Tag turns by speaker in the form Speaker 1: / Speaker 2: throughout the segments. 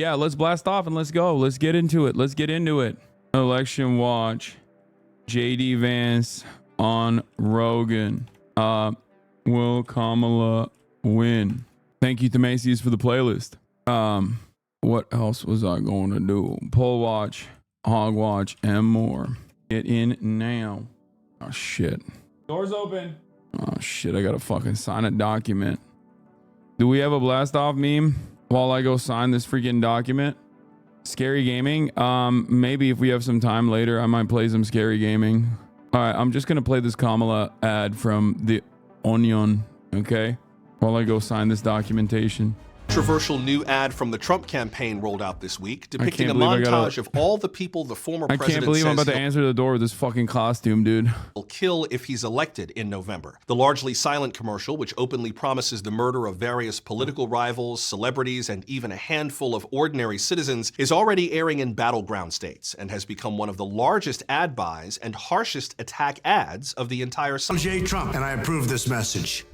Speaker 1: Yeah, let's blast off and let's go. Let's get into it. Let's get into it. Election watch. JD Vance on Rogan. Will Kamala win? Thank you to Macy's for the playlist. What else was I going to do? Poll watch, hog watch, and more. Get in now. Oh shit. Doors open. Oh shit, I gotta fucking sign a document. Do we have a blast off meme while I go sign this freaking document? Scary gaming? Maybe if we have some time later, I might play some scary gaming. All right, I'm just gonna play this Kamala ad from the Onion, okay? While I go sign this documentation.
Speaker 2: Controversial new ad from the Trump campaign rolled out this week, depicting a montage of all the people the former president
Speaker 1: I can't believe I'm about to answer the door with this fucking costume, dude.
Speaker 2: Will kill if he's elected in November. The largely silent commercial, which openly promises the murder of various political rivals, celebrities, and even a handful of ordinary citizens, is already airing in battleground states and has become one of the largest ad buys and harshest attack ads of the entire summer.
Speaker 3: J. Trump, and I approve this message.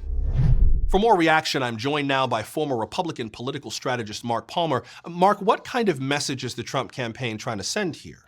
Speaker 2: For more reaction, I'm joined now by former Republican political strategist Mark Palmer. Mark, what kind of message is the Trump campaign trying to send here?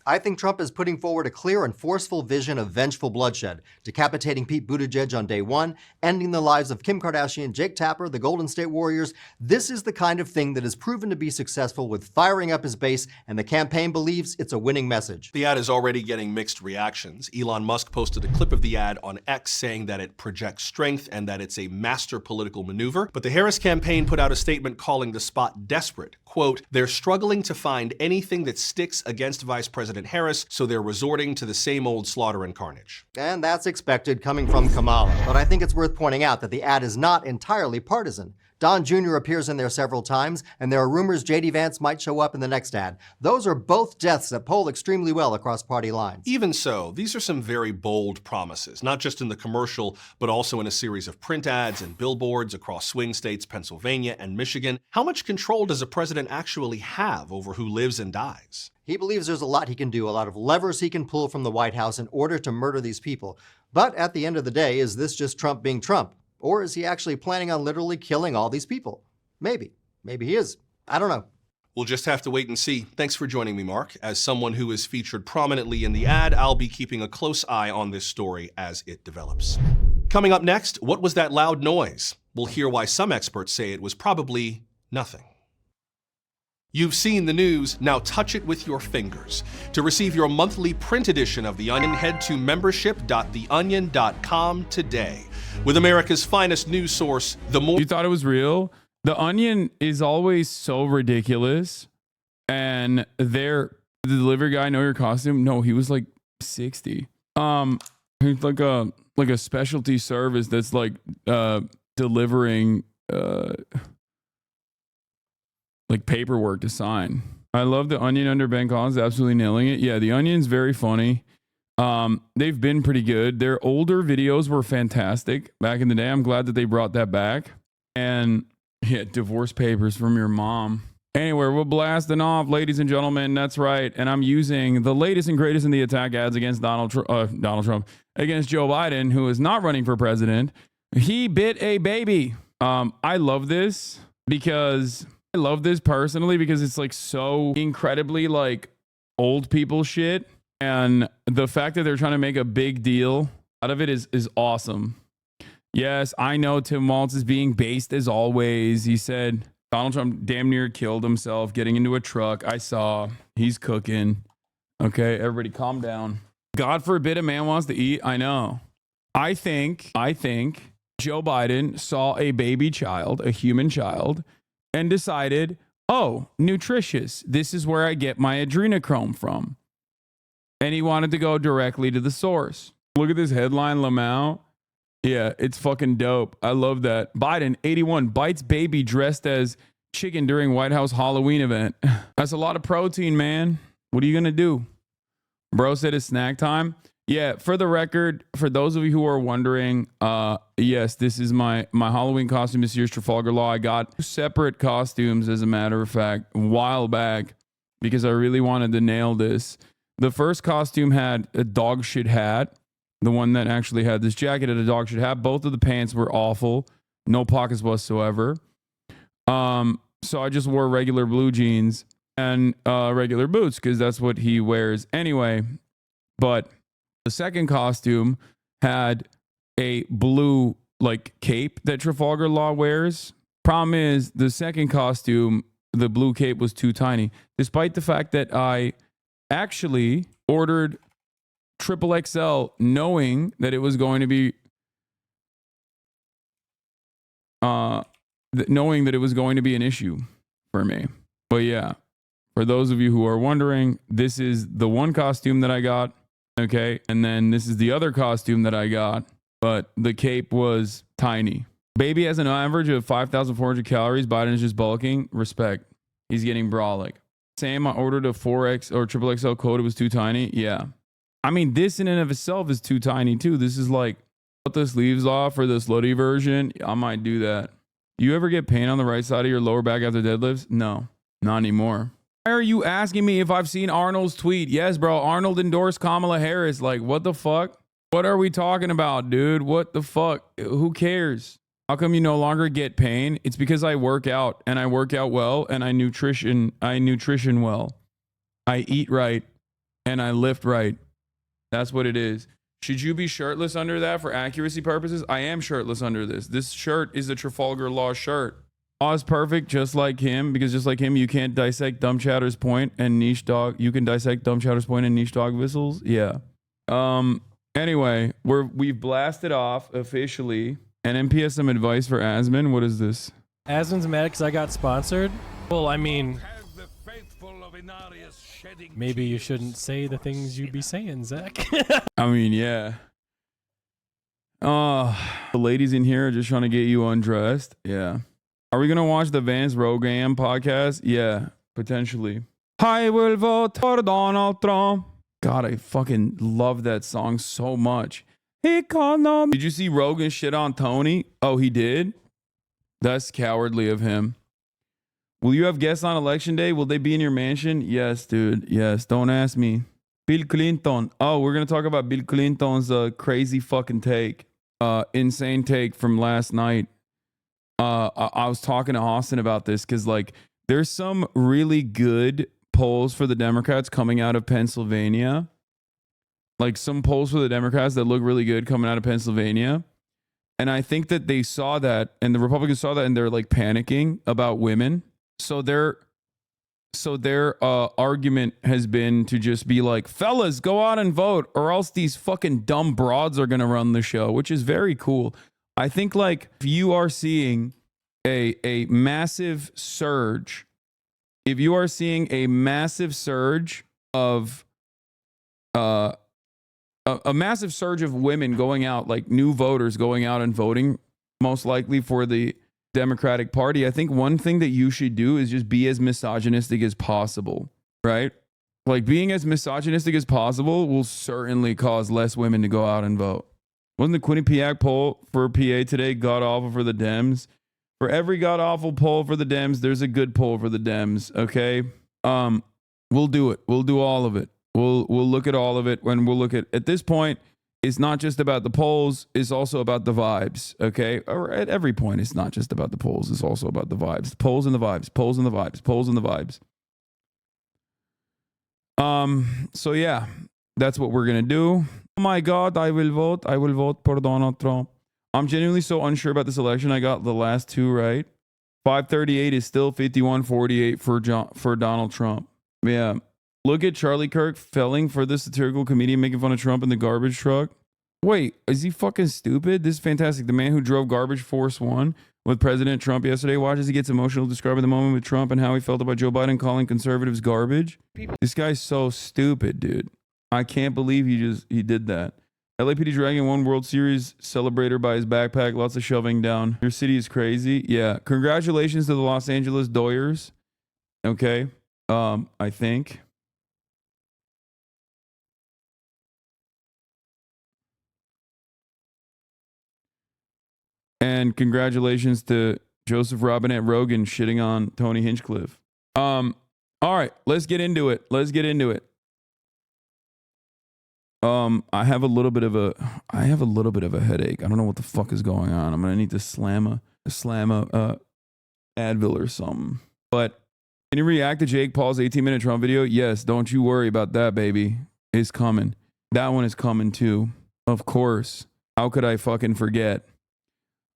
Speaker 4: I think Trump is putting forward a clear and forceful vision of vengeful bloodshed, decapitating Pete Buttigieg on day one, ending the lives of Kim Kardashian, Jake Tapper, the Golden State Warriors. This is the kind of thing that has proven to be successful with firing up his base, and the campaign believes it's a winning message.
Speaker 2: The ad is already getting mixed reactions. Elon Musk posted a clip of the ad on X saying that it projects strength and that it's a master political maneuver. But the Harris campaign put out a statement calling the spot desperate. Quote, "They're struggling to find anything that sticks against Vice President Harris, so they're resorting to the same old slaughter and carnage."
Speaker 4: And that's expected coming from Kamala. But I think it's worth pointing out that the ad is not entirely partisan. Don Jr. appears in there several times, and there are rumors J.D. Vance might show up in the next ad. Those are both deaths that poll extremely well across party lines.
Speaker 2: Even so, these are some very bold promises, not just in the commercial, but also in a series of print ads and billboards across swing states, Pennsylvania and Michigan. How much control does a president actually have over who lives and dies?
Speaker 4: He believes there's a lot he can do, a lot of levers he can pull from the White House in order to murder these people. But at the end of the day, is this just Trump being Trump? Or is he actually planning on literally killing all these people? Maybe. Maybe he is. I don't know.
Speaker 2: We'll just have to wait and see. Thanks for joining me, Mark. As someone who is featured prominently in the ad, I'll be keeping a close eye on this story as it develops. Coming up next, what was that loud noise? We'll hear why some experts say it was probably nothing. You've seen the news, now touch it with your fingers. To receive your monthly print edition of The Onion, head to membership.theonion.com today. With America's finest news source, the more...
Speaker 1: You thought it was real? The Onion is always so ridiculous. And the delivery guy, know your costume? No, he was like 60. He's like a specialty service that's like delivering like paperwork to sign. I love the Onion under Ben Collins, absolutely nailing it. Yeah, the Onion's very funny. They've been pretty good. Their older videos were fantastic back in the day. I'm glad that they brought that back. And yeah, divorce papers from your mom. Anyway, we're blasting off, ladies and gentlemen. That's right. And I'm using the latest and greatest in the attack ads against Donald Trump, against Joe Biden, who is not running for president. He bit a baby. I love this personally because it's like so incredibly like old people shit. And the fact that they're trying to make a big deal out of it is awesome. Yes, I know Tim Walz is being based as always. He said Donald Trump damn near killed himself getting into a truck. I saw he's cooking. Okay, everybody calm down. God forbid a man wants to eat. I know. I think Joe Biden saw a baby child, a human child, and decided, oh, nutritious. This is where I get my adrenochrome from. And he wanted to go directly to the source. Look at this headline, Lamau. Yeah, it's fucking dope. I love that. Biden, 81, bites baby dressed as chicken during White House Halloween event. That's a lot of protein, man. What are you going to do? Bro said it's snack time. Yeah, for the record, for those of you who are wondering, yes, this is my Halloween costume this year's Trafalgar Law. I got two separate costumes, as a matter of fact, a while back because I really wanted to nail this. The first costume had a dog shit hat. The one that actually had this jacket had a dog shit hat. Both of the pants were awful. No pockets whatsoever. So I just wore regular blue jeans and regular boots because that's what he wears anyway. But the second costume had a blue like cape that Trafalgar Law wears. Problem is, the second costume, the blue cape, was too tiny, despite the fact that I actually ordered triple XL knowing that it was going to be knowing that it was going to be an issue for me. But yeah, for those of you who are wondering, this is the one costume that I got, okay? And then this is the other costume that I got, but the cape was tiny. Baby has an average of 5,400 calories. Biden is just bulking. Respect. He's getting brolic. Same, I ordered a 4X or triple XL coat. It was too tiny. Yeah. I mean, this in and of itself is too tiny too. This is like, cut the sleeves off for the slutty version. I might do that. You ever get pain on the right side of your lower back after deadlifts? No, not anymore. Why are you asking me if I've seen Arnold's tweet? Yes, bro. Arnold endorsed Kamala Harris. Like, what the fuck? What are we talking about, dude? What the fuck? Who cares? How come you no longer get pain? It's because I work out, and I work out well, and I nutrition well. I eat right, and I lift right. That's what it is. Should you be shirtless under that for accuracy purposes? I am shirtless under this. This shirt is a Trafalgar Law shirt. Law is perfect, just like him, because just like him, you can't dissect Dumb Chatter's point and Niche Dog. You can dissect Dumb Chatter's point and Niche Dog whistles. Yeah. Anyway, we've blasted off officially. And MP has some advice for Asman. What is this?
Speaker 5: Asman's mad because I got sponsored. Well, I mean, maybe you shouldn't say the things you be saying, Zach.
Speaker 1: I mean, yeah. The ladies in here are just trying to get you undressed. Yeah. Are we going to watch the Vance Rogan podcast? Yeah, potentially. I will vote for Donald Trump. God, I fucking love that song so much. Did you see Rogan shit on Tony? Oh, he did? That's cowardly of him. Will you have guests on election day? Will they be in your mansion? Yes, dude. Yes. Don't ask me. Bill Clinton. Oh, we're going to talk about Bill Clinton's crazy fucking take. Insane take from last night. I was talking to Austin about this because, like, there's some really good polls for the Democrats coming out of Pennsylvania. Like some polls for the Democrats that look really good coming out of Pennsylvania. And I think that they saw that and the Republicans saw that and they're like panicking about women. So their argument has been to just be like, fellas, go out and vote or else these fucking dumb broads are going to run the show, which is very cool. I think like if you are seeing a massive surge, if you are seeing a massive surge of a massive surge of women going out, like new voters going out and voting, most likely for the Democratic Party, I think one thing that you should do is just be as misogynistic as possible, right? Like being as misogynistic as possible will certainly cause less women to go out and vote. Wasn't the Quinnipiac poll for PA today god awful for the Dems? For every god awful poll for the Dems, there's a good poll for the Dems, okay? We'll do it. We'll do all of it. We'll look at all of it when we'll look at this point, it's not just about the polls, it's also about the vibes, okay? Or at every point, it's not just about the polls, it's also about the vibes. The polls and the vibes, polls and the vibes, polls and the vibes. So yeah, that's what we're gonna do. Oh my God, I will vote for Donald Trump. I'm genuinely so unsure about this election. I got the last two right. 538 is still 5148 for Donald Trump. Yeah. Look at Charlie Kirk felling for the satirical comedian making fun of Trump in the garbage truck. Wait, is he fucking stupid? This is fantastic. The man who drove Garbage Force One with President Trump yesterday. Watch as he gets emotional describing the moment with Trump and how he felt about Joe Biden calling conservatives garbage. This guy's so stupid, dude. I can't believe he did that. LAPD dragging one World Series celebrator by his backpack. Lots of shoving down. Your city is crazy. Yeah. Congratulations to the Los Angeles Doyers. Okay. I think. And congratulations to Joseph Robinette Rogan shitting on Tony Hinchcliffe. All right, let's get into it. I have a little bit of a headache. I don't know what the fuck is going on. I'm gonna need to slam a Advil or something. But can you react to Jake Paul's 18-minute Trump video? Yes, don't you worry about that, baby. It's coming. That one is coming too. Of course. How could I fucking forget?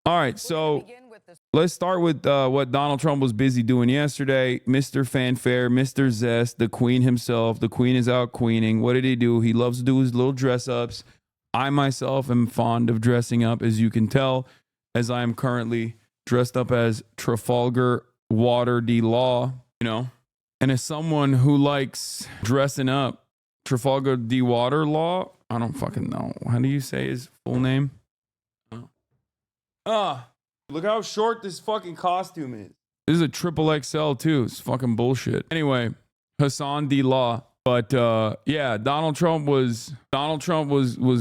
Speaker 1: All right, so let's start with what Donald Trump was busy doing yesterday. Mr. Fanfare, Mr. Zest, the queen himself. The queen is out queening. What did he do? He loves to do his little dress-ups. I myself am fond of dressing up, as you can tell, as I am currently dressed up as Trafalgar Water D Law, you know. And as someone who likes dressing up, Trafalgar D Water Law, I don't fucking know. How do you say his full name? Look how short this fucking costume is. This is a triple XL too. It's fucking bullshit. Anyway, Hassan D Law. But yeah, Donald Trump was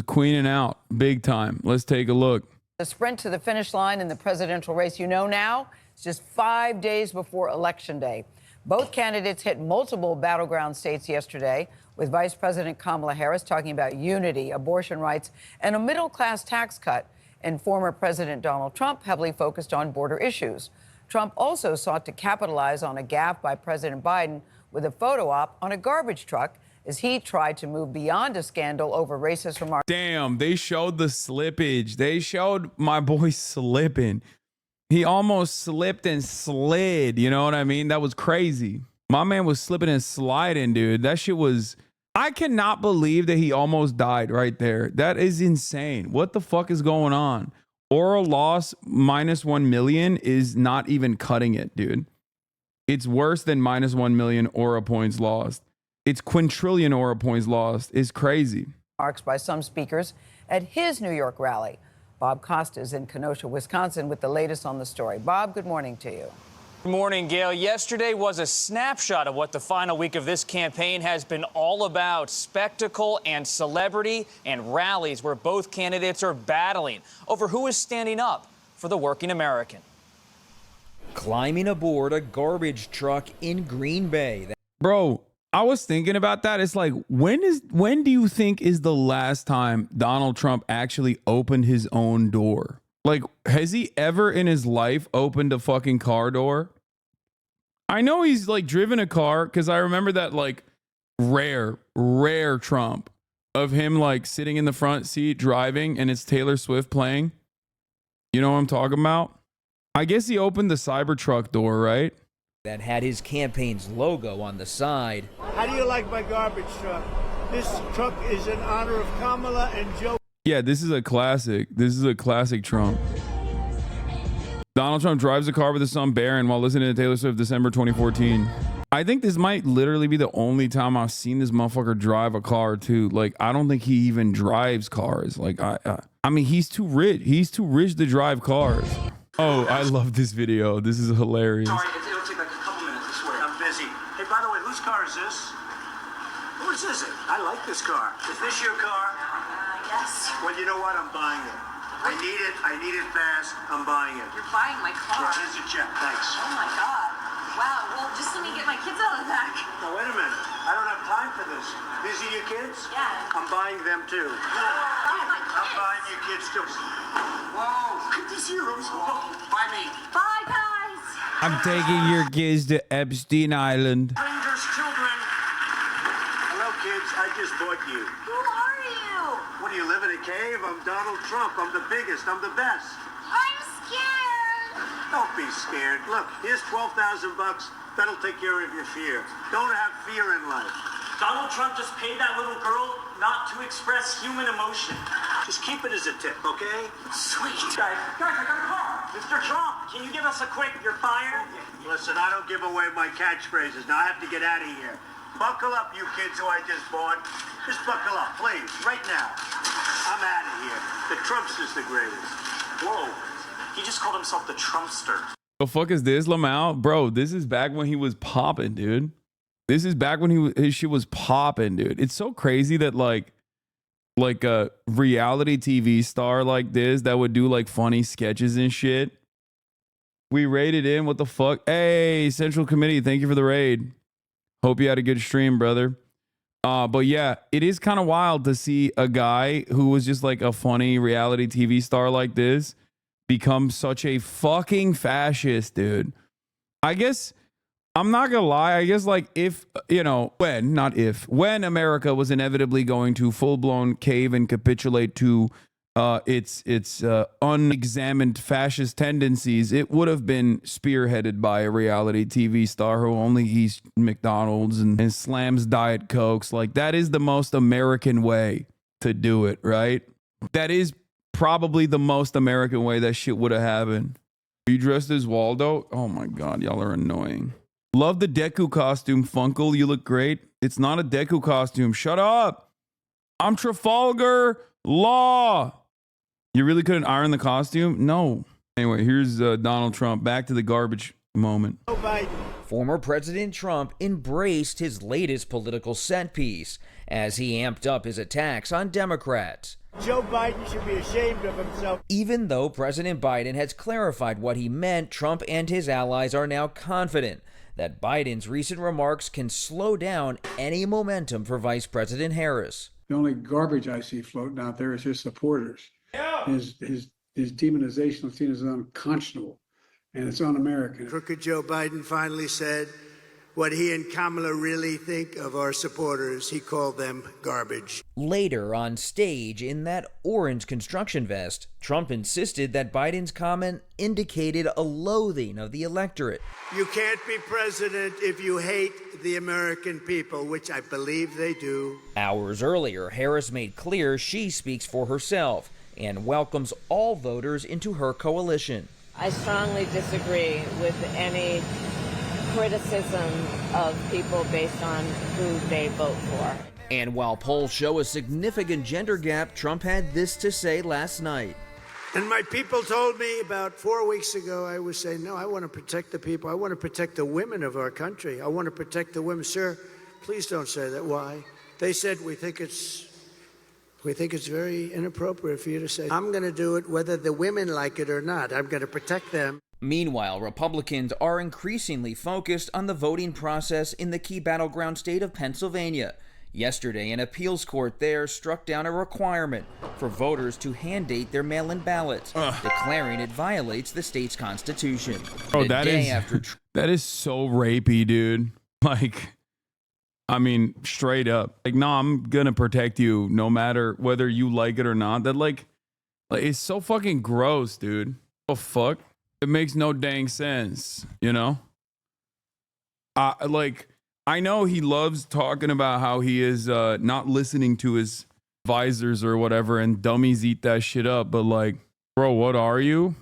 Speaker 1: queening out big time. Let's take a look.
Speaker 6: The sprint to the finish line in the presidential race, you know now, it's just 5 days before Election Day. Both candidates hit multiple battleground states yesterday, with Vice President Kamala Harris talking about unity, abortion rights, and a middle-class tax cut, and former President Donald Trump heavily focused on border issues. Trump also sought to capitalize on a gaffe by President Biden with a photo op on a garbage truck as he tried to move beyond a scandal over racist remarks.
Speaker 1: Damn, they showed the slippage. They showed my boy slipping. He almost slipped and slid. You know what I mean? That was crazy. My man was slipping and sliding, dude. That shit was... I cannot believe that he almost died right there. That is insane. What the fuck is going on? Oral loss minus 1 million is not even cutting it, dude. It's worse than minus 1 million aura points lost. It's quintillion aura points lost. It's crazy.
Speaker 6: Remarks by some speakers at his New York rally. Bob Costa is in Kenosha, Wisconsin, with the latest on the story. Bob, good morning to you.
Speaker 7: Good morning, Gail. Yesterday was a snapshot of what the final week of this campaign has been all about: spectacle and celebrity and rallies where both candidates are battling over who is standing up for the working American.
Speaker 8: Climbing aboard a garbage truck in Green Bay.
Speaker 1: Bro, I was thinking about that. It's like, when do you think is the last time Donald Trump actually opened his own door? Like, has he ever in his life opened a fucking car door? I know he's like driven a car, because I remember that like rare Trump of him like sitting in the front seat driving and it's Taylor Swift playing. You know what I'm talking about? I guess he opened the Cybertruck door, right?
Speaker 8: That had his campaign's logo on the side.
Speaker 9: How do you like my garbage truck? This truck is in honor of Kamala and Joe.
Speaker 1: Yeah, this is a classic. This is a classic Trump. Donald Trump drives a car with his son Barron while listening to Taylor Swift December 2014. I think this might literally be the only time I've seen this motherfucker drive a car too. Like, I don't think he even drives cars. Like, I mean, he's too rich. He's too rich to drive cars. Oh, I love this video. This is hilarious.
Speaker 9: Sorry, it'll take like a couple minutes, I swear. I'm busy. Hey, by the way, whose car is this? Whose is it? I like this car. Is this your car?
Speaker 10: Yes.
Speaker 9: Well, you know what? I'm buying it. I need it fast. I'm buying it.
Speaker 10: You're buying my car?
Speaker 9: Yeah, here's your check. Thanks.
Speaker 10: Oh my God. Wow, well, just let me get my kids out of the back.
Speaker 9: Now, wait a minute. I don't have time for this. These are your kids?
Speaker 10: Yeah.
Speaker 9: I'm buying them too.
Speaker 10: Buy my kids.
Speaker 9: I'm buying your kids too. Whoa, look at these heroes. Buy me.
Speaker 10: Bye, guys.
Speaker 1: I'm taking your kids to Epstein Island.
Speaker 9: Strangers, children. Hello, kids. I just bought you.
Speaker 10: Who are you?
Speaker 9: What do you live in a cave? I'm Donald Trump. I'm the biggest. I'm the best.
Speaker 10: I'm scared.
Speaker 9: Don't be scared. Look, here's $12,000. That'll take care of your fear. Don't have fear in life.
Speaker 11: Donald Trump just paid that little girl not to express human emotion.
Speaker 9: Just keep it as a tip, okay?
Speaker 11: Sweet. Guys, I got a car. Mr. Trump, can you give us a quick, you're fired?
Speaker 9: Listen, I don't give away my catchphrases. Now I have to get out of here. Buckle up, you kids who I just bought. Just buckle up, please, right now. I'm out of here. The Trumps is the greatest.
Speaker 11: Whoa. He just called himself the Trumpster.
Speaker 1: The fuck is this, Lamau? Bro, this is back when he was popping, dude. This is back when his shit was popping, dude. It's so crazy that like a reality TV star like this that would do like funny sketches and shit. We raided in. What the fuck? Hey, Central Committee, thank you for the raid. Hope you had a good stream, brother. But yeah, it is kind of wild to see a guy who was just like a funny reality TV star like this become such a fucking fascist, dude. I guess I'm not gonna lie. I guess like if, you know, when America was inevitably going to full blown cave and capitulate to its unexamined fascist tendencies, it would have been spearheaded by a reality TV star who only eats McDonald's and slams Diet Cokes. Like, that is the most American way to do it, right? That is probably the most American way that shit would have happened. Are you dressed as Waldo? Oh my God, y'all are annoying. Love the Deku costume, Funkle. You look great. It's not a Deku costume. Shut up. I'm Trafalgar Law. You really couldn't iron the costume? No. Anyway, here's Donald Trump. Back to the garbage moment.
Speaker 8: Former President Trump embraced his latest political set piece as he amped up his attacks on Democrats.
Speaker 9: Joe Biden should be ashamed of himself.
Speaker 8: Even though President Biden has clarified what he meant, Trump and his allies are now confident that Biden's recent remarks can slow down any momentum for Vice President Harris.
Speaker 12: The only garbage I see floating out there is his supporters. His demonization of seen as unconscionable, and it's un-American.
Speaker 9: Crooked Joe Biden finally said what he and Kamala really think of our supporters. He called them garbage.
Speaker 8: Later on stage, in that orange construction vest, Trump insisted that Biden's comment indicated a loathing of the electorate.
Speaker 9: You can't be president if you hate the American people, which I believe they do.
Speaker 8: Hours earlier, Harris made clear she speaks for herself and welcomes all voters into her coalition.
Speaker 10: I strongly disagree with any criticism of people based on who they vote for.
Speaker 8: And while polls show a significant gender gap, Trump had this to say last night.
Speaker 9: And my people told me about 4 weeks ago, I was saying, no, I want to protect the people. I want to protect the women of our country. I want to protect the women. Sir, please don't say that. Why? They said, we think it's very inappropriate for you to say. I'm going to do it whether the women like it or not. I'm going to protect them.
Speaker 8: Meanwhile, Republicans are increasingly focused on the voting process in the key battleground state of Pennsylvania. Yesterday, an appeals court there struck down a requirement for voters to hand-date their mail-in ballots, declaring it violates the state's constitution.
Speaker 1: Oh, that is so rapey, dude. Like, I mean, straight up. Like, no, I'm gonna protect you no matter whether you like it or not. That like it's so fucking gross, dude. Oh fuck. It makes no dang sense, you know? I know he loves talking about how he is not listening to his advisors or whatever, and dummies eat that shit up, but like, bro, what are you?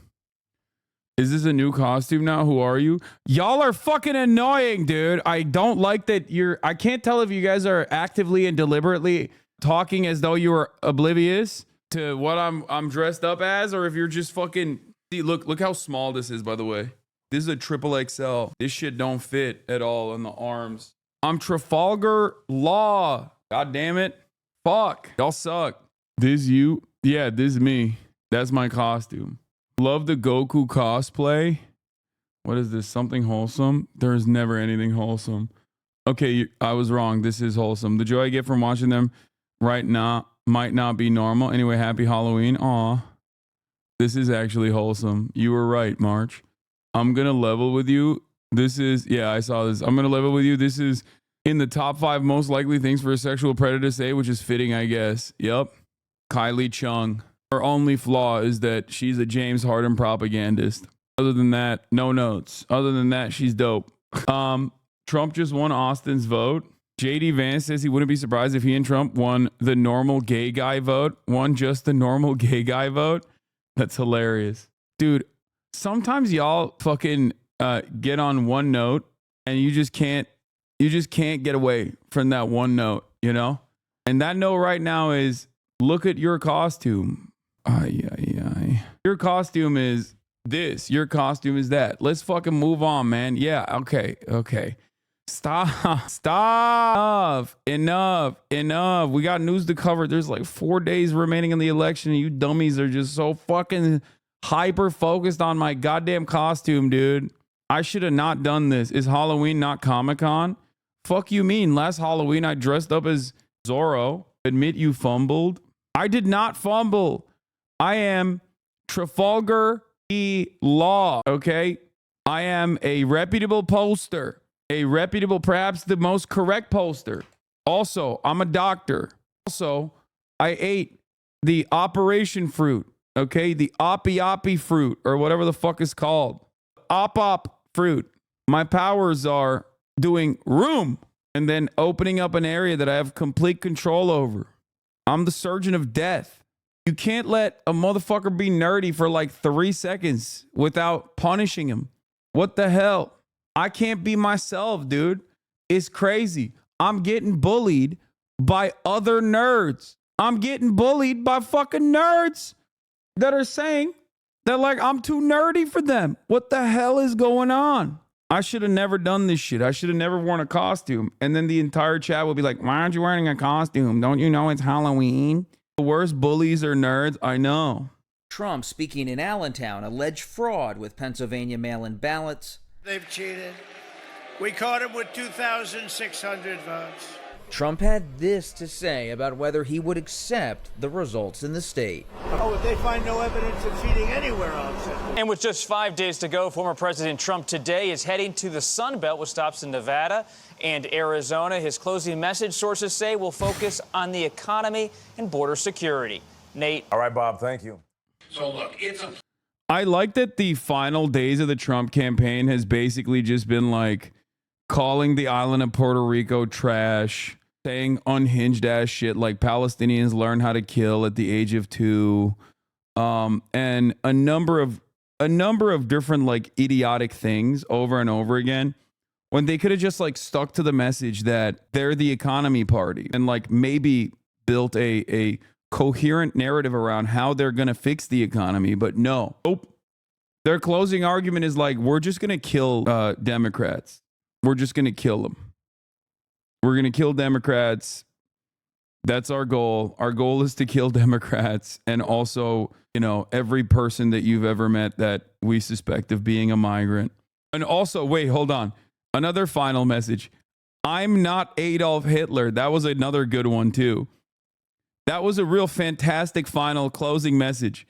Speaker 1: Is this a new costume now? Who are you? Y'all are fucking annoying, dude. I don't like that I can't tell if you guys are actively and deliberately talking as though you were oblivious to what I'm dressed up as, or if you're just fucking... See, look how small this is, by the way. This is a triple XL. This shit don't fit at all on the arms. I'm Trafalgar Law. God damn it. Fuck. Y'all suck. This you? Yeah, this is me. That's my costume. Love the Goku cosplay. What is this? Something wholesome? There is never anything wholesome. Okay, I was wrong. This is wholesome. The joy I get from watching them right now might not be normal. Anyway, happy Halloween. Aw. This is actually wholesome. You were right, March. I'm going to level with you. This is, yeah, I saw this. I'm going to level with you. This is in the top 5 most likely things for a sexual predator to say, which is fitting, I guess. Yep. Kylie Chung. Her only flaw is that she's a James Harden propagandist. Other than that, no notes. Other than that, she's dope. Trump just won Austin's vote. JD Vance says he wouldn't be surprised if he and Trump won the normal gay guy vote. Won just the normal gay guy vote. That's hilarious. Dude, sometimes y'all fucking get on one note and you just can't get away from that one note, you know? And that note right now is, look at your costume. Your costume is this. Your costume is that. Let's fucking move on, man. Yeah, okay. Stop. Enough. We got news to cover. There's like 4 days remaining in the election, and you dummies are just so fucking hyper focused on my goddamn costume, dude. I should have not done this. Is Halloween not Comic-Con? Fuck you mean? Last Halloween I dressed up as Zorro. Admit you fumbled. I did not fumble. I am Trafalgar Law, okay? I am a reputable pollster. a reputable, perhaps the most correct pollster. Also, I'm a doctor. Also, I ate the operation fruit, okay? The oppie fruit, or whatever the fuck is called. Op fruit. My powers are doing room and then opening up an area that I have complete control over. I'm the surgeon of death. You can't let a motherfucker be nerdy for like 3 seconds without punishing him. What the hell? I can't be myself, dude. It's crazy. I'm getting bullied by other nerds. I'm getting bullied by fucking nerds that are saying that like I'm too nerdy for them. What the hell is going on? I should have never done this shit. I should have never worn a costume. And then the entire chat will be like, why aren't you wearing a costume? Don't you know it's Halloween? The worst bullies are nerds. I know.
Speaker 8: Trump, speaking in Allentown, alleged fraud with Pennsylvania mail-in ballots.
Speaker 9: They've cheated. We caught him with 2,600 votes.
Speaker 8: Trump had this to say about whether he would accept the results in the state.
Speaker 9: Oh, if they find no evidence of cheating anywhere else.
Speaker 7: And with just 5 days to go, former President Trump today is heading to the Sun Belt with stops in Nevada and Arizona. His closing message, sources say, will focus on the economy and border security. Nate.
Speaker 13: All right, Bob, thank you.
Speaker 9: So look,
Speaker 1: I like that the final days of the Trump campaign has basically just been like calling the island of Puerto Rico trash, saying unhinged ass shit like Palestinians learn how to kill at the age of 2, and a number of different like idiotic things over and over again, when they could have just like stuck to the message that they're the economy party and like maybe built a coherent narrative around how they're going to fix the economy. But no, their closing argument is like, we're just going to kill Democrats. We're just going to kill them. We're going to kill Democrats. That's our goal. Our goal is to kill Democrats. And also, you know, every person that you've ever met that we suspect of being a migrant. And also, wait, hold on. Another final message. I'm not Adolf Hitler. That was another good one too. That was a real fantastic final closing message.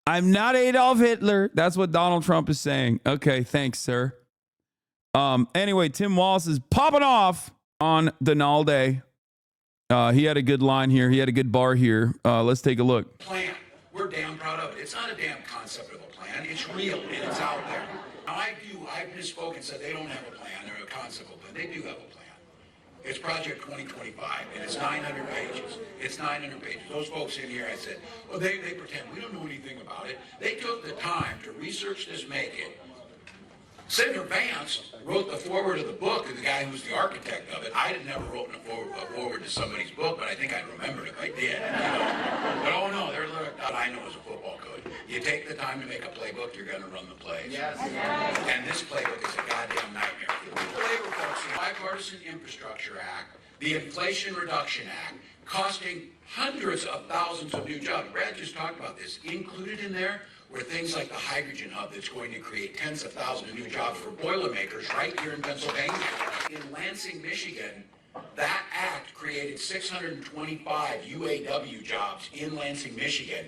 Speaker 1: I'm not Adolf Hitler. That's what Donald Trump is saying. Okay, thanks, sir. Anyway, Tim Walz is popping off on Donalde. He had a good line here. He had a good bar here. Let's take a look.
Speaker 14: Plan. We're damn proud of it. It's not a damn concept of a plan. It's real and it's out there. Now, I've misspoken and said they don't have a plan or a concept of a plan. They do have a plan. It's Project 2025, and it's 900 pages. It's 900 pages. Those folks in here, I said, well, they pretend we don't know anything about it. They took the time to research this, make it. Senator Vance wrote the foreword of the book, the guy who's the architect of it. I had never written a foreword to somebody's book, but I think I remembered if I did. But oh no, there's what I know is a football coach. You take the time to make a playbook, you're going to run the plays. Yes. And this playbook is a goddamn nightmare. The labor folks, the Bipartisan Infrastructure Act, the Inflation Reduction Act, costing hundreds of thousands of new jobs. Brad just talked about this. Included in there were things like the hydrogen hub that's going to create tens of thousands of new jobs for Boilermakers right here in Pennsylvania. In Lansing, Michigan, that act created 625 UAW jobs in Lansing, Michigan.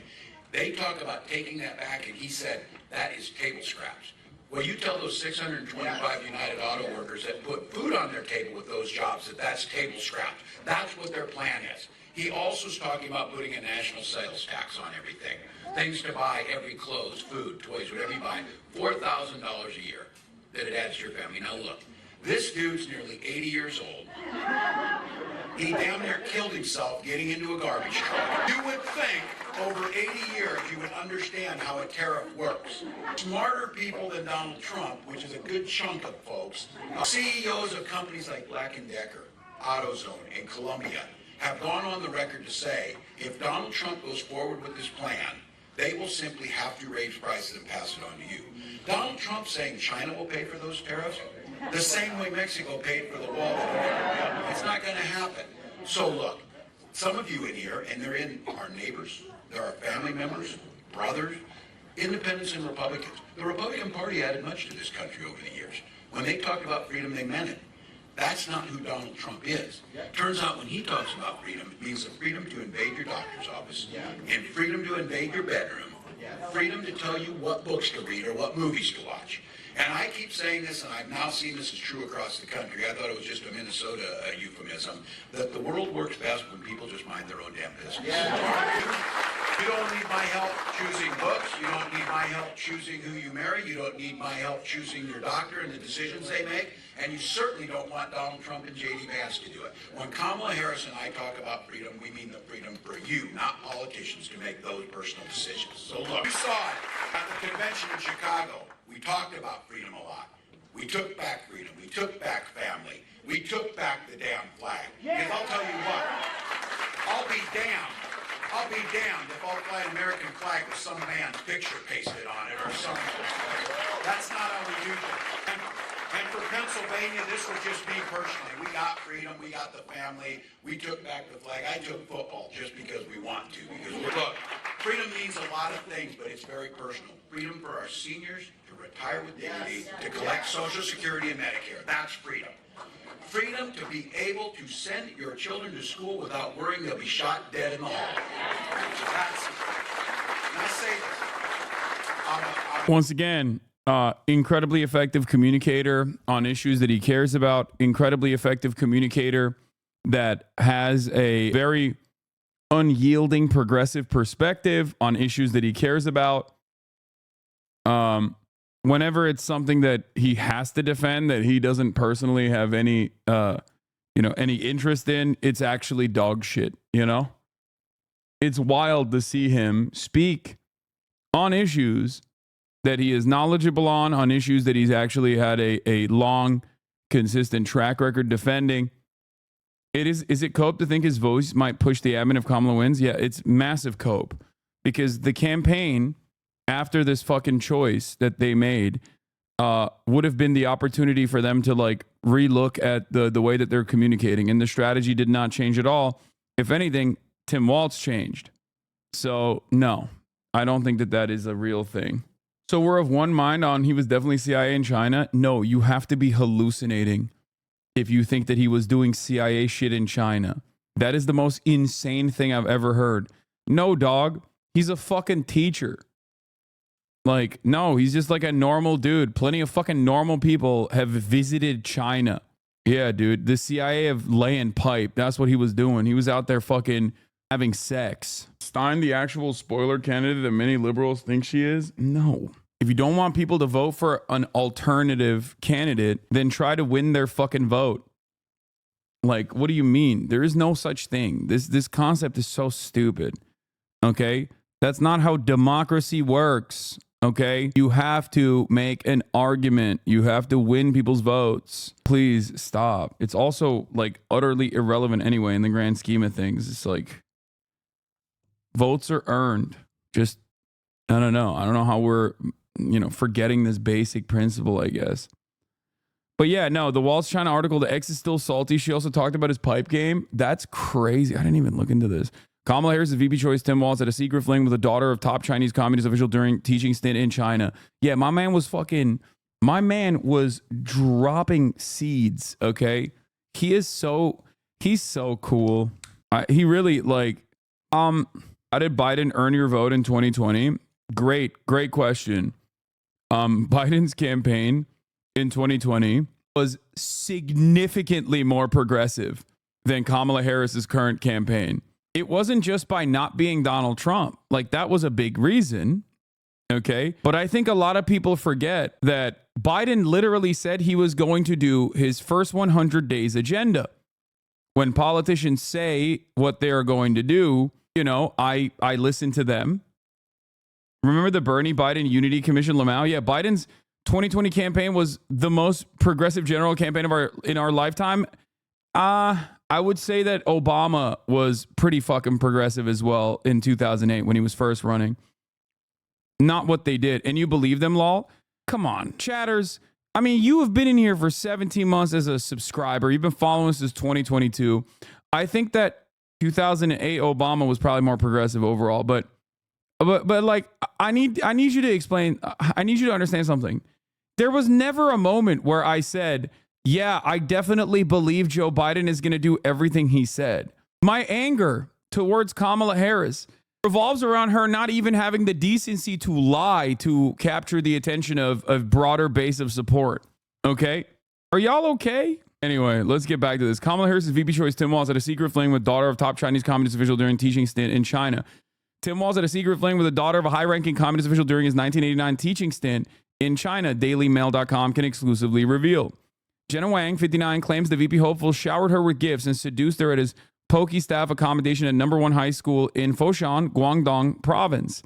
Speaker 14: They talk about taking that back, and he said that is table scraps. Well, you tell those 625 United Auto Workers that put food on their table with those jobs that that's table scraps. That's what their plan is. He also is talking about putting a national sales tax on everything. Things to buy, every clothes, food, toys, whatever you buy, $4,000 a year that it adds to your family. Now look, this dude's nearly 80 years old. He damn near killed himself getting into a garbage truck. You would think over 80 years you would understand how a tariff works. Smarter people than Donald Trump, which is a good chunk of folks, CEOs of companies like Black & Decker, AutoZone, and Columbia have gone on the record to say if Donald Trump goes forward with this plan, they will simply have to raise prices and pass it on to you. Donald Trump saying China will pay for those tariffs the same way Mexico paid for the wall. It's not going to happen. So look, some of you in here, and they're in our neighbors, they're our family members, brothers, independents and Republicans. The Republican Party added much to this country over the years. When they talked about freedom, they meant it. That's not who Donald Trump is. Turns out when he talks about freedom, it means the freedom to invade your doctor's office, and freedom to invade your bedroom, freedom to tell you what books to read or what movies to watch. And I keep saying this, and I've now seen this is true across the country. I thought it was just a Minnesota euphemism, that the world works best when people just mind their own damn business. You don't need my help choosing books. You don't need my help choosing who you marry. You don't need my help choosing your doctor and the decisions they make. And you certainly don't want Donald Trump and J.D. Vance to do it. When Kamala Harris and I talk about freedom, we mean the freedom for you, not politicians, to make those personal decisions. So look, you saw it at the convention in Chicago. We talked about freedom a lot. We took back freedom. We took back family. We took back the damn flag. Because I'll tell you what, I'll be damned if I'll fly an American flag with some man's picture pasted on it or something. That's not how we do things. And for Pennsylvania, this was just me personally. We got freedom. We got the family. We took back the flag. I took football just because we want to. Because look, freedom means a lot of things, but it's very personal. Freedom for our seniors to retire with dignity, to collect Social Security and Medicare. That's freedom. Freedom to be able to send your children to school without worrying they'll be shot dead in the hall. And I say this.
Speaker 1: Once again, incredibly effective communicator on issues that he cares about, incredibly effective communicator that has a very unyielding progressive perspective on issues that he cares about. Whenever it's something that he has to defend that he doesn't personally have any any interest in, it's actually dog shit, It's wild to see him speak on issues that he is knowledgeable on issues that he's actually had a long, consistent track record defending. Is it cope to think his voice might push the admin of Kamala wins? Yeah, it's massive cope, because the campaign after this fucking choice that they made would have been the opportunity for them to relook at the way that they're communicating, and the strategy did not change at all. If anything, Tim Walz changed. So no, I don't think that is a real thing. So we're of one mind on he was definitely CIA in China. No, you have to be hallucinating if you think that he was doing CIA shit in China. That is the most insane thing I've ever heard. No, dog, he's a fucking teacher. No, he's just a normal dude. Plenty of fucking normal people have visited China. Yeah, dude, the CIA of laying pipe. That's what he was doing. He was out there fucking having sex. Stein, the actual spoiler candidate that many liberals think she is? No. If you don't want people to vote for an alternative candidate, then try to win their fucking vote. What do you mean? There is no such thing. This concept is so stupid. Okay? That's not how democracy works. Okay? You have to make an argument. You have to win people's votes. Please stop. It's also utterly irrelevant anyway in the grand scheme of things. It's votes are earned. Just, I don't know. I don't know how we're, forgetting this basic principle, I guess. But yeah, no, the Walz China article, the ex is still salty. She also talked about his pipe game. That's crazy. I didn't even look into this. Kamala Harris' VP choice, Tim Walz, had a secret fling with a daughter of top Chinese Communist official during teaching stint in China. Yeah, my man was dropping seeds, okay? He's so cool. He really, how did Biden earn your vote in 2020? Great question. Biden's campaign in 2020 was significantly more progressive than Kamala Harris's current campaign. It wasn't just by not being Donald Trump. That was a big reason. Okay. But I think a lot of people forget that Biden literally said he was going to do his first 100 days agenda. When politicians say what they are going to do, I listen to them. Remember the Bernie Biden Unity Commission, Lamau? Yeah, Biden's 2020 campaign was the most progressive general campaign in our lifetime. I would say that Obama was pretty fucking progressive as well in 2008 when he was first running. Not what they did. And you believe them, lol? Come on, chatters. I mean, you have been in here for 17 months as a subscriber. You've been following us since 2022. I think that 2008 Obama was probably more progressive overall, but I need you to explain. I need you to understand something. There was never a moment where I said, yeah, I definitely believe Joe Biden is going to do everything he said. My anger towards Kamala Harris revolves around her not even having the decency to lie to capture the attention of a broader base of support. Okay? Are y'all okay? Anyway, let's get back to this. Kamala Harris's VP choice, Tim Walz, had a secret fling with daughter of top Chinese communist official during teaching stint in China. Tim Walz had a secret fling with the daughter of a high-ranking communist official during his 1989 teaching stint in China, DailyMail.com can exclusively reveal. Jenna Wang, 59, claims the VP hopeful showered her with gifts and seduced her at his pokey staff accommodation at #1 high school in Foshan, Guangdong province.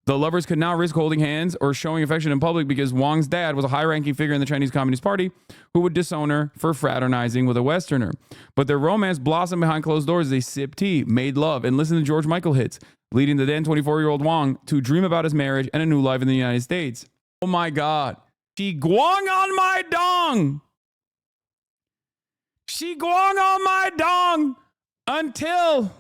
Speaker 1: The lovers could not risk holding hands or showing affection in public because Wang's dad was a high-ranking figure in the Chinese Communist Party who would disown her for fraternizing with a Westerner. But their romance blossomed behind closed doors as they sipped tea, made love, and listened to George Michael hits, leading the then 24-year-old Wang to dream about his marriage and a new life in the United States. Oh my God. She guang on my dong. She guang on my dong until...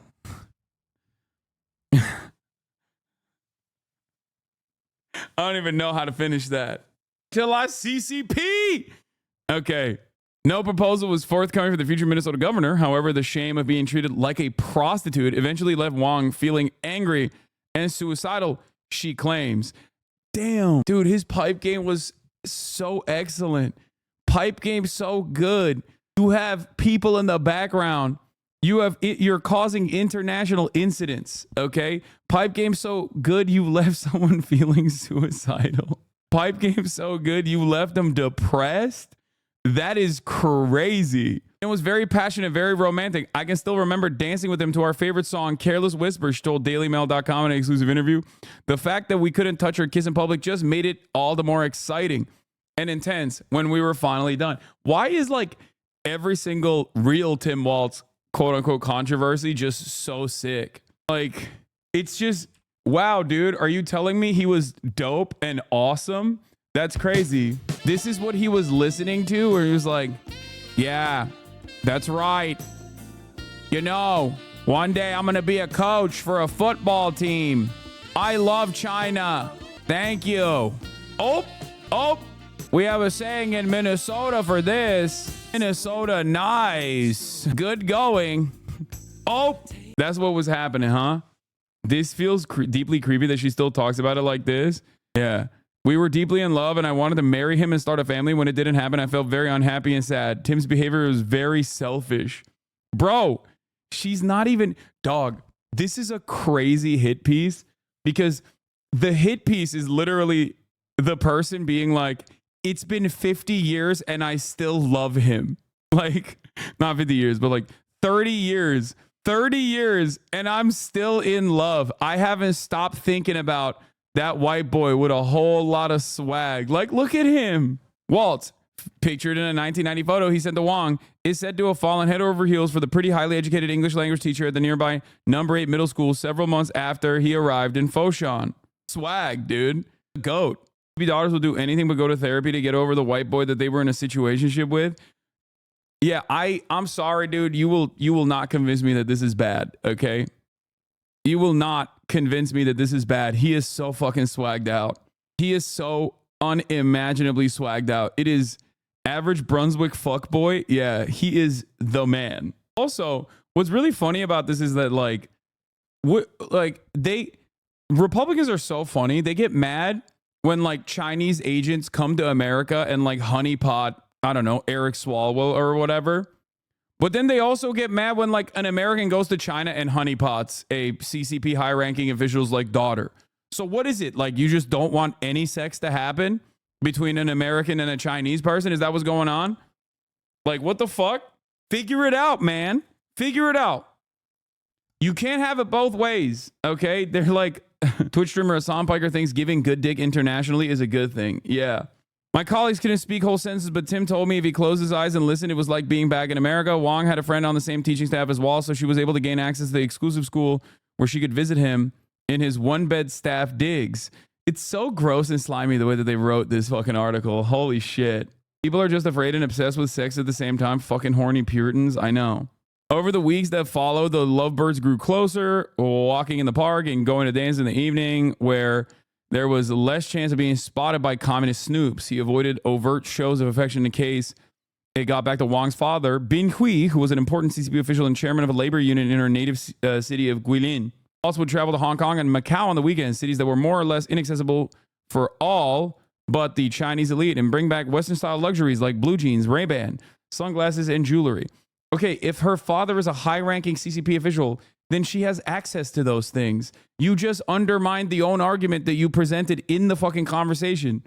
Speaker 1: I don't even know how to finish that. Till I CCP. Okay. No proposal was forthcoming for the future Minnesota governor. However, the shame of being treated like a prostitute eventually left Wang feeling angry and suicidal, she claims. Damn. Dude, his pipe game was so excellent. Pipe game so good. You have people in the background. You're causing international incidents, okay? Pipe game so good you left someone feeling suicidal. Pipe game so good you left them depressed. That is crazy. It was very passionate, very romantic. I can still remember dancing with him to our favorite song, Careless Whisper, she told DailyMail.com in an exclusive interview. The fact that we couldn't touch or kiss in public just made it all the more exciting and intense when we were finally done. Why is like every single real Tim Walz quote unquote controversy just so sick? Like, it's just, wow, dude, are you telling me he was dope and awesome? That's crazy. This is what he was listening to, where he was like, yeah, that's right. You know, one day I'm going to be a coach for a football team. I love China. Thank you. Oh, we have a saying in Minnesota for this. Minnesota, nice. Good going. Oh, that's what was happening, huh? This feels deeply creepy that she still talks about it like this. Yeah. We were deeply in love and I wanted to marry him and start a family. When it didn't happen, I felt very unhappy and sad. Tim's behavior was very selfish. Bro, she's not even... Dog, this is a crazy hit piece because the hit piece is literally the person being like, it's been 50 years and I still love him. Like, not 50 years, but like 30 years. 30 years and I'm still in love. I haven't stopped thinking about that white boy with a whole lot of swag. Like, look at him. Walz, pictured in a 1990 photo he sent to Wang, is said to have fallen head over heels for the pretty highly educated English language teacher at the nearby number 8 middle school several months after he arrived in Foshan. Swag, dude. Goat. Daughters will do anything but go to therapy to get over the white boy that they were in a situationship with. Yeah, I'm sorry, dude. You will not convince me that this is bad, okay? You will not convince me that this is bad. He is so fucking swagged out. He is so unimaginably swagged out. It is average Brunswick fuckboy. Yeah, he is the man. Also, what's really funny about this is that Republicans are so funny. They get mad when like Chinese agents come to America and like honeypot, I don't know, Eric Swalwell or whatever. But then they also get mad when like an American goes to China and honeypots a CCP high-ranking official's like daughter. So what is it? Like you just don't want any sex to happen between an American and a Chinese person? Is that what's going on? Like what the fuck? Figure it out, man. Figure it out. You can't have it both ways, okay? They're like, Twitch streamer Hassan Piker thinks giving good dick internationally is a good thing. Yeah. My colleagues couldn't speak whole sentences, but Tim told me if he closed his eyes and listened, it was like being back in America. Wang had a friend on the same teaching staff as Walz, so she was able to gain access to the exclusive school where she could visit him in his one-bed staff digs. It's so gross and slimy the way that they wrote this fucking article. Holy shit. People are just afraid and obsessed with sex at the same time. Fucking horny Puritans. I know. Over the weeks that followed, the lovebirds grew closer, walking in the park and going to dance in the evening where there was less chance of being spotted by communist snoops. He avoided overt shows of affection in case it got back to Wang's father, Bin Hui, who was an important CCP official and chairman of a labor union in her native city of Guilin. Also would travel to Hong Kong and Macau on the weekends, cities that were more or less inaccessible for all but the Chinese elite, and bring back Western-style luxuries like blue jeans, Ray-Ban, sunglasses, and jewelry. Okay, if her father is a high-ranking CCP official, then she has access to those things. You just undermined the own argument that you presented in the fucking conversation.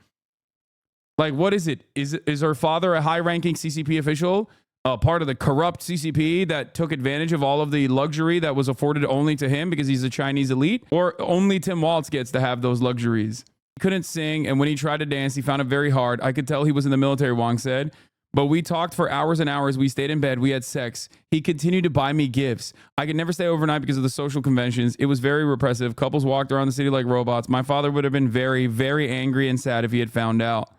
Speaker 1: Like, what is it? Is her father a high-ranking CCP official? Part of the corrupt CCP that took advantage of all of the luxury that was afforded only to him because he's a Chinese elite? Or only Tim Walz gets to have those luxuries? He couldn't sing, and when he tried to dance, he found it very hard. I could tell he was in the military, Wong said. But we talked for hours and hours. We stayed in bed. We had sex. He continued to buy me gifts. I could never stay overnight because of the social conventions. It was very repressive. Couples walked around the city like robots. My father would have been very, very angry and sad if he had found out.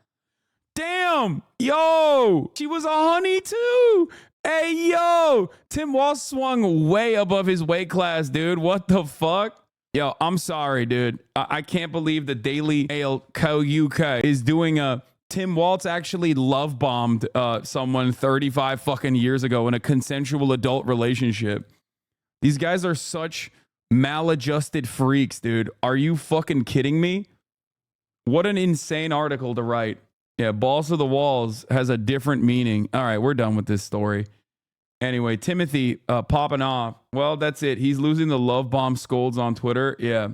Speaker 1: Damn, yo, she was a honey too. Hey, yo, Tim Walz swung way above his weight class, dude. What the fuck? Yo, I'm sorry, dude. I can't believe the Daily Mail UK is doing a Tim Walz actually love bombed someone 35 fucking years ago in a consensual adult relationship. These guys are such maladjusted freaks, dude. Are you fucking kidding me? What an insane article to write. Yeah, balls to the walls has a different meaning. All right, we're done with this story. Anyway, Timothy popping off. Well, that's it. He's losing the love bomb scolds on Twitter. Yeah.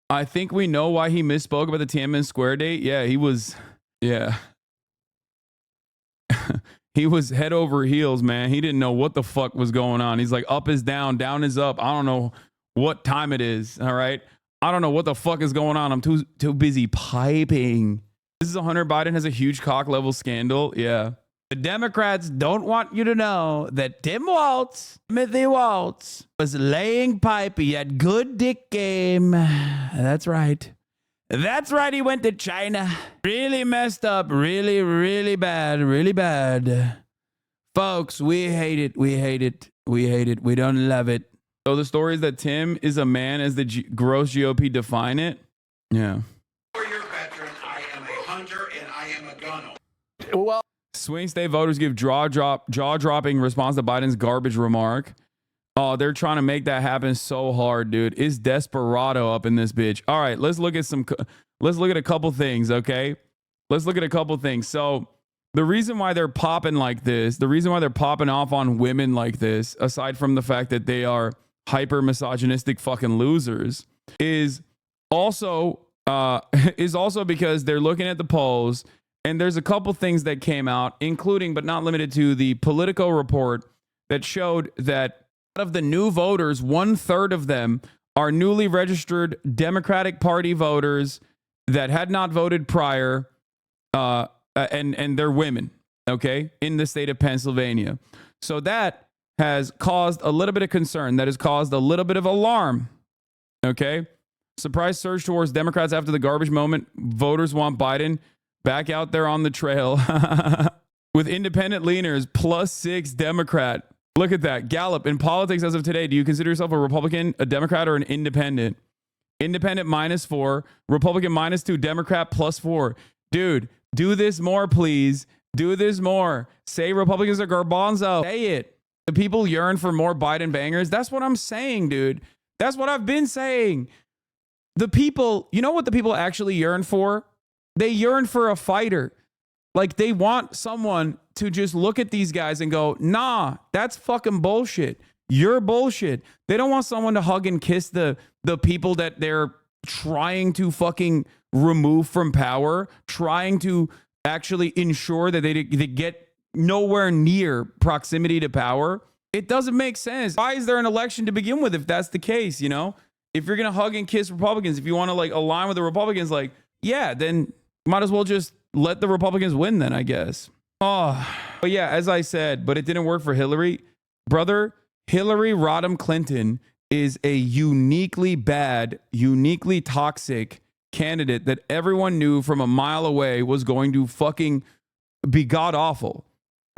Speaker 1: I think we know why he misspoke about the Tiananmen Square date. Yeah, he was... Yeah. He was head over heels, man. He didn't know what the fuck was going on. He's like, up is down, down is up. I don't know what time it is. All right. I don't know what the fuck is going on. I'm too busy piping. This is Hunter Biden has a huge cock level scandal. Yeah. The Democrats don't want you to know that Timothy Walz, was laying pipe. He had good dick game. That's right. That's right. He went to China. Really messed up. Really, really bad. Really bad. Folks, we hate it. We hate it. We hate it. We don't love it. So the story is that Tim is a man as the gross GOP define it. Yeah.
Speaker 14: For your veteran, I am a hunter and I am a gunner.
Speaker 6: Well,
Speaker 1: swing state voters give jaw-dropping response to Biden's garbage remark. Oh, they're trying to make that happen so hard, dude. It's desperado up in this bitch. All right, let's look at a couple things, okay? Let's look at a couple things. So the reason why they're popping like this, the reason why they're popping off on women like this, aside from the fact that they are hyper misogynistic fucking losers, is also because they're looking at the polls, and there's a couple things that came out, including but not limited to the Politico report that showed that out of the new voters, 1/3 of them are newly registered Democratic Party voters that had not voted prior, and they're women, okay, in the state of Pennsylvania. So that has caused a little bit of concern. That has caused a little bit of alarm, okay? Surprise surge towards Democrats after the garbage moment. Voters want Biden back out there on the trail. With independent leaners, +6 Democrat. Look at that. Gallup, in politics as of today, do you consider yourself a Republican, a Democrat, or an independent? Independent -4, Republican -2, Democrat +4. Dude, do this more, please. Do this more. Say Republicans are garbanzo. Say it. The people yearn for more Biden bangers. That's what I'm saying, dude. That's what I've been saying. The people, you know what the people actually yearn for? They yearn for a fighter. Like, they want someone to just look at these guys and go, nah, that's fucking bullshit. You're bullshit. They don't want someone to hug and kiss the people that they're trying to fucking remove from power, trying to actually ensure that they get nowhere near proximity to power. It doesn't make sense. Why is there an election to begin with if that's the case, you know? If you're going to hug and kiss Republicans, if you want to like align with the Republicans, like, yeah, then might as well just let the Republicans win then, I guess. Oh, but yeah, as I said, but it didn't work for Hillary. Brother, Hillary Rodham Clinton is a uniquely bad, uniquely toxic candidate that everyone knew from a mile away was going to fucking be god awful.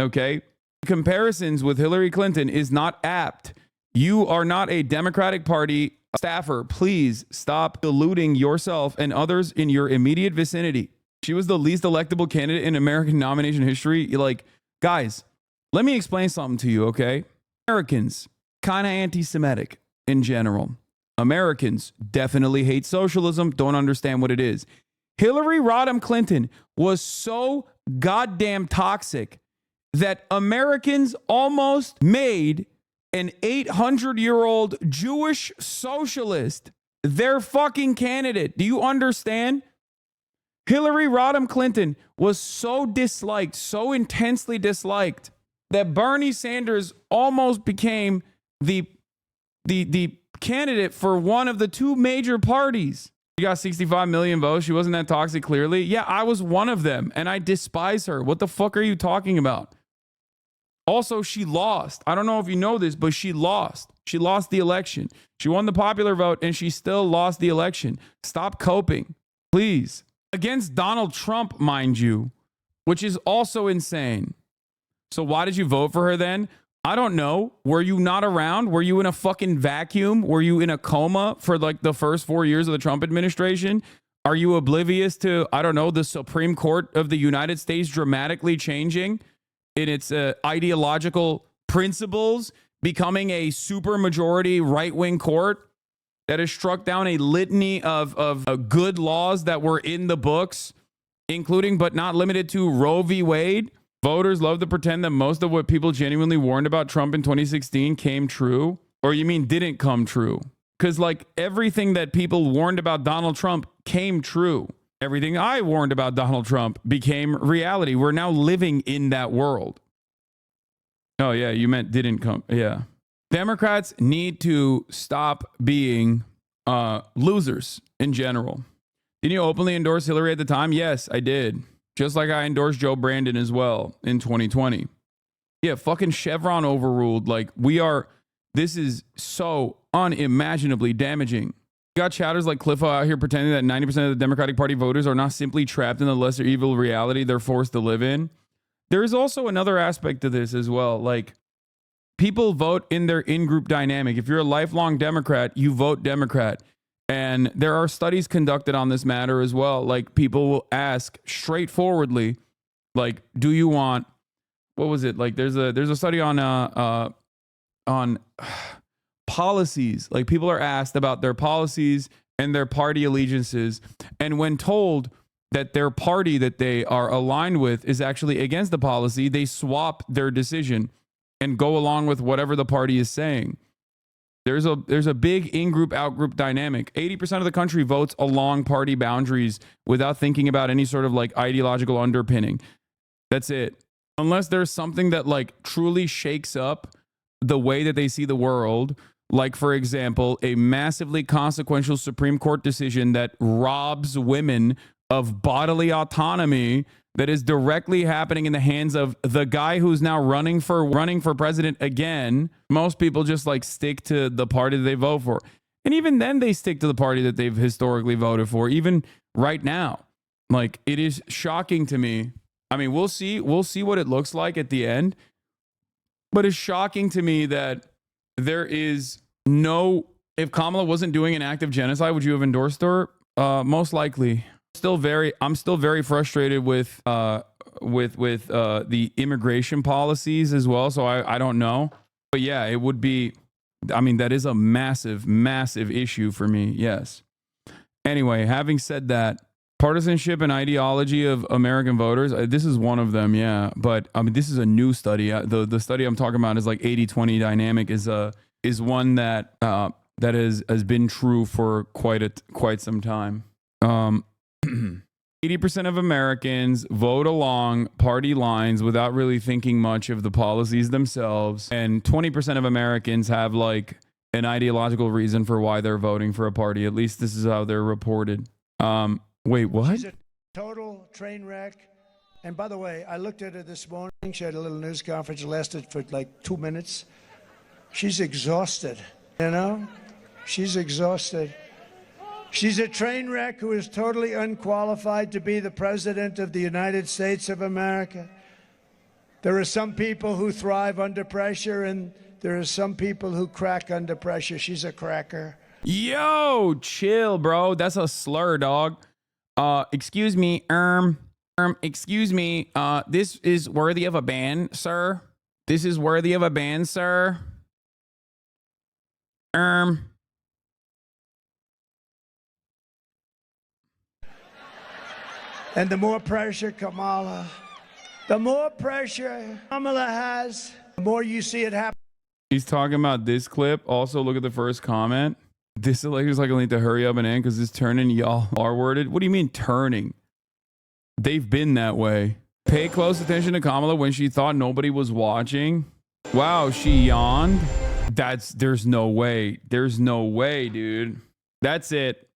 Speaker 1: Okay? Comparisons with Hillary Clinton is not apt. You are not a Democratic Party staffer. Please stop deluding yourself and others in your immediate vicinity. She was the least electable candidate in American nomination history. Like, guys, let me explain something to you, okay? Americans, kind of anti-Semitic in general. Americans definitely hate socialism, don't understand what it is. Hillary Rodham Clinton was so goddamn toxic that Americans almost made an 800-year-old Jewish socialist their fucking candidate. Do you understand? Hillary Rodham Clinton was so disliked, so intensely disliked, that Bernie Sanders almost became the candidate for one of the two major parties. She got 65 million votes. She wasn't that toxic, clearly. Yeah, I was one of them, and I despise her. What the fuck are you talking about? Also, she lost. I don't know if you know this, but she lost. She lost the election. She won the popular vote, and she still lost the election. Stop coping, please. Against Donald Trump, mind you, which is also insane. So why did you vote for her then? I don't know. Were you not around? Were you in a fucking vacuum? Were you in a coma for like the first 4 years of the Trump administration? Are you oblivious to, I don't know, the Supreme Court of the United States dramatically changing in its ideological principles, becoming a supermajority right-wing court that has struck down a litany of good laws that were in the books, including but not limited to Roe v. Wade? Voters love to pretend that most of what people genuinely warned about Trump in 2016 came true. Or you mean didn't come true? Because like everything that people warned about Donald Trump came true. Everything I warned about Donald Trump became reality. We're now living in that world. Oh, yeah, you meant didn't come. Yeah. Democrats need to stop being losers in general. Didn't you openly endorse Hillary at the time? Yes, I did. Just like I endorsed Joe Brandon as well in 2020. Yeah, fucking Chevron overruled. Like, this is so unimaginably damaging. You got chatters like Cliffo out here pretending that 90% of the Democratic Party voters are not simply trapped in the lesser evil reality they're forced to live in. There is also another aspect to this as well. Like, people vote in their in-group dynamic. If you're a lifelong Democrat, you vote Democrat. And there are studies conducted on this matter as well. Like, people will ask straightforwardly, like, do you want, what was it? Like, there's a study on policies. Like, people are asked about their policies and their party allegiances. And when told that their party that they are aligned with is actually against the policy, they swap their decision and go along with whatever the party is saying. There's a big in-group, out-group dynamic. 80% of the country votes along party boundaries without thinking about any sort of like ideological underpinning. That's it. Unless there's something that like truly shakes up the way that they see the world. Like, for example, a massively consequential Supreme Court decision that robs women of bodily autonomy that is directly happening in the hands of the guy who's now running for president again. Most people just like stick to the party that they vote for. And even then they stick to the party that they've historically voted for, even right now. Like, it is shocking to me. I mean, we'll see what it looks like at the end. But it's shocking to me that there is if Kamala wasn't doing an act of genocide, would you have endorsed her? Most likely. I'm still very frustrated with the immigration policies as well. So I don't know, but yeah, it would be. I mean, that is a massive, massive issue for me. Yes. Anyway, having said that, partisanship and ideology of American voters. This is one of them. Yeah, but I mean, this is a new study. The study I'm talking about is like 80-20 dynamic is one that has been true for quite some time. 80% of Americans vote along party lines without really thinking much of the policies themselves. And 20% of Americans have like an ideological reason for why they're voting for a party. At least this is how they're reported. Wait, what?
Speaker 9: She's a total train wreck. And by the way, I looked at her this morning. She had a little news conference. It lasted for like 2 minutes. She's exhausted, you know? She's exhausted. She's a train wreck who is totally unqualified to be the president of the United States of America. There are some people who thrive under pressure, and there are some people who crack under pressure. She's a cracker.
Speaker 1: Yo, chill, bro. That's a slur, dog. Excuse me, excuse me. This is worthy of a ban, sir. This is worthy of a ban, sir.
Speaker 9: And the more pressure Kamala has, the more you see it happen.
Speaker 1: He's talking about this clip. Also, look at the first comment. This election's like, I need to hurry up and end because it's turning y'all R-worded. What do you mean turning? They've been that way. Pay close attention to Kamala when she thought nobody was watching. Wow, she yawned. There's no way. There's no way, dude. That's it.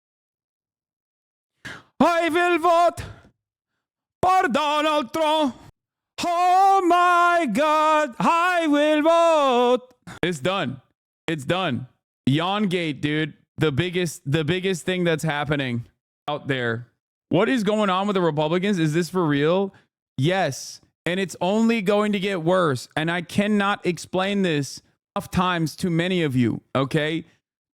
Speaker 1: I will vote for Donald Trump. Oh my God, I will vote. It's done. It's done. Yawn gate, dude. The biggest thing that's happening out there. What is going on with the Republicans? Is this for real? Yes. And it's only going to get worse. And I cannot explain this enough times to many of you. Okay.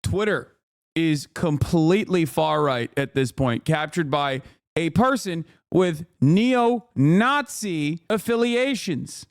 Speaker 1: Twitter is completely far right at this point, captured by a person with neo-Nazi affiliations.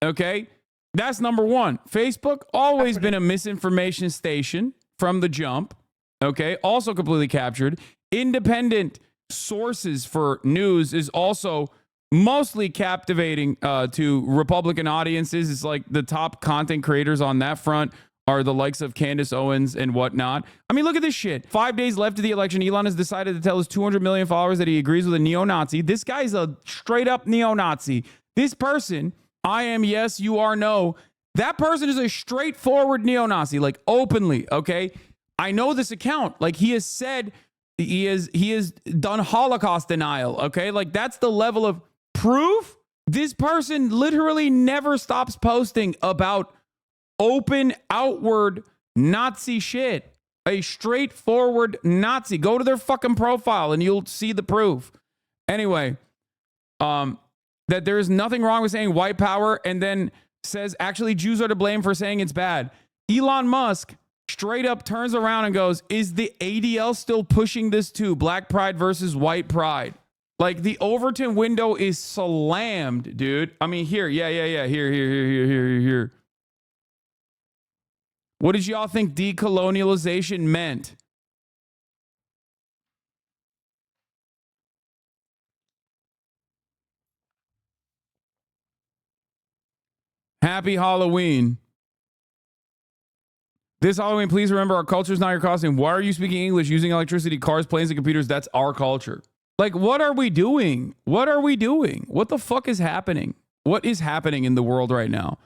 Speaker 1: Okay. That's number one. Facebook, always been a misinformation station from the jump. Okay. Also completely captured. Independent sources for news is also mostly captivating to Republican audiences. It's like the top content creators on that front are the likes of Candace Owens and whatnot. I mean, look at this shit. 5 days left of the election. Elon has decided to tell his 200 million followers that he agrees with a neo-Nazi. This guy's a straight up neo-Nazi. This person, I am yes, you are no. That person is a straightforward neo-Nazi, like openly, okay? I know this account. Like he has said he has done Holocaust denial, okay? Like that's the level of proof. This person literally never stops posting about open, outward Nazi shit. A straightforward Nazi. Go to their fucking profile and you'll see the proof. Anyway, that there is nothing wrong with saying white power and then says actually Jews are to blame for saying it's bad. Elon Musk straight up turns around and goes, is the ADL still pushing this too? Black pride versus white pride. Like the Overton window is slammed, dude. I mean, here. Here. What did y'all think decolonialization meant? Happy Halloween. This Halloween, please remember our culture is not your costume. Why are you speaking English using electricity, cars, planes, and computers? That's our culture. Like, what are we doing? What are we doing? What the fuck is happening? What is happening in the world right now?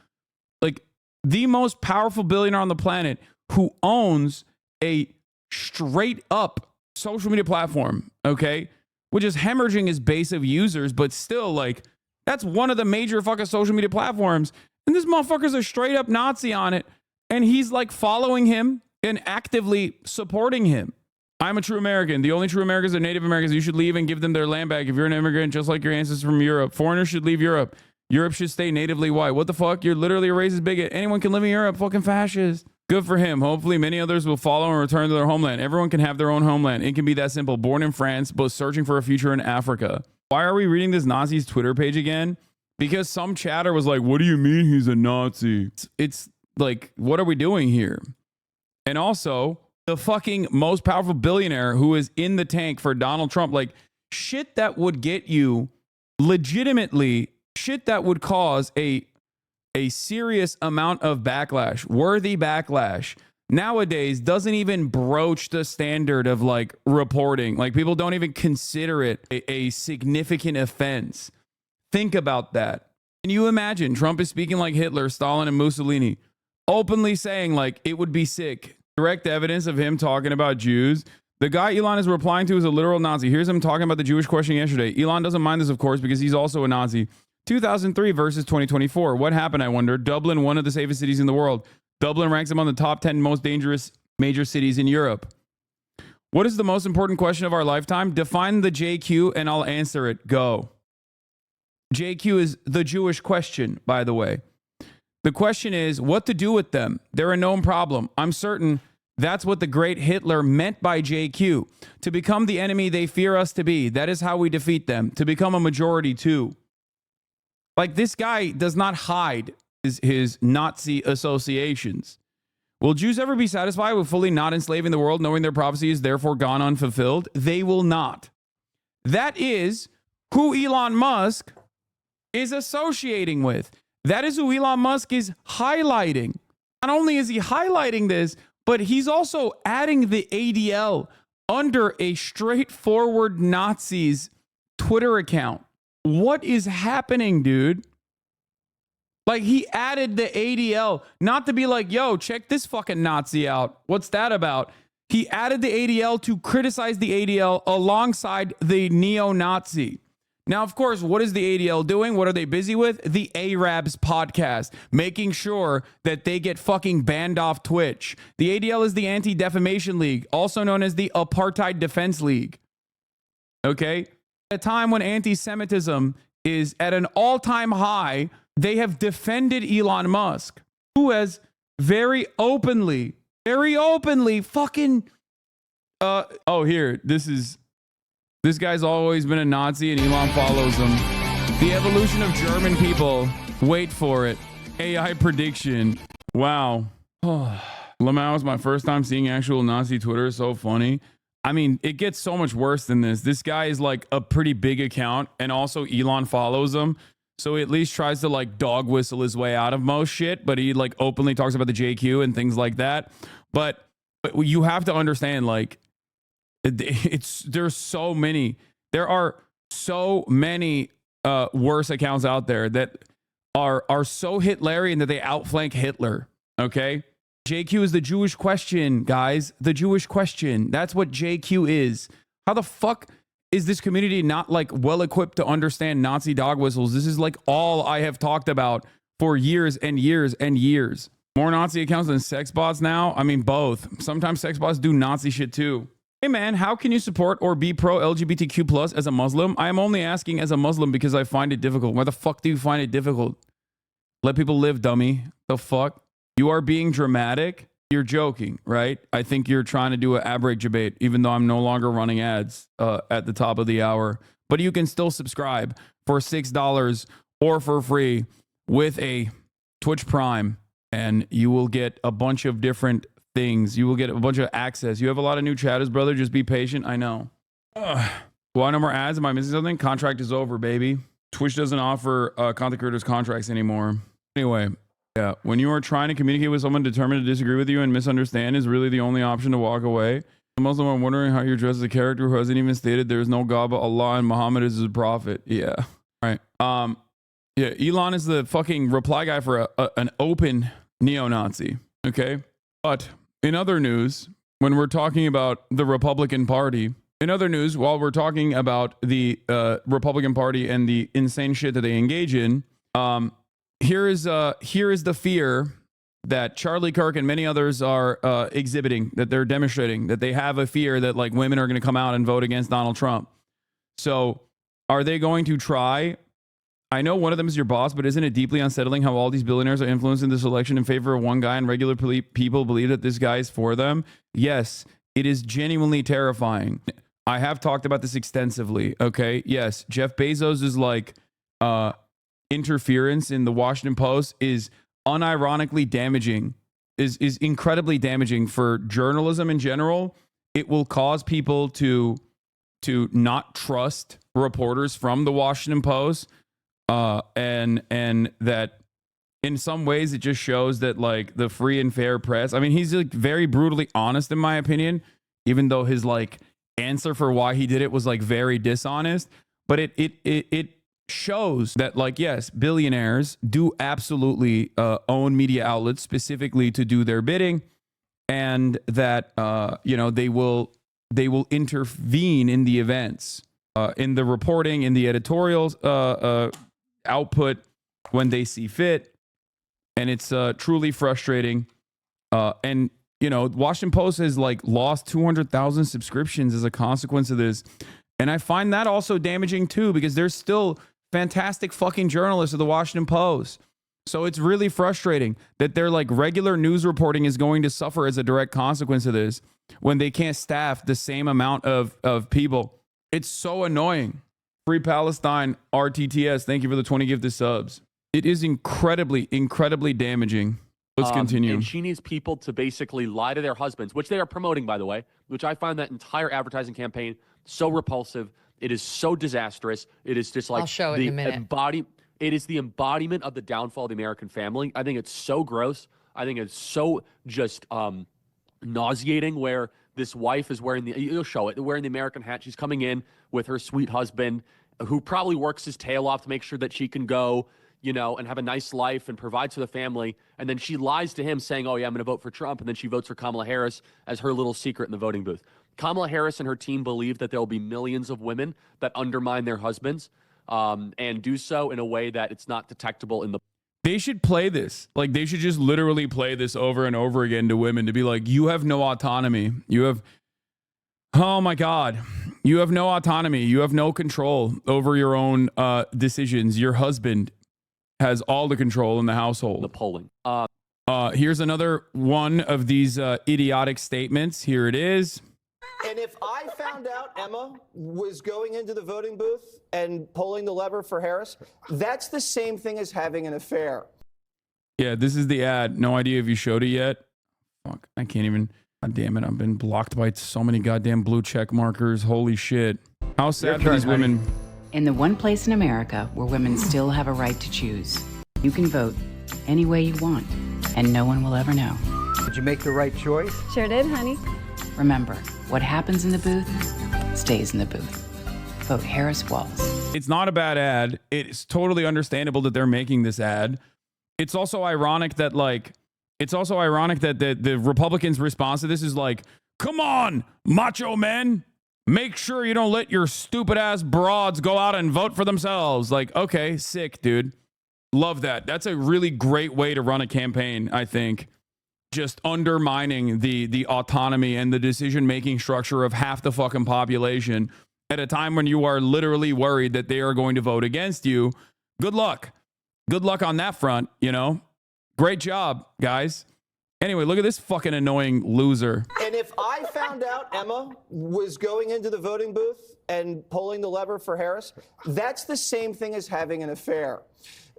Speaker 1: Like, the most powerful billionaire on the planet who owns a straight up social media platform, okay, which is hemorrhaging his base of users, but still, like, that's one of the major fucking social media platforms. And this motherfucker's a straight up Nazi on it. And he's like following him and actively supporting him. I'm a true American. The only true Americans are Native Americans. You should leave and give them their land back if you're an immigrant, just like your ancestors from Europe. Foreigners should leave Europe. Europe should stay natively white. What the fuck? You're literally a racist bigot. Anyone can live in Europe. Fucking fascist. Good for him. Hopefully many others will follow and return to their homeland. Everyone can have their own homeland. It can be that simple. Born in France, but searching for a future in Africa. Why are we reading this Nazi's Twitter page again? Because some chatter was like, what do you mean he's a Nazi? It's like, what are we doing here? And also, the fucking most powerful billionaire who is in the tank for Donald Trump, like shit that would get you legitimately, shit that would cause a serious amount of backlash, worthy backlash, nowadays doesn't even broach the standard of like reporting. Like people don't even consider it a significant offense. Think about that. Can you imagine Trump is speaking like Hitler, Stalin, and Mussolini, openly saying like it would be sick. Direct evidence of him talking about Jews. The guy Elon is replying to is a literal Nazi. Here's him talking about the Jewish question yesterday. Elon doesn't mind this, of course, because he's also a Nazi. 2003 versus 2024. What happened, I wonder? Dublin, one of the safest cities in the world. Dublin ranks among the top 10 most dangerous major cities in Europe. What is the most important question of our lifetime? Define the JQ and I'll answer it. Go. JQ is the Jewish question, by the way. The question is what to do with them. They're a known problem. I'm certain that's what the great Hitler meant by JQ. To become the enemy they fear us to be. That is how we defeat them. To become a majority too. Like this guy does not hide his Nazi associations. Will Jews ever be satisfied with fully not enslaving the world, knowing their prophecy is therefore gone unfulfilled? They will not. That is who Elon Musk is associating with. That is who Elon Musk is highlighting. Not only is he highlighting this, but he's also adding the ADL under a straightforward Nazi's Twitter account. What is happening, dude? Like, he added the ADL, not to be like, yo, check this fucking Nazi out. What's that about? He added the ADL to criticize the ADL alongside the neo-Nazi. Now, of course, what is the ADL doing? What are they busy with? The Arabs podcast, making sure that they get fucking banned off Twitch. The ADL is the Anti-Defamation League, also known as the Apartheid Defense League. Okay? At a time when anti-Semitism is at an all-time high, they have defended Elon Musk, who has very openly fucking... This guy's always been a Nazi and Elon follows him. The evolution of German people. Wait for it. AI prediction. Wow. Lamau is my first time seeing actual Nazi Twitter. So funny. I mean, it gets so much worse than this. This guy is like a pretty big account, and also Elon follows him. So he at least tries to like dog whistle his way out of most shit, but he like openly talks about the JQ and things like that. But you have to understand, like, there are so many worse accounts out there that are so Hitlerian that they outflank Hitler. Okay, JQ is the Jewish question, guys. The Jewish question. That's what JQ is. How the fuck is this community not like well equipped to understand Nazi dog whistles? This is like all I have talked about for years and years and years. More Nazi accounts than sex bots now. I mean, both. Sometimes sex bots do Nazi shit too. Hey man, how can you support or be pro LGBTQ plus as a Muslim? I am only asking as a Muslim because I find it difficult. Why the fuck do you find it difficult? Let people live, dummy. The fuck? You are being dramatic. You're joking, right? I think you're trying to do an ad break debate, even though I'm no longer running ads at the top of the hour. But you can still subscribe for $6 or for free with a Twitch Prime, and you will get a bunch of different things. You will get a bunch of access. You have a lot of new chatters, brother. Just be patient. I know. Why no more ads? Am I missing something? Contract is over, baby. Twitch doesn't offer content creators contracts anymore. Anyway, yeah. When you are trying to communicate with someone determined to disagree with you and misunderstand is really the only option to walk away. I'm also wondering how you're dressed as a character who hasn't even stated there is no God but Allah and Muhammad is his prophet. Yeah. All right. Yeah. Elon is the fucking reply guy for an open neo-Nazi. Okay. But in other news, when we're talking about the Republican Party, while we're talking about the Republican Party and the insane shit that they engage in, here is the fear that Charlie Kirk and many others are exhibiting, that they're demonstrating, that they have a fear that like women are going to come out and vote against Donald Trump. So are they going to try? I know one of them is your boss, but isn't it deeply unsettling how all these billionaires are influencing this election in favor of one guy and regular people believe that this guy is for them? Yes, it is genuinely terrifying. I have talked about this extensively, okay? Yes, Jeff Bezos is like interference in the Washington Post is unironically damaging, is incredibly damaging for journalism in general. It will cause people to not trust reporters from the Washington Post. And that in some ways it just shows that like the free and fair press, I mean, he's like very brutally honest in my opinion, even though his like answer for why he did it was like very dishonest, but it shows that like, yes, billionaires do absolutely own media outlets specifically to do their bidding, and that, they will intervene in the events, in the reporting, in the editorials, output when they see fit, and it's truly frustrating. And Washington Post has like lost 200,000 subscriptions as a consequence of this, and I find that also damaging too, because there's still fantastic fucking journalists of the Washington Post. So it's really frustrating that their like regular news reporting is going to suffer as a direct consequence of this when they can't staff the same amount of people. It's so annoying. Free Palestine, RTTS, thank you for the 20 gifted subs. It is incredibly, incredibly damaging. Let's continue.
Speaker 13: And she needs people to basically lie to their husbands, which they are promoting, by the way, which I find that entire advertising campaign so repulsive. It is so disastrous. It is just like
Speaker 15: I'll show it in a minute.
Speaker 13: It is the embodiment of the downfall of the American family. I think it's so gross. I think it's so just nauseating where this wife is wearing you'll show it, wearing the American hat. She's coming in with her sweet husband who probably works his tail off to make sure that she can go, you know, and have a nice life and provide for the family. And then she lies to him saying, oh yeah, I'm going to vote for Trump. And then she votes for Kamala Harris as her little secret in the voting booth. Kamala Harris and her team believe that there will be millions of women that undermine their husbands and do so in a way that it's not detectable in the.
Speaker 1: They should play this. Like, they should just literally play this over and over again to women to be like, you have no autonomy. You have, oh my God, you have no autonomy. You have no control over your own decisions. Your husband has all the control in the household.
Speaker 13: The polling.
Speaker 1: Here's another one of these idiotic statements. Here it is.
Speaker 16: And if I found out Emma was going into the voting booth and pulling the lever for Harris, that's the same thing as having an affair.
Speaker 1: Yeah, this is the ad. No idea if you showed it yet. Fuck, I can't even. God damn it, I've been blocked by so many goddamn blue check markers. Holy shit. How sad for these women.
Speaker 17: In the one place in America where women still have a right to choose, you can vote any way you want, and no one will ever know.
Speaker 18: Did you make the right choice?
Speaker 19: Sure did, honey.
Speaker 17: Remember, what happens in the booth stays in the booth. Vote Harris Walz.
Speaker 1: It's not a bad ad. It's totally understandable that they're making this ad. It's also ironic that the Republicans' response to this is like, come on, macho men, make sure you don't let your stupid ass broads go out and vote for themselves. Like, okay, sick, dude. Love that. That's a really great way to run a campaign, I think. Just undermining the autonomy and the decision-making structure of half the fucking population at a time when you are literally worried that they are going to vote against you. Good luck. Good luck on that front, you know? Great job, guys. Anyway, look at this fucking annoying loser.
Speaker 16: And if I found out Emma was going into the voting booth and pulling the lever for Harris, that's the same thing as having an affair.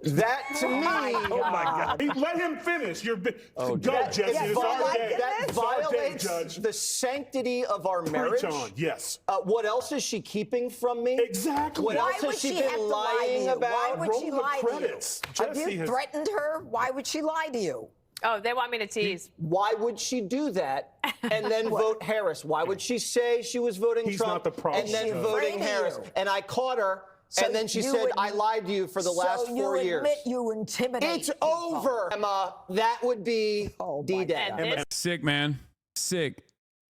Speaker 16: That to me,
Speaker 20: oh my God! Let him finish. Go, Jesse. It's our day.
Speaker 16: That violates the sanctity of our marriage.
Speaker 20: Preach on. Yes.
Speaker 16: What else is she keeping from me?
Speaker 20: Exactly.
Speaker 16: What else has she been lying about?
Speaker 19: Why would she lie to you? Have you threatened her? Why would she lie to you?
Speaker 15: Oh, they want me to tease.
Speaker 16: Why would she do that and then vote Harris? Why would she say she was voting Trump
Speaker 20: not the problem,
Speaker 16: and then voting Harris? And I caught her. So and then she said, I lied to you for the last 4 years.
Speaker 19: So you admit you intimidate
Speaker 16: It's over, Emma. That would be D-Day.
Speaker 1: Sick, man. Sick.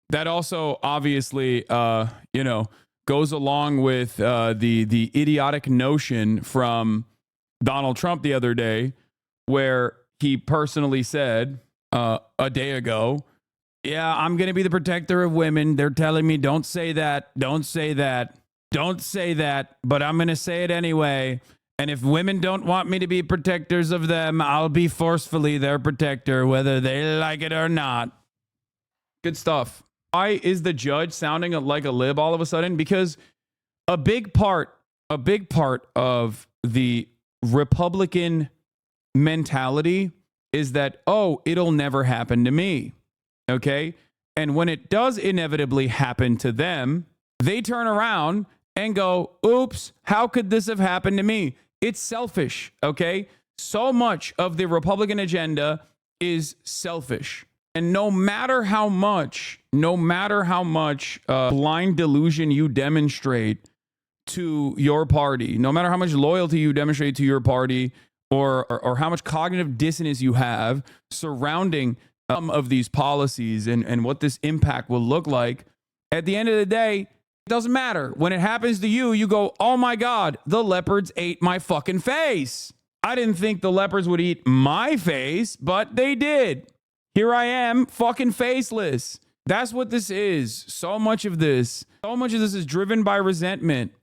Speaker 1: That also obviously, goes along with the idiotic notion from Donald Trump the other day, where he personally said a day ago, yeah, I'm going to be the protector of women. They're telling me, don't say that. Don't say that. Don't say that, but I'm going to say it anyway. And if women don't want me to be protectors of them, I'll be forcefully their protector, whether they like it or not. Good stuff. Why is the judge sounding like a lib all of a sudden? Because a big part of the Republican mentality is that, oh, it'll never happen to me. Okay? And when it does inevitably happen to them, they turn around and go, oops, how could this have happened to me? It's selfish, okay? So much of the Republican agenda is selfish. And no matter how much blind delusion you demonstrate to your party, no matter how much loyalty you demonstrate to your party, or how much cognitive dissonance you have surrounding some of these policies and what this impact will look like, at the end of the day, doesn't matter. When it happens to you, you go, oh my God, the leopards ate my fucking face. I didn't think the leopards would eat my face, but they did. Here I am, fucking faceless. That's what this is. So much of this is driven by resentment,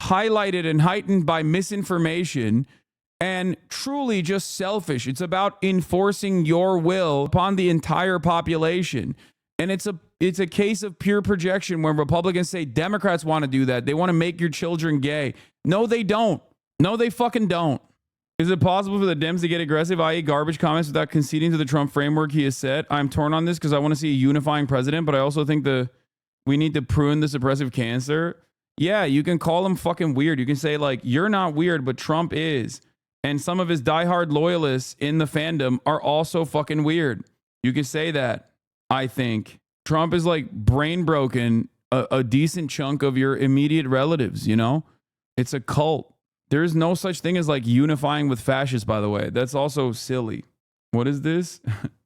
Speaker 1: highlighted and heightened by misinformation, and truly just selfish. It's about enforcing your will upon the entire population. And it's a case of pure projection when Republicans say Democrats want to do that. They want to make your children gay. No, they don't. No, they fucking don't. Is it possible for the Dems to get aggressive, i.e. garbage comments, without conceding to the Trump framework he has set? I'm torn on this because I want to see a unifying president, but I also think we need to prune the suppressive cancer. yeah, you can call him fucking weird. You can say like, you're not weird, but Trump is. And some of his diehard loyalists in the fandom are also fucking weird. You can say that, I think. Trump is like brain broken a decent chunk of your immediate relatives, you know? It's a cult. There's no such thing as like unifying with fascists, by the way. That's also silly. What is this?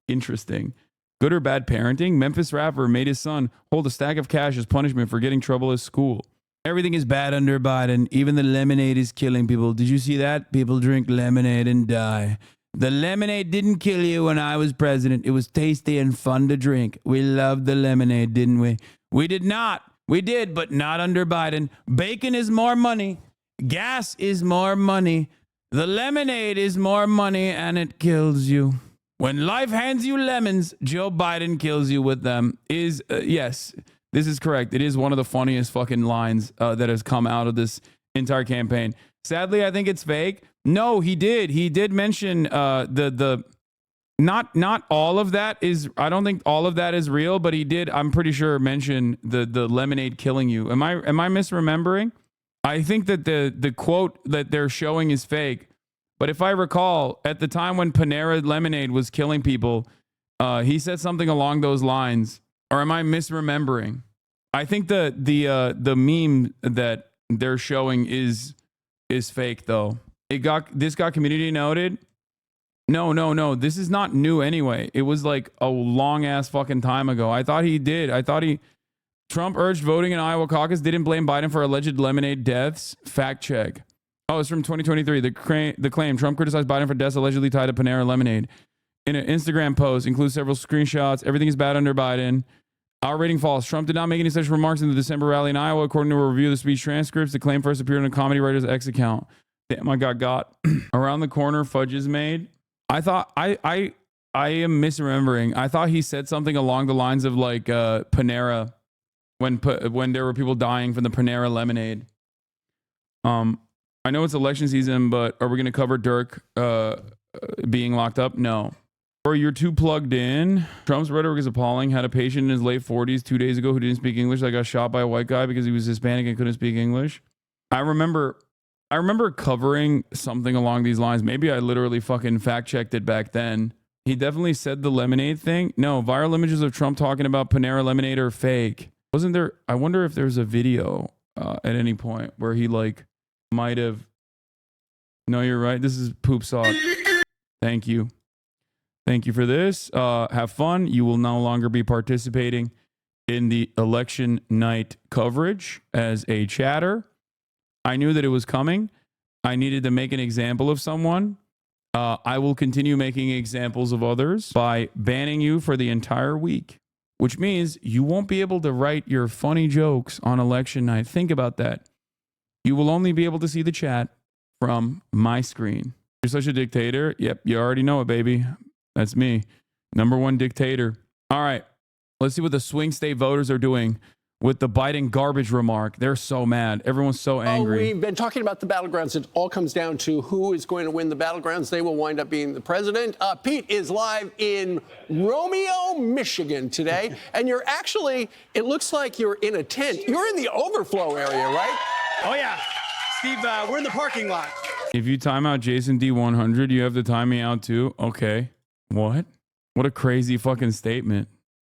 Speaker 1: Interesting. Good or bad parenting? Memphis rapper made his son hold a stack of cash as punishment for getting trouble at school. Everything is bad under Biden. Even the lemonade is killing people. Did you see that? People drink lemonade and die. The lemonade didn't kill you when I was president. It was tasty and fun to drink. We loved the lemonade, didn't we? We did not. We did, but not under Biden. Bacon is more money. Gas is more money. The lemonade is more money, and it kills you. When life hands you lemons, Joe Biden kills you with them. Yes, this is correct. It is one of the funniest fucking lines that has come out of this entire campaign. Sadly, I think it's fake. No, he did. He did mention not all of that is. I don't think all of that is real, but he did. I'm pretty sure mention the lemonade killing you. Am I misremembering? I think that the quote that they're showing is fake. But if I recall, at the time when Panera Lemonade was killing people, he said something along those lines. Or am I misremembering? I think the meme that they're showing is fake though. This got community noted. No. This is not new anyway. It was like a long ass fucking time ago. I thought he did. Trump urged voting in Iowa caucus, didn't blame Biden for alleged lemonade deaths. Fact check. Oh, it's from 2023. The claim, Trump criticized Biden for deaths allegedly tied to Panera Lemonade. In an Instagram post, includes several screenshots. Everything is bad under Biden. Our rating false. Trump did not make any such remarks in the December rally in Iowa. According to a review of the speech transcripts, the claim first appeared on a Comedy Writers X account. Damn, I got. Around the corner, fudge is made. I thought, I am misremembering. I thought he said something along the lines of like Panera when there were people dying from the Panera Lemonade. I know it's election season, but are we going to cover Dirk being locked up? No. Or you're too plugged in. Trump's rhetoric is appalling. Had a patient in his late 40s 2 days ago who didn't speak English that got shot by a white guy because he was Hispanic and couldn't speak English. I remember covering something along these lines. Maybe I literally fucking fact checked it back then. He definitely said the lemonade thing. No, viral images of Trump talking about Panera Lemonade are fake. Wasn't there? I wonder if there's a video at any point where he like might have. No, you're right. This is poop sock. Thank you. Thank you for this. Have fun. You will no longer be participating in the election night coverage as a chatter. I knew that it was coming. I needed to make an example of someone. I will continue making examples of others by banning you for the entire week, which means you won't be able to write your funny jokes on election night. Think about that. You will only be able to see the chat from my screen. You're such a dictator. Yep, you already know it, baby. That's me. Number one dictator. All right. Let's see what the swing state voters are doing with the Biden garbage remark. They're so mad. Everyone's so angry.
Speaker 21: We've been talking about the battlegrounds. It all comes down to who is going to win the battlegrounds. They will wind up being the president. Pete is live in Romeo, Michigan today. And you're actually, it looks like you're in a tent. You're in the overflow area, right?
Speaker 22: Oh, yeah. Steve, we're in the parking lot.
Speaker 1: If you time out Jason D100, you have to time me out too? Okay. What? What a crazy fucking statement.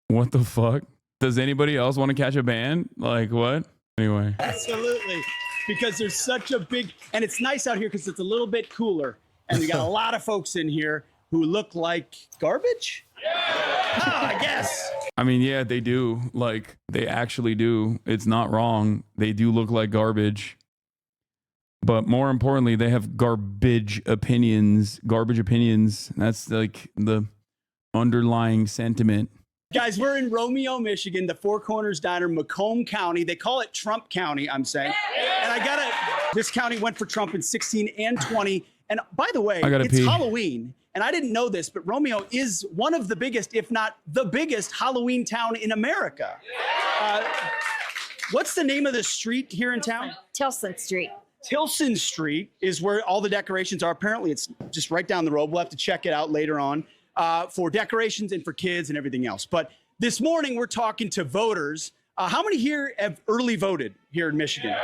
Speaker 1: What the fuck? Does anybody else want to catch a band? Like what? Anyway.
Speaker 22: Absolutely. Because there's such a big, and it's nice out here because it's a little bit cooler. And we got a lot of folks in here who look like garbage? Yeah. Oh, I guess.
Speaker 1: I mean, yeah, they do. Like, they actually do. It's not wrong. They do look like garbage. But more importantly, they have garbage opinions. Garbage opinions. That's like the underlying sentiment.
Speaker 22: Guys, we're in Romeo, Michigan, the Four Corners Diner, Macomb County. They call it Trump County, I'm saying. And this county went for Trump in 16 and 20. And by the way, it's Halloween. And I didn't know this, but Romeo is one of the biggest, if not the biggest, Halloween town in America. What's the name of the street here in town?
Speaker 23: Tilson Street.
Speaker 22: Tilson Street is where all the decorations are. Apparently, it's just right down the road. We'll have to check it out later on for decorations and for kids and everything else. But this morning, we're talking to voters. How many here have early voted here in Michigan?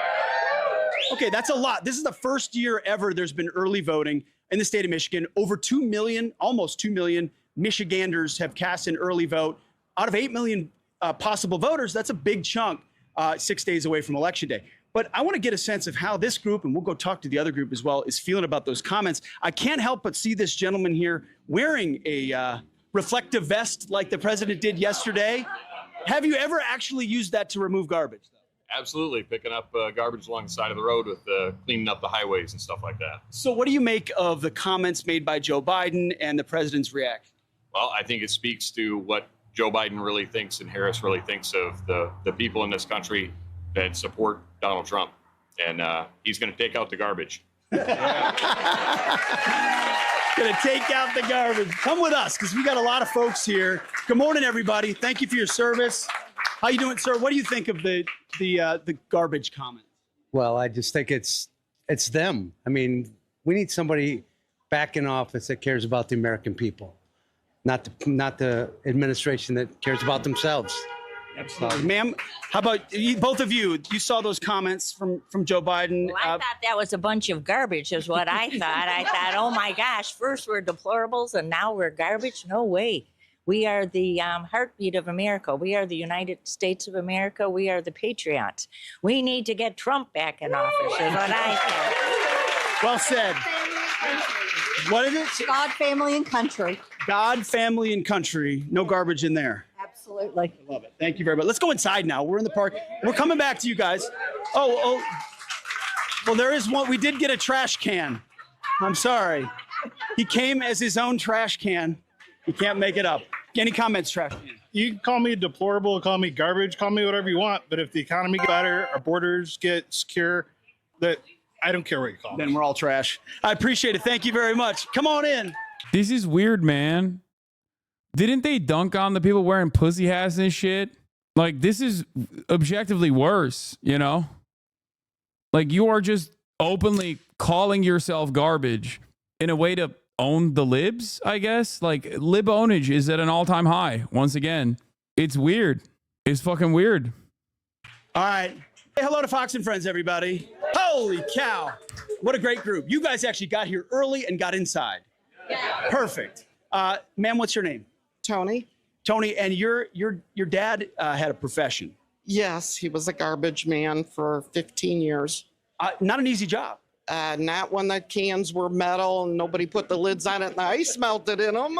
Speaker 22: Okay, that's a lot. This is the first year ever there's been early voting in the state of Michigan. Over 2 million, almost 2 million Michiganders have cast an early vote. Out of 8 million possible voters, that's a big chunk 6 days away from Election Day. But I want to get a sense of how this group, and we'll go talk to the other group as well, is feeling about those comments. I can't help but see this gentleman here wearing a reflective vest like the president did yesterday. Have you ever actually used that to remove garbage?
Speaker 3: Absolutely, picking up garbage along the side of the road with cleaning up the highways and stuff like that.
Speaker 22: So what do you make of the comments made by Joe Biden and the president's reaction?
Speaker 3: Well, I think it speaks to what Joe Biden really thinks and Harris really thinks of the people in this country that support Donald Trump. And he's going to take out the garbage.
Speaker 22: Going to take out the garbage. Come with us, because we got a lot of folks here. Good morning, everybody. Thank you for your service. How you doing, sir? What do you think of the garbage comment?
Speaker 4: Well, I just think it's them. I mean, we need somebody back in office that cares about the American people, not the administration that cares about themselves.
Speaker 22: Absolutely. Ma'am, how about you, both of you? You saw those comments from Joe Biden.
Speaker 23: Well, I thought that was a bunch of garbage is what I thought. I thought, oh my gosh, first we're deplorables and now we're garbage? No way. We are the heartbeat of America. We are the United States of America. We are the patriots. We need to get Trump back in office is what I think.
Speaker 22: Well said. What is it?
Speaker 19: God, family, and country.
Speaker 22: God, family, and country. No garbage in there.
Speaker 19: Absolutely.
Speaker 22: I love it. Thank you very much. Let's go inside now. We're in the park. We're coming back to you guys. Oh. Well, there is one. We did get a trash can. I'm sorry. He came as his own trash can. You can't make it up. Any comments, trash can?
Speaker 20: You can call me deplorable, call me garbage, call me whatever you want. But if the economy gets better, our borders get secure, that I don't care what you call me.
Speaker 22: Then we're all trash. I appreciate it. Thank you very much. Come on in.
Speaker 1: This is weird, man. Didn't they dunk on the people wearing pussy hats and shit? Like, this is objectively worse, you know? Like, you are just openly calling yourself garbage in a way to own the libs, I guess. Like, lib ownage is at an all-time high. Once again, it's weird. It's fucking weird.
Speaker 22: All right. Say hello to Fox and Friends, everybody. Holy cow. What a great group. You guys actually got here early and got inside. Yeah. Perfect. Ma'am, what's your name?
Speaker 24: Tony.
Speaker 22: Tony, and your dad had a profession.
Speaker 24: Yes, he was a garbage man for 15 years.
Speaker 22: Not an easy job.
Speaker 24: Not when the cans were metal and nobody put the lids on it and the ice melted in them.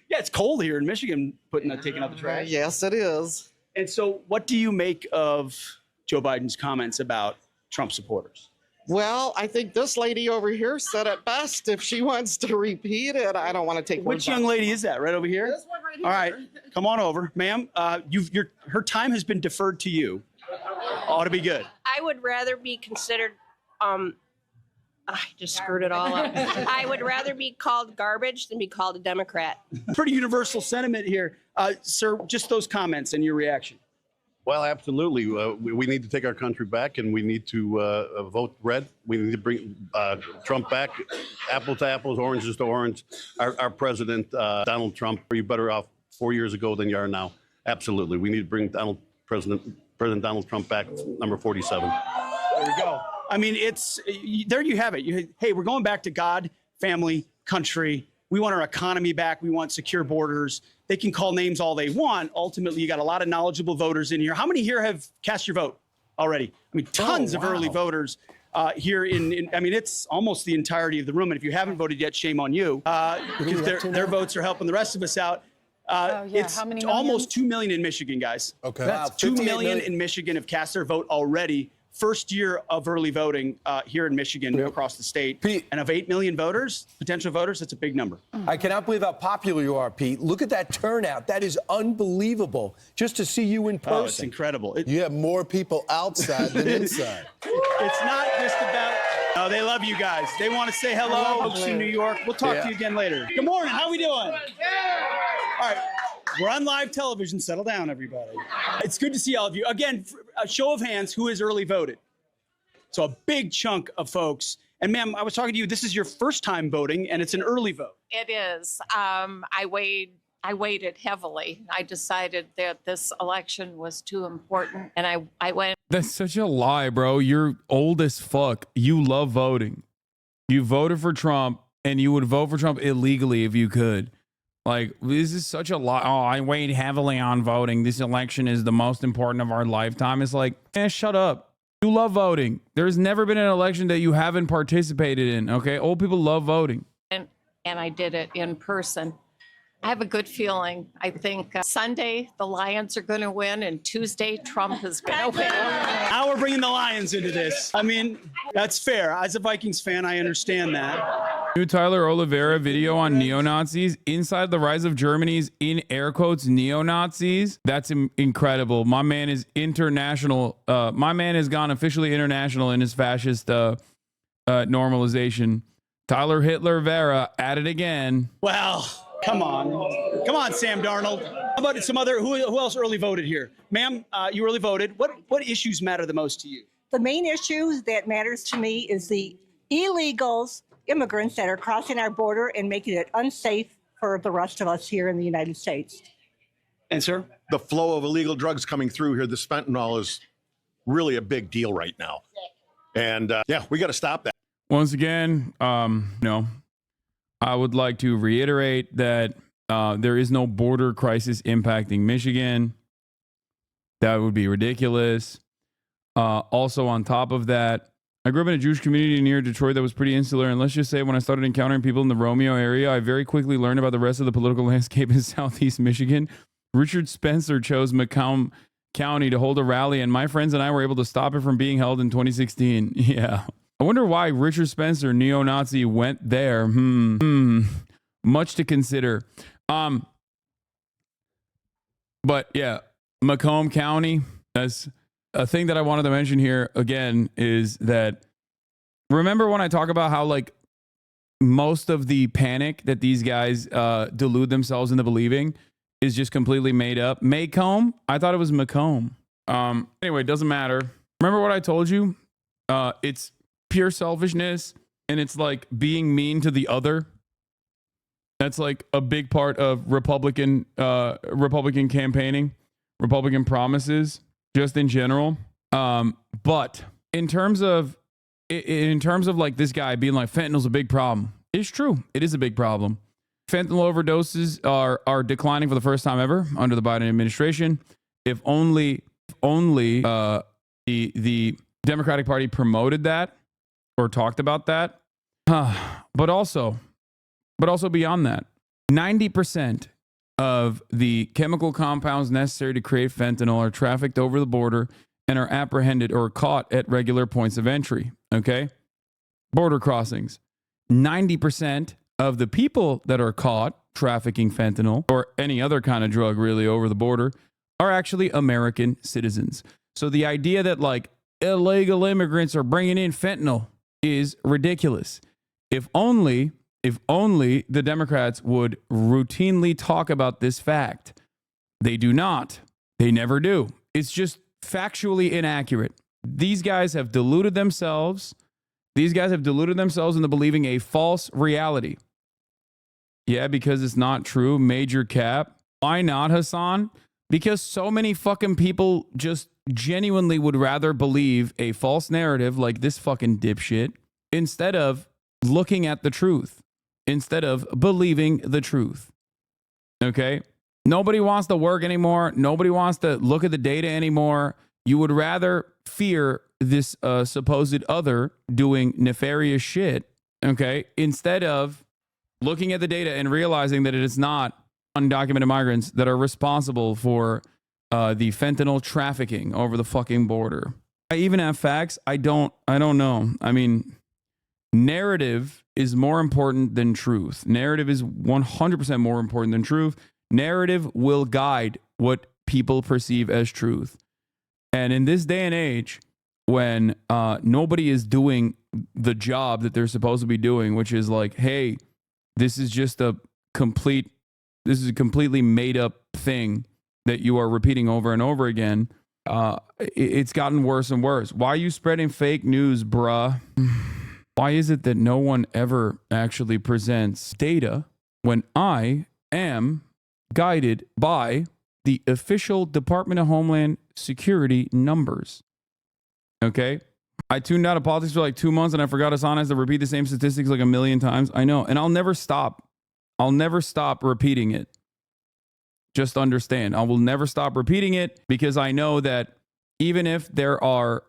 Speaker 22: Yeah, it's cold here in Michigan, taking out the trash.
Speaker 24: Yes, it is.
Speaker 22: And so what do you make of Joe Biden's comments about Trump supporters?
Speaker 24: Well, I think this lady over here said it best. If she wants to repeat it, I don't want to take
Speaker 22: Which young lady is that? Right over here?
Speaker 24: This one right here.
Speaker 22: All right, come on over. Ma'am, her time has been deferred to you. Ought to be good.
Speaker 25: I would rather be considered, I just screwed it all up. I would rather be called garbage than be called a Democrat.
Speaker 22: Pretty universal sentiment here. Sir, just those comments and your reaction.
Speaker 26: Well, absolutely. We need to take our country back, and we need to vote red. We need to bring Trump back, apple to apples, oranges to orange. Our president, Donald Trump, are you better off 4 years ago than you are now? Absolutely. We need to bring President Donald Trump back, number 47.
Speaker 22: There we go. I mean, there you have it. Hey, we're going back to God, family, country. We want our economy back. We want secure borders. They can call names all they want. Ultimately, you got a lot of knowledgeable voters in here. How many here have cast your vote already? I mean, tons of early voters here I mean, it's almost the entirety of the room. And if you haven't voted yet, shame on you, because their votes are helping the rest of us out. It's
Speaker 6: How many
Speaker 22: almost 2 million in Michigan, guys.
Speaker 27: Okay.
Speaker 22: That's 2 million in Michigan have cast their vote already. First year of early voting here in Michigan across the state.
Speaker 27: Pete,
Speaker 22: and of 8 million voters, potential voters, that's a big number.
Speaker 27: I cannot believe how popular you are, Pete. Look at that turnout. That is unbelievable. Just to see you in person.
Speaker 22: Oh, it's incredible.
Speaker 27: You have more people outside than inside.
Speaker 22: It's not just about... Oh, they love you guys. They want to say hello. Folks in New York. We'll talk to you again later. Good morning. How we doing? All right. We're on live television. Settle down, everybody. It's good to see all of you. Again, a show of hands, who has early voted? So a big chunk of folks. And ma'am, I was talking to you. This is your first time voting, and it's an early vote.
Speaker 28: It is. I weighed
Speaker 2: I weighted heavily. I decided that this election was too important, and I went.
Speaker 1: That's such a lie, bro. You're old as fuck. You love voting. You voted for Trump, and you would vote for Trump illegally if you could. Like, this is such a lie. Oh, I weighed heavily on voting. This election is the most important of our lifetime. It's like, shut up. You love voting. There's never been an election that you haven't participated in, okay? Old people love voting.
Speaker 2: And I did it in person. I have a good feeling. I think Sunday the Lions are going to win, and Tuesday Trump is going to win.
Speaker 22: Now we're bringing the Lions into this. I mean, that's fair. As a Vikings fan, I understand that.
Speaker 1: New Tyler Oliveira video on neo-Nazis. Inside the rise of Germany's, in air quotes, neo-Nazis. That's incredible. My man is international. My man has gone officially international in his fascist normalization. Tyler Hitler Vera at it again.
Speaker 22: Well, come on, Sam Darnold. How about some other? Who else early voted here, ma'am? You early voted. What issues matter the most to you?
Speaker 5: The main issue that matters to me is the illegals, immigrants that are crossing our border and making it unsafe for the rest of us here in the United States.
Speaker 22: And sir,
Speaker 7: the flow of illegal drugs coming through here, this fentanyl is really a big deal right now, and yeah, we got to stop that.
Speaker 1: Once again, I would like to reiterate that there is no border crisis impacting Michigan. That would be ridiculous. Also, on top of that, I grew up in a Jewish community near Detroit that was pretty insular. And let's just say when I started encountering people in the Romeo area, I very quickly learned about the rest of the political landscape in Southeast Michigan. Richard Spencer chose Macomb County to hold a rally, and my friends and I were able to stop it from being held in 2016. Yeah. I wonder why Richard Spencer, neo-Nazi, went there. Much to consider. But yeah, Macomb County, that's a thing that I wanted to mention here again, is that remember when I talk about how like most of the panic that these guys delude themselves into believing is just completely made up. Macomb? I thought it was Macomb. Anyway, it doesn't matter. Remember what I told you? It's pure selfishness, and it's like being mean to the other. That's like a big part of Republican campaigning, Republican promises, just in general. But in terms of like this guy being like fentanyl's a big problem, it's true. It is a big problem. Fentanyl overdoses are declining for the first time ever under the Biden administration. If only the Democratic Party promoted that or talked about that. But also beyond that, 90% of the chemical compounds necessary to create fentanyl are trafficked over the border and are apprehended or caught at regular points of entry. Okay? Border crossings. 90% of the people that are caught trafficking fentanyl or any other kind of drug really over the border are actually American citizens. So the idea that like illegal immigrants are bringing in fentanyl is ridiculous. If only the Democrats would routinely talk about this fact. They do not. They never do. It's just factually inaccurate. These guys have deluded themselves. These guys have deluded themselves into believing a false reality. Yeah, because it's not true. Major cap. Why not, Hassan? Because so many fucking people just genuinely would rather believe a false narrative like this fucking dipshit instead of looking at the truth, instead of believing the truth. Okay? Nobody wants to work anymore. Nobody wants to look at the data anymore. You would rather fear this supposed other doing nefarious shit, okay, instead of looking at the data and realizing that it is not undocumented migrants that are responsible for the fentanyl trafficking over the fucking border. I even have facts. I don't know. I mean, narrative is more important than truth. Narrative is 100% more important than truth. Narrative will guide what people perceive as truth. And in this day and age, when nobody is doing the job that they're supposed to be doing, which is like, hey, this is a completely made up thing that you are repeating over and over again, it's gotten worse and worse. Why are you spreading fake news, bruh? Why is it that no one ever actually presents data when I am guided by the official Department of Homeland Security numbers. Okay? I tuned out of politics for like 2 months and I forgot Hasanabi has to repeat the same statistics like a million times. I know. And I'll never stop. I'll never stop repeating it. Just understand. I will never stop repeating it because I know that even if there are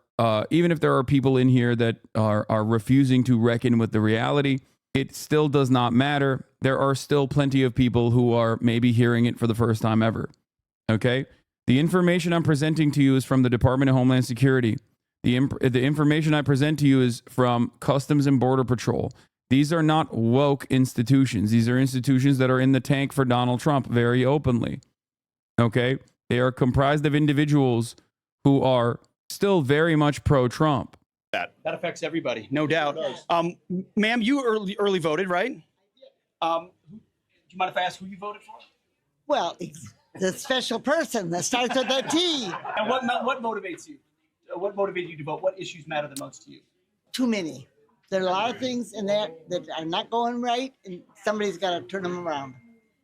Speaker 1: people in here that are refusing to reckon with the reality, it still does not matter. There are still plenty of people who are maybe hearing it for the first time ever. Okay? The information I'm presenting to you is from the Department of Homeland Security. The information I present to you is from Customs and Border Patrol. These are not woke institutions. These are institutions that are in the tank for Donald Trump very openly. Okay? They are comprised of individuals who are still very much pro-Trump.
Speaker 22: That affects everybody, no doubt. Ma'am, you early voted, right? Do you mind if I ask who you voted for?
Speaker 8: Well, the special person that starts with a T.
Speaker 22: And what motivates you? What motivated you to vote? What issues matter the most to you?
Speaker 8: Too many. There are a lot of things in that are not going right, and somebody's got to turn them around.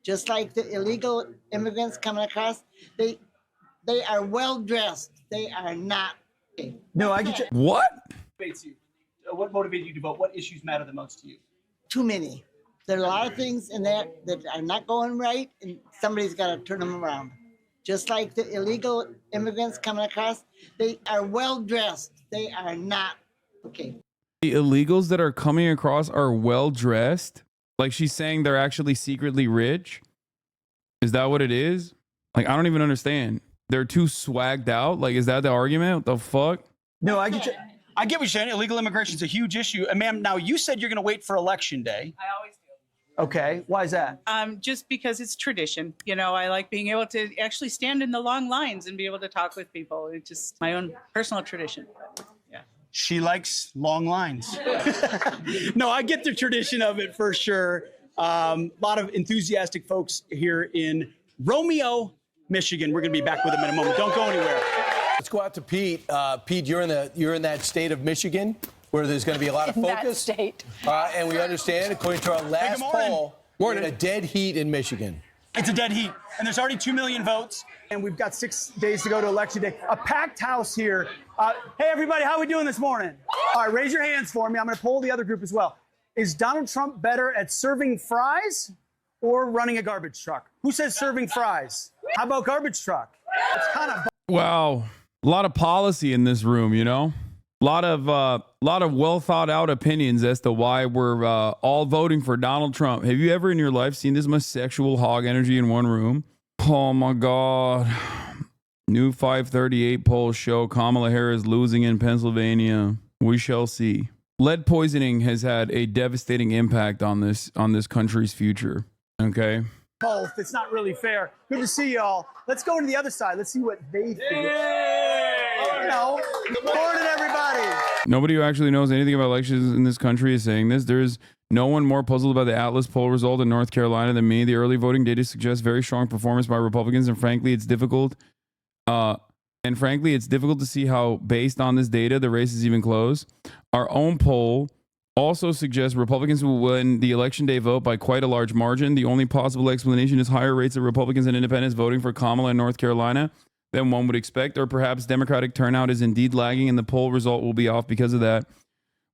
Speaker 8: Just like the illegal immigrants coming across, they are well dressed. They are not.
Speaker 22: No, I get you.
Speaker 1: What?
Speaker 22: What motivated you to vote? What issues matter the most to you?
Speaker 8: Too many. There are a lot of things in that are not going right, and somebody's got to turn them around. Just like the illegal immigrants coming across, they are well dressed. They are not. Okay.
Speaker 1: The illegals that are coming across are well dressed. Like she's saying they're actually secretly rich. Is that what it is? Like, I don't even understand. They're too swagged out. Like, is that the argument? What the fuck?
Speaker 22: No, I get you. I get what you're saying. Illegal immigration is a huge issue. And ma'am, now you said you're going to wait for election day.
Speaker 9: I always do.
Speaker 22: Okay. Why is that?
Speaker 9: Just because it's tradition. You know, I like being able to actually stand in the long lines and be able to talk with people. It's just my own personal tradition. Yeah.
Speaker 22: She likes long lines. No, I get the tradition of it for sure. A lot of enthusiastic folks here in Romeo, Michigan. We're going to be back with them in a moment. Don't go anywhere.
Speaker 27: Let's go out to Pete. Pete, you're in that state of Michigan where there's going to be a lot of focus.
Speaker 6: That state.
Speaker 27: And we understand, according to our last poll, we're in a dead heat in Michigan.
Speaker 22: It's a dead heat, and there's already 2 million votes, and we've got 6 days to go to election day. A packed house here. Hey, everybody, how are we doing this morning? All right, raise your hands for me. I'm going to poll the other group as well. Is Donald Trump better at serving fries or running a garbage truck? Who says serving fries? How about garbage truck? It's kind of.
Speaker 1: Wow. A lot of policy in this room, you know? A lot of well thought out opinions as to why we're all voting for Donald Trump. Have you ever in your life seen this much sexual hog energy in one room? Oh my God. New 538 polls show Kamala Harris losing in Pennsylvania. We shall see. Lead poisoning has had a devastating impact on this country's future. Okay.
Speaker 22: Both. It's not really fair. Good to see y'all. Let's go to the other side. Let's see what they think. Oh, no. Good morning, everybody.
Speaker 1: Nobody who actually knows anything about elections in this country is saying this. There's no one more puzzled by the Atlas poll result in North Carolina than me. The early voting data suggests very strong performance by Republicans, and frankly, it's difficult. To see how, based on this data, the race is even close. Our own poll also suggests Republicans will win the election day vote by quite a large margin. The only possible explanation is higher rates of Republicans and independents voting for Kamala in North Carolina than one would expect, or perhaps Democratic turnout is indeed lagging and the poll result will be off because of that.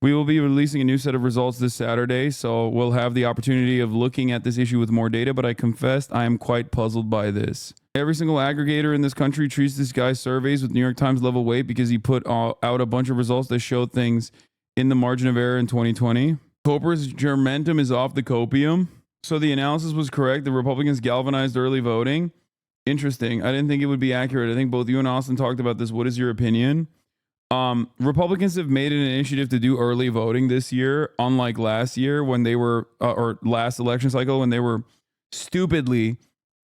Speaker 1: We will be releasing a new set of results this Saturday, so we'll have the opportunity of looking at this issue with more data, but I confess I am quite puzzled by this. Every single aggregator in this country treats this guy's surveys with New York Times level weight because he put out a bunch of results that show things in the margin of error in 2020. Coper's germentum is off the copium. So the analysis was correct. The Republicans galvanized early voting. Interesting. I didn't think it would be accurate. I think both you and Austin talked about this. What is your opinion? Republicans have made an initiative to do early voting this year, unlike last year when they were, or last election cycle, when they were stupidly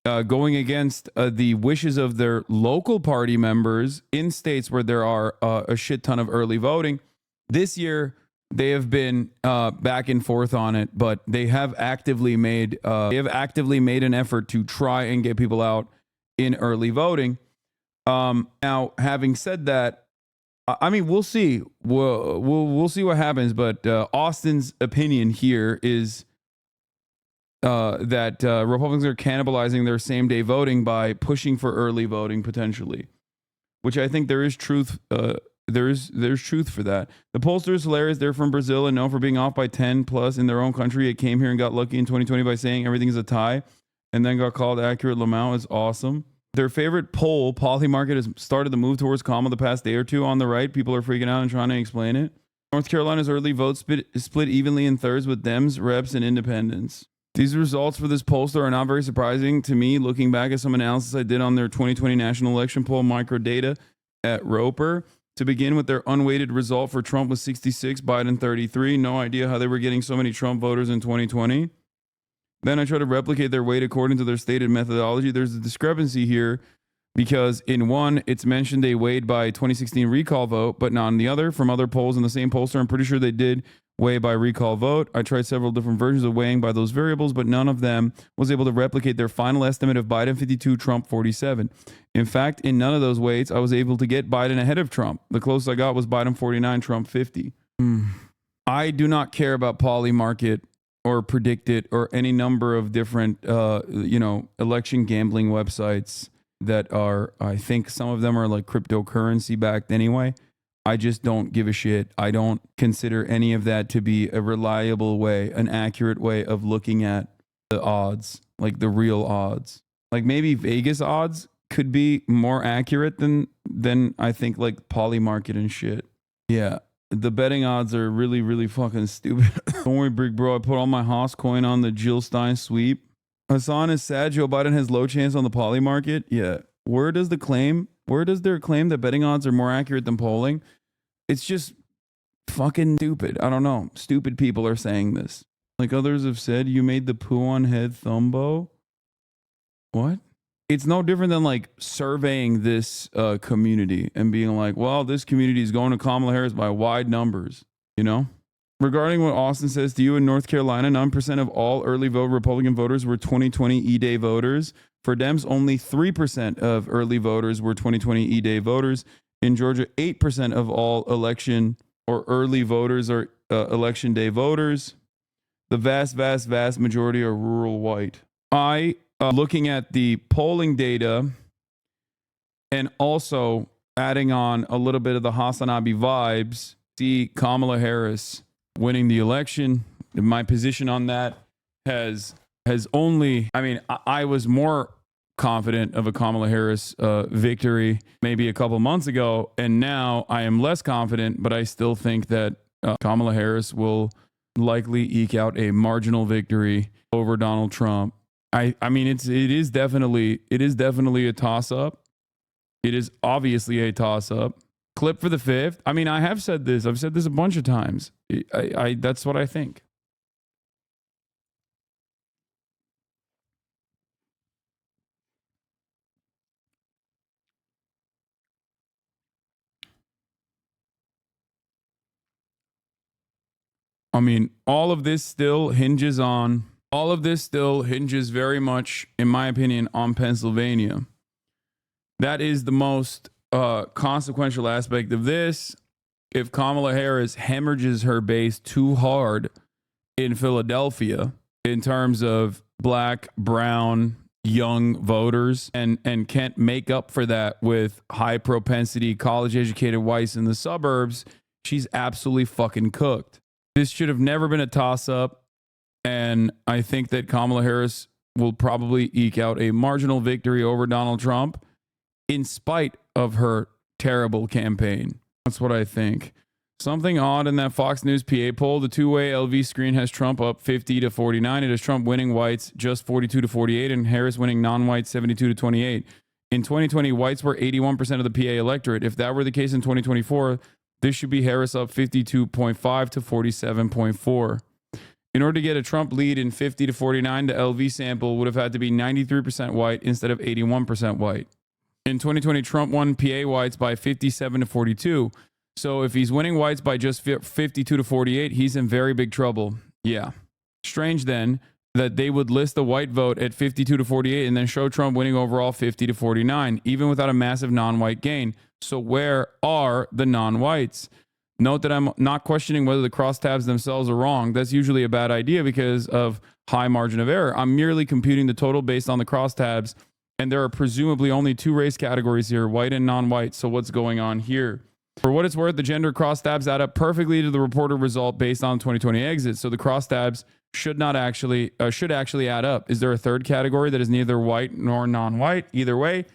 Speaker 1: going against the wishes of their local party members in states where there are a shit ton of early voting. This year, they have been back and forth on it, but they have actively made an effort to try and get people out in early voting. Now, having said that, I mean, we'll see. We'll see what happens. But Austin's opinion here is that Republicans are cannibalizing their same-day voting by pushing for early voting potentially, which I think there is truth. There's truth for that. The pollster is hilarious. They're from Brazil and known for being off by 10 plus in their own country. It came here and got lucky in 2020 by saying everything is a tie, and then got called accurate. Lamau is awesome. Their favorite poll, Polymarket, has started the move towards Kamala the past day or two on the right. People are freaking out and trying to explain it. North Carolina's early vote split evenly in thirds with Dems, Reps, and Independents. These results for this pollster are not very surprising to me, looking back at some analysis I did on their 2020 national election poll microdata at Roper. To begin with, their unweighted result for Trump was 66, Biden 33. No idea how they were getting so many Trump voters in 2020. Then I try to replicate their weight according to their stated methodology. There's a discrepancy here because in one, it's mentioned they weighed by 2016 recall vote, but not in the other. From other polls in the same pollster, I'm pretty sure they did weigh by recall vote. I tried several different versions of weighing by those variables, but none of them was able to replicate their final estimate of Biden 52, Trump 47. In fact, in none of those weights, I was able to get Biden ahead of Trump. The closest I got was Biden 49, Trump 50. I do not care about Polymarket or Predict It or any number of different, election gambling websites that are, I think some of them are like cryptocurrency backed anyway. I just don't give a shit. I don't consider any of that to be a reliable way, an accurate way of looking at the odds, like the real odds. Like maybe Vegas odds could be more accurate than I think like Polymarket and shit. Yeah, the betting odds are really, really fucking stupid. Don't worry, big bro. I put all my Haas coin on the Jill Stein sweep. Hassan is sad. Joe Biden has low chance on the Polymarket. Yeah. Where does their claim that betting odds are more accurate than polling? It's just fucking stupid. I don't know. Stupid people are saying this. Like others have said, you made the poo on head thumbo. What? It's no different than like surveying this community and being like, well, this community is going to Kamala Harris by wide numbers, you know? Regarding what Austin says to you, in North Carolina, 9% of all early vote Republican voters were 2020 E-Day voters. For Dems, only 3% of early voters were 2020 E-Day voters. In Georgia, 8% of all election or early voters are election day voters. The vast, vast, vast majority are rural white. Looking at the polling data and also adding on a little bit of the Hasanabi vibes, see Kamala Harris winning the election. My position on that has only, I was more confident of a Kamala Harris victory maybe a couple months ago, and now I am less confident, but I still think that Kamala Harris will likely eke out a marginal victory over Donald Trump. It is definitely a toss-up. It is obviously a toss-up. Clip for the fifth. I have said this. I've said this a bunch of times. That's what I think. All of this still hinges very much, in my opinion, on Pennsylvania. That is the most consequential aspect of this. If Kamala Harris hemorrhages her base too hard in Philadelphia in terms of black, brown, young voters and can't make up for that with high propensity, college educated whites in the suburbs, she's absolutely fucking cooked. This should have never been a toss-up, and I think that Kamala Harris will probably eke out a marginal victory over Donald Trump in spite of her terrible campaign. That's what I think. Something odd in that Fox News PA poll. The two-way LV screen has Trump up 50 to 49. It has Trump winning whites just 42 to 48 and Harris winning non-whites 72 to 28. In 2020, whites were 81% of the PA electorate. If that were the case in 2024, this should be Harris up 52.5 to 47.4. In order to get a Trump lead in 50 to 49, the LV sample would have had to be 93% white instead of 81% white. In 2020, Trump won PA whites by 57 to 42. So if he's winning whites by just 52 to 48, he's in very big trouble. Yeah. Strange then that they would list the white vote at 52 to 48 and then show Trump winning overall 50 to 49, even without a massive non-white gain. So where are the non-whites? Note that I'm not questioning whether the crosstabs themselves are wrong. That's usually a bad idea because of high margin of error. I'm merely computing the total based on the crosstabs, and there are presumably only 2 race categories here, white and non-white. So what's going on here? For what it's worth, the gender crosstabs add up perfectly to the reported result based on 2020 exits. So the crosstabs should actually add up. Is there a third category that is neither white nor non-white? Either way,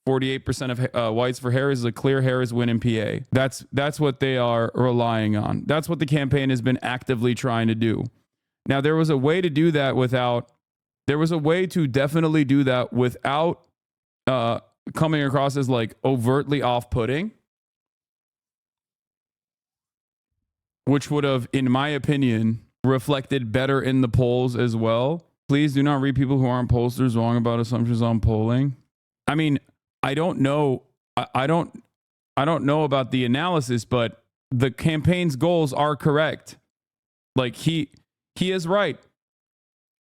Speaker 1: 48% of whites for Harris is a clear Harris win in PA. That's what they are relying on. That's what the campaign has been actively trying to do. Now, there was a way to do that without. There was a way to definitely do that without coming across as like overtly off-putting, which would have, in my opinion, reflected better in the polls as well. Please do not read people who aren't pollsters wrong about assumptions on polling. I mean, I don't know. I don't know about the analysis, but the campaign's goals are correct. Like he is right.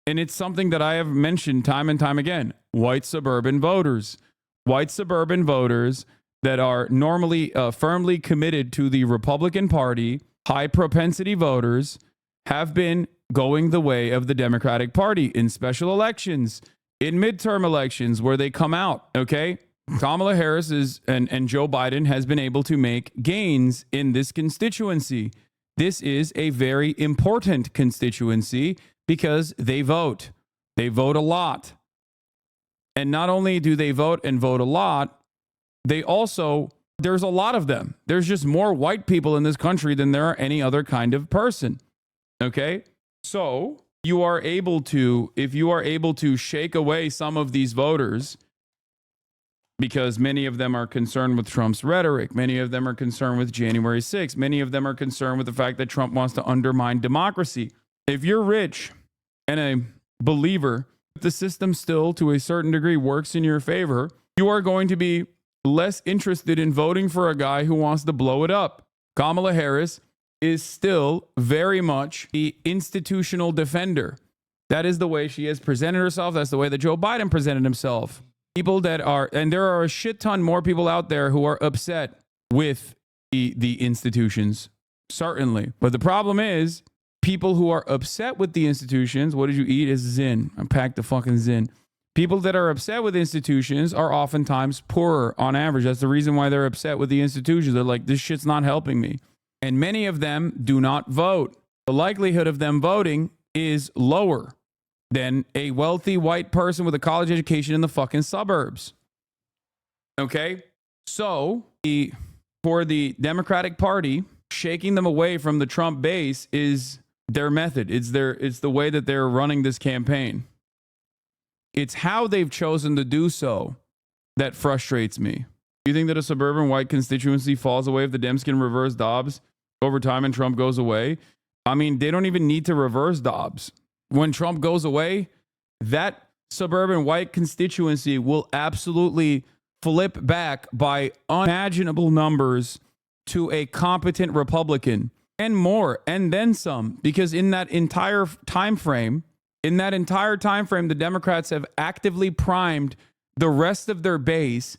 Speaker 1: And it's something that I have mentioned time and time again. White suburban voters that are normally firmly committed to the Republican Party, high propensity voters, have been going the way of the Democratic Party in special elections, in midterm elections where they come out, okay? Kamala Harris and Joe Biden has been able to make gains in this constituency. This is a very important constituency because they vote. They vote a lot. And not only do they vote and vote a lot, they also, there's a lot of them. There's just more white people in this country than there are any other kind of person. Okay? So you are able to, if you are able to shake away some of these voters, because many of them are concerned with Trump's rhetoric. Many of them are concerned with January 6th. Many of them are concerned with the fact that Trump wants to undermine democracy. If you're rich and a believer that the system still, to a certain degree, works in your favor, you are going to be less interested in voting for a guy who wants to blow it up. Kamala Harris is still very much the institutional defender. That is the way she has presented herself. That's the way that Joe Biden presented himself. People that are, and there are a shit ton more people out there who are upset with the institutions, certainly. But the problem is, people who are upset with the institutions, what did you eat? Is Zin. I packed the fucking Zin. People that are upset with institutions are oftentimes poorer on average. That's the reason why they're upset with the institutions. They're like, this shit's not helping me. And many of them do not vote. The likelihood of them voting is lower than a wealthy white person with a college education in the fucking suburbs. Okay? So, for the Democratic Party, shaking them away from the Trump base is their method. It's the way that they're running this campaign. It's how they've chosen to do so that frustrates me. Do you think that a suburban white constituency falls away if the Dems can reverse Dobbs over time and Trump goes away? I mean, they don't even need to reverse Dobbs. When Trump goes away, that suburban white constituency will absolutely flip back by unimaginable numbers to a competent Republican and more, and then some, because in that entire time frame, the Democrats have actively primed the rest of their base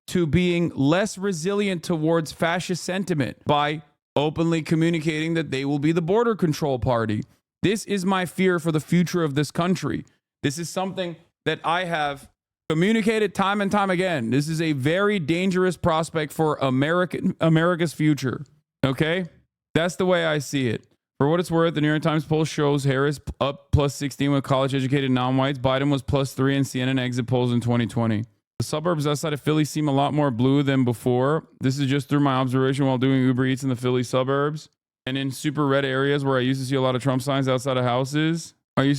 Speaker 1: to being less resilient towards fascist sentiment by openly communicating that they will be the border control party. This is my fear for the future of this country. This is something that I have communicated time and time again. This is a very dangerous prospect for America's future. Okay? That's the way I see it. For what it's worth, the New York Times poll shows Harris up plus 16 with college-educated non-whites. Biden was plus 3 in CNN exit polls in 2020. The suburbs outside of Philly seem a lot more blue than before. This is just through my observation while doing Uber Eats in the Philly suburbs. And in super red areas where I used to see a lot of Trump signs outside of houses. I've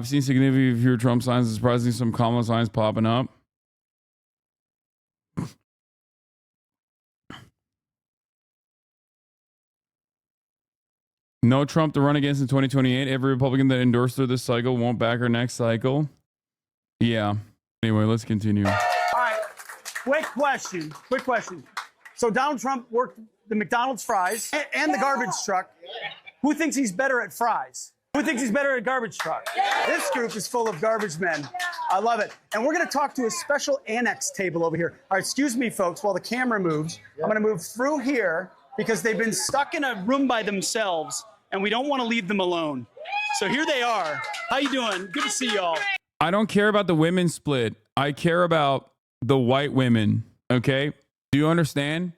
Speaker 1: seen significantly fewer Trump signs and surprisingly some Kamala signs popping up. No Trump to run against in 2028. Every Republican that endorsed her this cycle won't back her next cycle. Yeah. Anyway, let's continue.
Speaker 22: All right. Quick question. So Donald Trump worked the McDonald's fries and the garbage truck. Who thinks he's better at fries? Who thinks he's better at garbage truck? This group is full of garbage men. I love it. And we're going to talk to a special annex table over here. All right, excuse me, folks, while the camera moves. I'm going to move through here. because they've been stuck in a room by themselves, and we don't want to leave them alone. So here they are. How you doing? Good to see y'all.
Speaker 1: I don't care about the women's split. I care about the white women. Okay. Do you understand?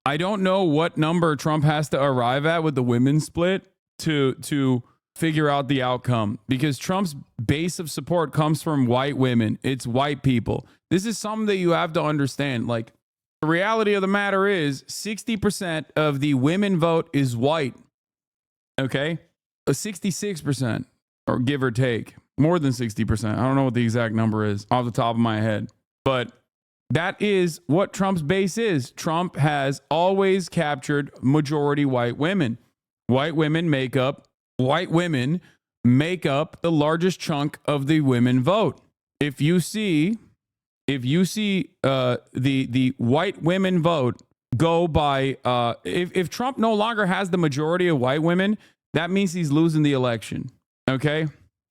Speaker 1: I don't know what number Trump has to arrive at with the women's split to figure out the outcome, because Trump's base of support comes from white women. It's white people. This is something that you have to understand. Like, the reality of the matter is 60% of the women vote is white. Okay. A 66%, or give or take, more than 60%. I don't know what the exact number is off the top of my head, but that is what Trump's base is. Trump has always captured majority white women. White women make up the largest chunk of the women vote. If you see the white women vote go by, if Trump no longer has the majority of white women, that means he's losing the election. Okay.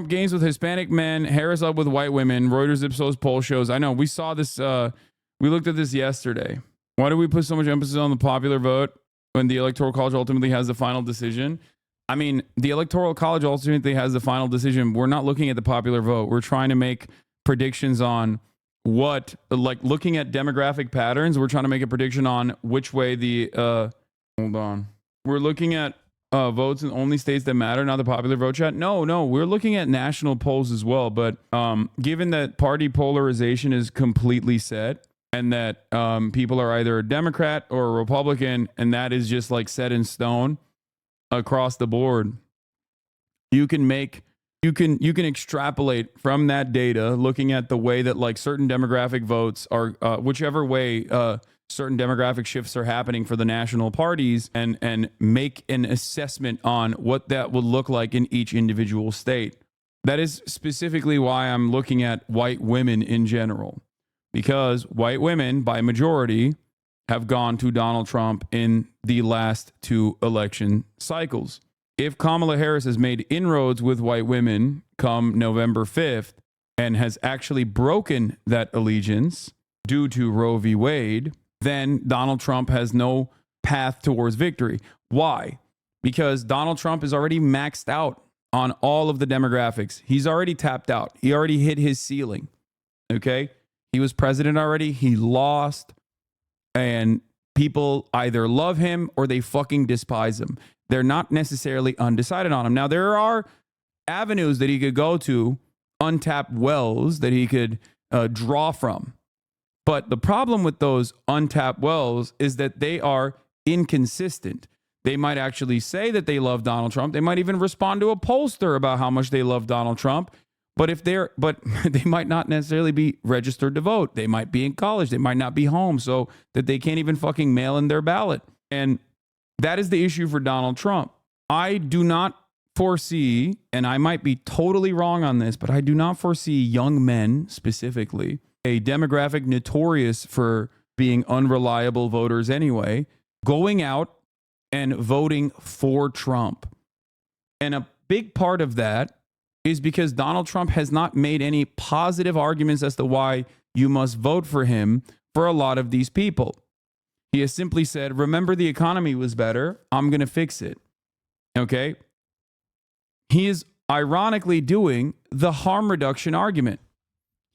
Speaker 1: Gains with Hispanic men, Harris up with white women. Reuters Ipsos poll shows. I know we saw this. We looked at this yesterday. Why do we put so much emphasis on the popular vote when the Electoral College ultimately has the final decision? I mean, the Electoral College ultimately has the final decision. We're not looking at the popular vote. We're trying to make predictions on what, like, looking at demographic patterns. We're trying to make a prediction on which way the, hold on. We're looking at votes in only states that matter, not the popular vote, chat. No, we're looking at national polls as well. But given that party polarization is completely set, and that people are either a Democrat or a Republican, and that is just like set in stone across the board, you can extrapolate from that data, looking at the way that like certain demographic votes are, whichever way certain demographic shifts are happening for the national parties, and make an assessment on what that would look like in each individual state. That is specifically why I'm looking at white women in general, because white women by majority have gone to Donald Trump in the last two election cycles. If Kamala Harris has made inroads with white women come November 5th and has actually broken that allegiance due to Roe v. Wade, then Donald Trump has no path towards victory. Why? Because Donald Trump is already maxed out on all of the demographics. He's already tapped out. He already hit his ceiling. Okay? He was president already. He lost. And people either love him or they fucking despise him. They're not necessarily undecided on him. Now, there are avenues that he could go to, untapped wells that he could draw from. But the problem with those untapped wells is that they are inconsistent. They might actually say that they love Donald Trump. They might even respond to a pollster about how much they love Donald Trump. But they might not necessarily be registered to vote. They might be in college. They might not be home, so that they can't even fucking mail in their ballot. And that is the issue for Donald Trump. I do not foresee, and I might be totally wrong on this, but I do not foresee young men specifically, a demographic notorious for being unreliable voters anyway, going out and voting for Trump. And a big part of that is because Donald Trump has not made any positive arguments as to why you must vote for him for a lot of these people. He has simply said, remember the economy was better, I'm going to fix it. Okay? He is ironically doing the harm reduction argument.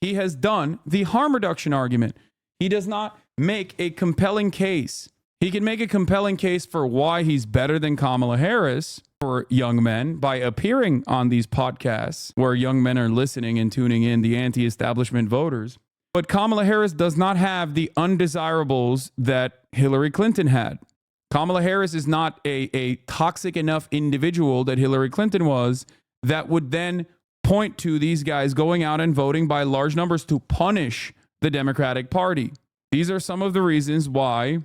Speaker 1: He has done the harm reduction argument. He does not make a compelling case. He can make a compelling case for why he's better than Kamala Harris for young men by appearing on these podcasts where young men are listening and tuning in, the anti-establishment voters. But Kamala Harris does not have the undesirables that Hillary Clinton had. Kamala Harris is not a toxic enough individual that Hillary Clinton was that would then point to these guys going out and voting by large numbers to punish the Democratic Party. These are some of the reasons why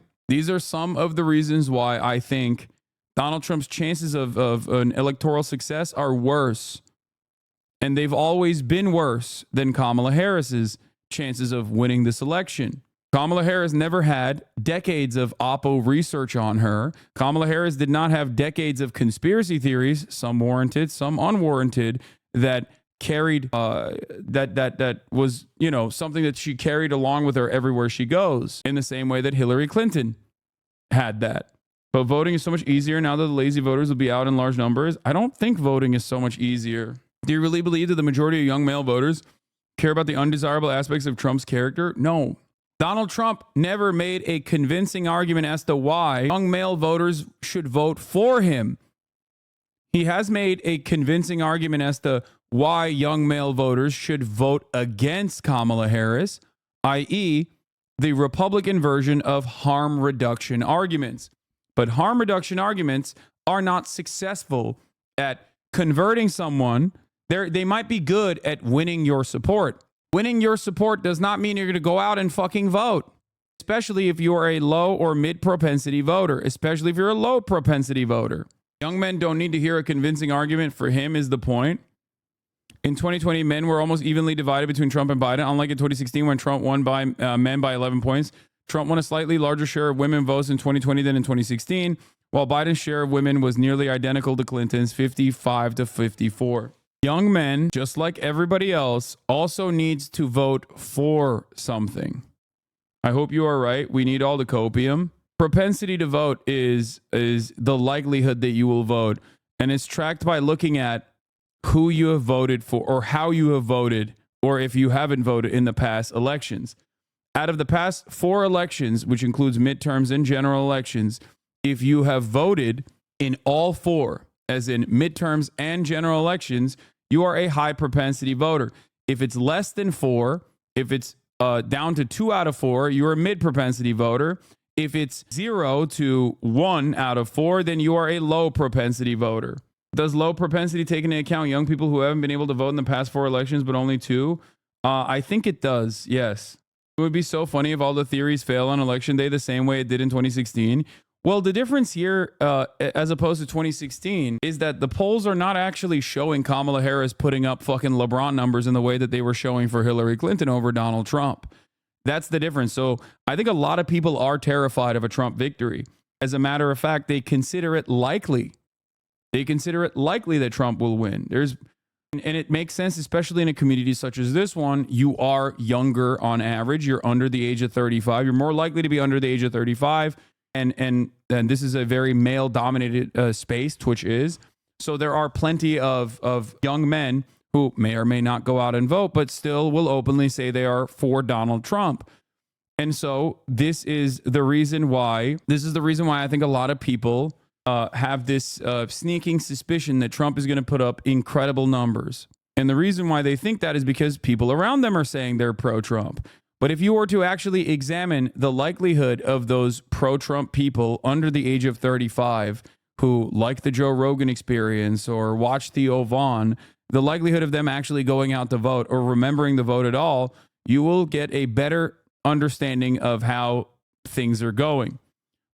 Speaker 1: I think Donald Trump's chances of an electoral success are worse. And they've always been worse than Kamala Harris's chances of winning this election. Kamala Harris never had decades of Oppo research on her. Kamala Harris did not have decades of conspiracy theories, some warranted, some unwarranted, that carried that was, you know, something that she carried along with her everywhere she goes, in the same way that Hillary Clinton had that. But voting is so much easier now that the lazy voters will be out in large numbers. I don't think voting is so much easier. Do you really believe that the majority of young male voters care about the undesirable aspects of Trump's character? No. Donald Trump never made a convincing argument as to why young male voters should vote for him. He has made a convincing argument as to why young male voters should vote against Kamala Harris, i.e., the Republican version of harm reduction arguments. But harm reduction arguments are not successful at converting someone. They might be good at winning your support. Winning your support does not mean you're going to go out and fucking vote, especially if you are a low or mid propensity voter, especially if you're a low propensity voter. Young men don't need to hear a convincing argument for him is the point. In 2020, men were almost evenly divided between Trump and Biden, unlike in 2016 when Trump won by men by 11 points. Trump won a slightly larger share of women votes in 2020 than in 2016, while Biden's share of women was nearly identical to Clinton's, 55 to 54. Young men, just like everybody else, also needs to vote for something. I hope you are right. We need all the copium. Propensity to vote is the likelihood that you will vote, and it's tracked by looking at who you have voted for or how you have voted, or if you haven't voted in the past elections. Out of the past 4 elections, which includes midterms and general elections, if you have voted in all 4, as in midterms and general elections, you are a high propensity voter. If it's less than 4, if it's down to 2 out of 4, you're a mid propensity voter. If it's 0 to 1 out of 4, then you are a low propensity voter. Does low propensity take into account young people who haven't been able to vote in the past 4 elections, but only 2? I think it does, yes. It would be so funny if all the theories fail on election day the same way it did in 2016. Well, the difference here, as opposed to 2016, is that the polls are not actually showing Kamala Harris putting up fucking LeBron numbers in the way that they were showing for Hillary Clinton over Donald Trump. That's the difference. So I think a lot of people are terrified of a Trump victory. As a matter of fact, they consider it likely. They consider it likely that Trump will win. And it makes sense, especially in a community such as this one. You are younger on average. You're under the age of 35. You're more likely to be under the age of 35. And this is a very male-dominated space, Twitch is. So there are plenty of young men who may or may not go out and vote, but still will openly say they are for Donald Trump. And so this is the reason why I think a lot of people have this sneaking suspicion that Trump is going to put up incredible numbers. And the reason why they think that is because people around them are saying they're pro-Trump. But if you were to actually examine the likelihood of those pro-Trump people under the age of 35 who like the Joe Rogan Experience or watch Theo Vaughn, the likelihood of them actually going out to vote or remembering the vote at all, you will get a better understanding of how things are going.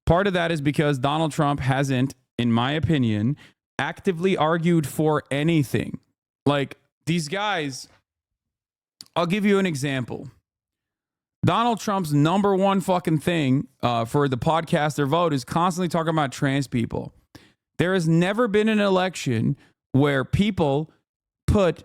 Speaker 1: Part of that is because Donald Trump hasn't, in my opinion, actively argued for anything. Like these guys, I'll give you an example. Donald Trump's number one fucking thing for the podcaster vote is constantly talking about trans people. There has never been an election where people put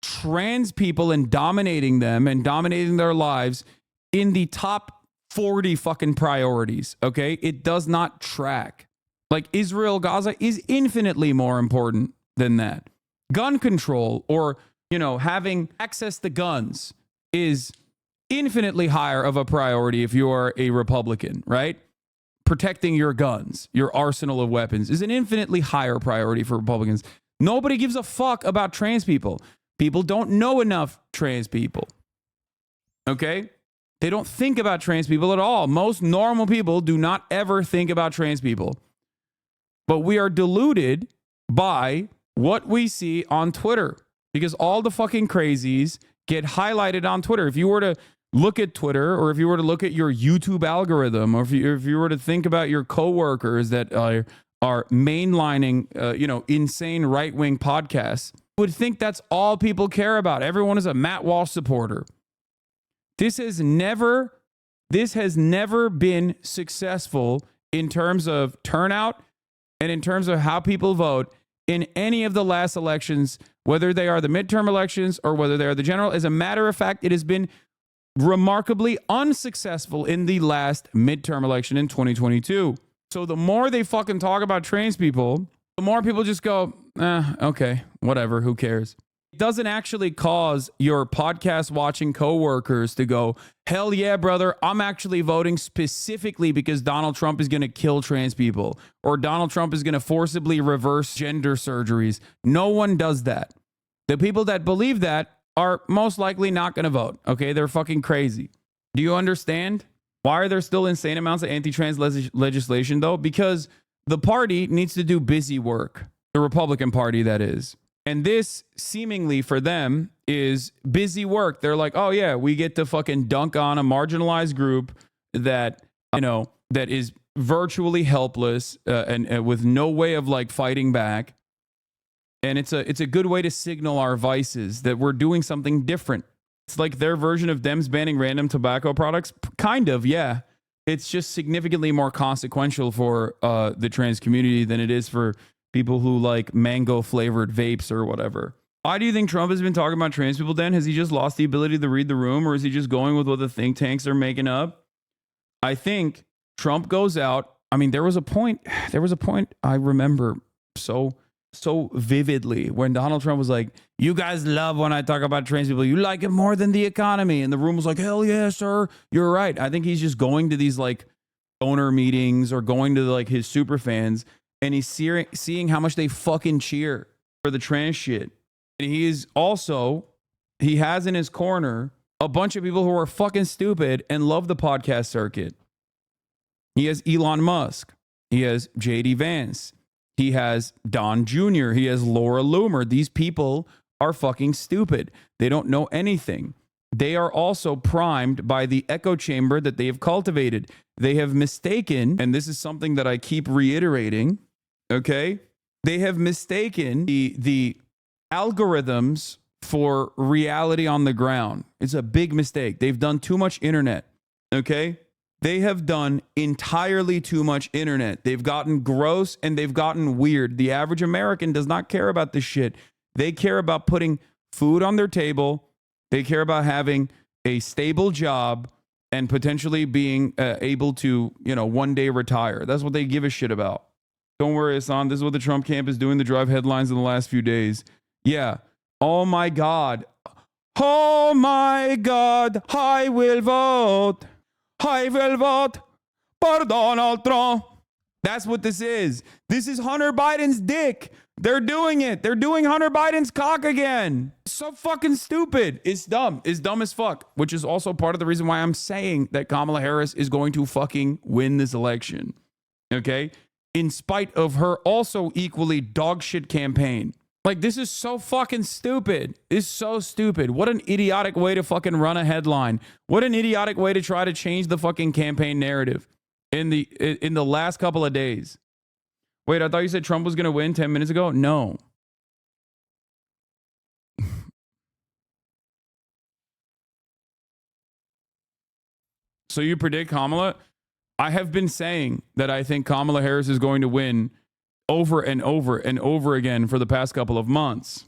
Speaker 1: trans people and dominating them and dominating their lives in the top 40 fucking priorities, okay? It does not track. Like Israel, Gaza is infinitely more important than that. Gun control or, having access to guns is infinitely higher of a priority if you're a Republican, right? Protecting your guns, your arsenal of weapons is an infinitely higher priority for Republicans. Nobody gives a fuck about trans people. People don't know enough trans people, okay? They don't think about trans people at all. Most normal people do not ever think about trans people. But we are deluded by what we see on Twitter because all the fucking crazies get highlighted on Twitter. If you were to look at Twitter or if you were to look at your YouTube algorithm or if you were to think about your coworkers that are mainlining, insane right-wing podcasts, you would think that's all people care about. Everyone is a Matt Walsh supporter. This has never been successful in terms of turnout and in terms of how people vote in any of the last elections, whether they are the midterm elections or whether they are the general. As a matter of fact, it has been remarkably unsuccessful in the last midterm election in 2022. So the more they fucking talk about trans people, the more people just go, okay, whatever, who cares? It doesn't actually cause your podcast watching coworkers to go, hell yeah, brother, I'm actually voting specifically because Donald Trump is going to kill trans people or Donald Trump is going to forcibly reverse gender surgeries. No one does that. The people that believe that are most likely not going to vote. Okay, they're fucking crazy. Do you understand? Why are there still insane amounts of anti-trans legislation, though? Because the party needs to do busy work. The Republican Party, that is. And this seemingly for them is busy work. They're like, oh yeah, we get to fucking dunk on a marginalized group that, you know, that is virtually helpless and with no way of like fighting back. And it's a good way to signal our vices that we're doing something different. It's like their version of Dems banning random tobacco products. Kind of, yeah. It's just significantly more consequential for the trans community than it is for people who like mango flavored vapes or whatever. Why do you think Trump has been talking about trans people, Dan? Has he just lost the ability to read the room, or is he just going with what the think tanks are making up? I think Trump goes out. I mean, there was a point I remember so vividly when Donald Trump was like, you guys love when I talk about trans people. You like it more than the economy. And the room was like, hell yeah, sir. You're right. I think he's just going to these like donor meetings or going to like his super fans, and he's seeing how much they fucking cheer for the trans shit. And he has in his corner a bunch of people who are fucking stupid and love the podcast circuit. He has Elon Musk. He has JD Vance. He has Don Jr. He has Laura Loomer. These people are fucking stupid. They don't know anything. They are also primed by the echo chamber that they have cultivated. They have mistaken, and this is something that I keep reiterating, okay? They have mistaken the algorithms for reality on the ground. It's a big mistake. They've done too much internet, okay? They have done entirely too much internet. They've gotten gross and they've gotten weird. The average American does not care about this shit. They care about putting food on their table. They care about having a stable job and potentially being able to, one day retire. That's what they give a shit about. Don't worry, Hassan. This is what the Trump camp is doing to drive headlines in the last few days. Yeah. Oh my God. Oh my God. I will vote. I will vote for Donald Trump. That's what this is. This is Hunter Biden's dick. They're doing it. They're doing Hunter Biden's cock again. It's so fucking stupid. It's dumb. It's dumb as fuck, which is also part of the reason why I'm saying that Kamala Harris is going to fucking win this election. Okay? In spite of her also equally dogshit campaign. Like, this is so fucking stupid. It's so stupid. What an idiotic way to fucking run a headline. What an idiotic way to try to change the fucking campaign narrative in the last couple of days. Wait, I thought you said Trump was going to win 10 minutes ago? No. So you predict Kamala? I have been saying that I think Kamala Harris is going to win over and over and over again for the past couple of months.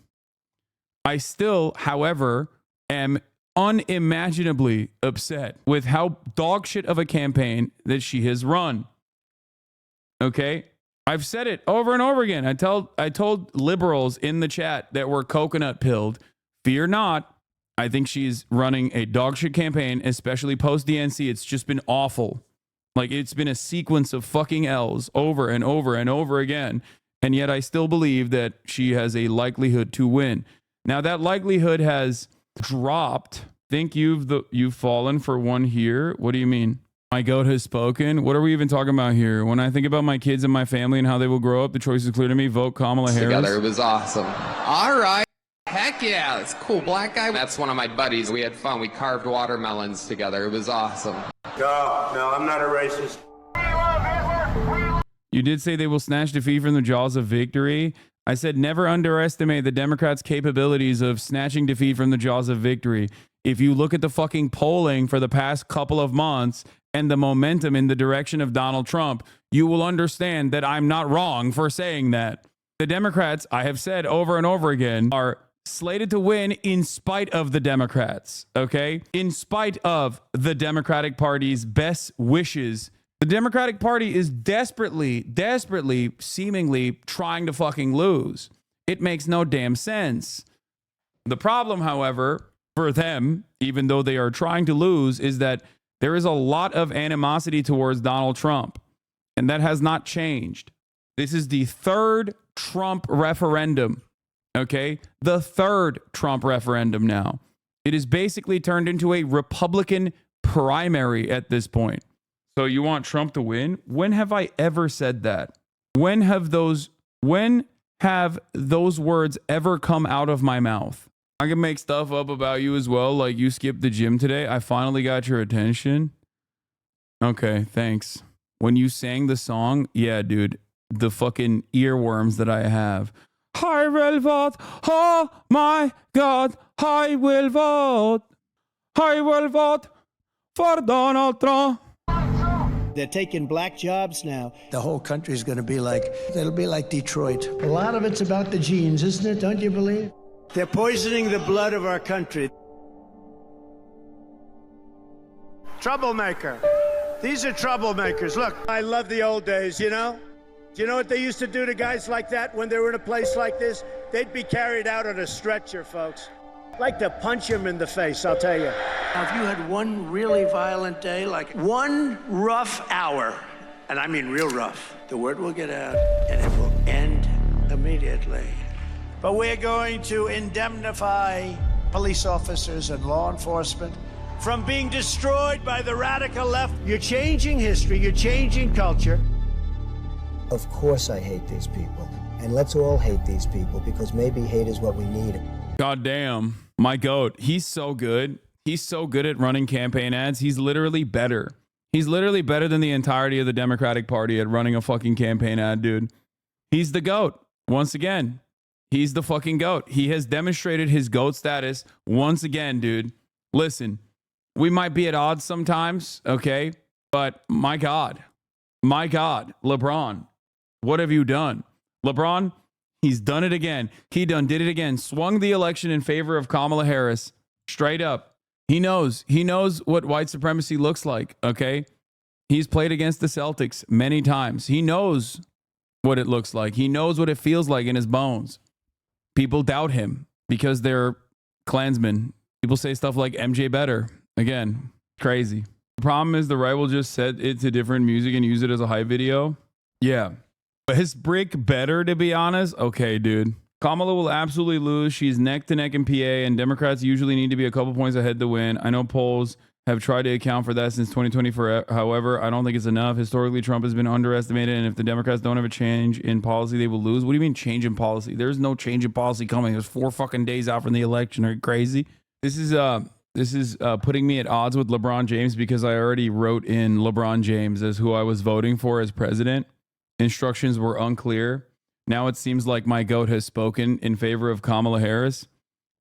Speaker 1: I still, however, am unimaginably upset with how dogshit of a campaign that she has run. Okay? I've said it over and over again. I told liberals in the chat that were coconut pilled, fear not. I think she's running a dogshit campaign, especially post DNC. It's just been awful. Like, it's been a sequence of fucking L's over and over and over again. And yet I still believe that she has a likelihood to win. Now, that likelihood has dropped. Think you've fallen for one here? What do you mean? My goat has spoken? What are we even talking about here? When I think about my kids and my family and how they will grow up, the choice is clear to me. Vote Kamala Harris.
Speaker 10: Together, it was awesome. All right. Heck yeah, it's cool. Black guy. That's one of my buddies. We had fun. We carved watermelons together. It was awesome.
Speaker 11: No, I'm not a racist.
Speaker 1: You did say they will snatch defeat from the jaws of victory. I said never underestimate the Democrats' capabilities of snatching defeat from the jaws of victory. If you look at the fucking polling for the past couple of months and the momentum in the direction of Donald Trump, you will understand that I'm not wrong for saying that. The Democrats, I have said over and over again, are slated to win in spite of the Democrats, okay? In spite of the Democratic Party's best wishes The Democratic Party is desperately, seemingly trying to fucking lose. It makes no damn sense. The problem, however, for them, even though they are trying to lose, is that there is a lot of animosity towards Donald Trump, and that has not changed. This is the third Trump referendum, okay? The third Trump referendum now. It is basically turned into a Republican primary at this point. So you want Trump to win? When have I ever said that? When have those words ever come out of my mouth? I can make stuff up about you as well, like you skipped the gym today. I finally got your attention. Okay, thanks. When you sang the song, yeah, dude, the fucking earworms that I have. I will vote. Oh my God, I will vote. I will vote for Donald Trump.
Speaker 12: They're taking black jobs now. The whole country's going to be like, it'll be like Detroit. A lot of it's about the genes, isn't it? Don't you believe? They're poisoning the blood of our country. Troublemaker. These are troublemakers. Look, I love the old days, you know? Do you know what they used to do to guys like that when they were in a place like this? They'd be carried out on a stretcher, folks. Like to punch him in the face, I'll tell you. Now, if you had one really violent day, like one rough hour, and I mean real rough, the word will get out and it will end immediately. But we're going to indemnify police officers and law enforcement from being destroyed by the radical left. You're changing history, you're changing culture. Of course I hate these people. And let's all hate these people because maybe hate is what we need.
Speaker 1: God damn. My goat. He's so good. He's so good at running campaign ads. He's literally better. He's literally better than the entirety of the Democratic Party at running a fucking campaign ad, dude. He's the goat. Once again, he's the fucking goat. He has demonstrated his goat status once again, dude. Listen, we might be at odds sometimes, okay? But my God, LeBron, what have you done? LeBron, he's done it again. He did it again. Swung the election in favor of Kamala Harris. Straight up. He knows what white supremacy looks like, okay? He's played against the Celtics many times. He knows what it looks like. He knows what it feels like in his bones. People doubt him because they're Klansmen. People say stuff like MJ better. Again, crazy. The problem is the right will just set it to different music and use it as a hype video. Yeah. But his brick better, to be honest. Okay, dude. Kamala will absolutely lose. She's neck to neck in PA, and Democrats usually need to be a couple points ahead to win. I know polls have tried to account for that since 2020. However, I don't think it's enough. Historically, Trump has been underestimated, and if the Democrats don't have a change in policy, they will lose. What do you mean change in policy? There's no change in policy coming. There's 4 fucking days out from the election. Are you crazy? This is putting me at odds with LeBron James because I already wrote in LeBron James as who I was voting for as president. Instructions were unclear. Now it seems like my goat has spoken in favor of Kamala Harris,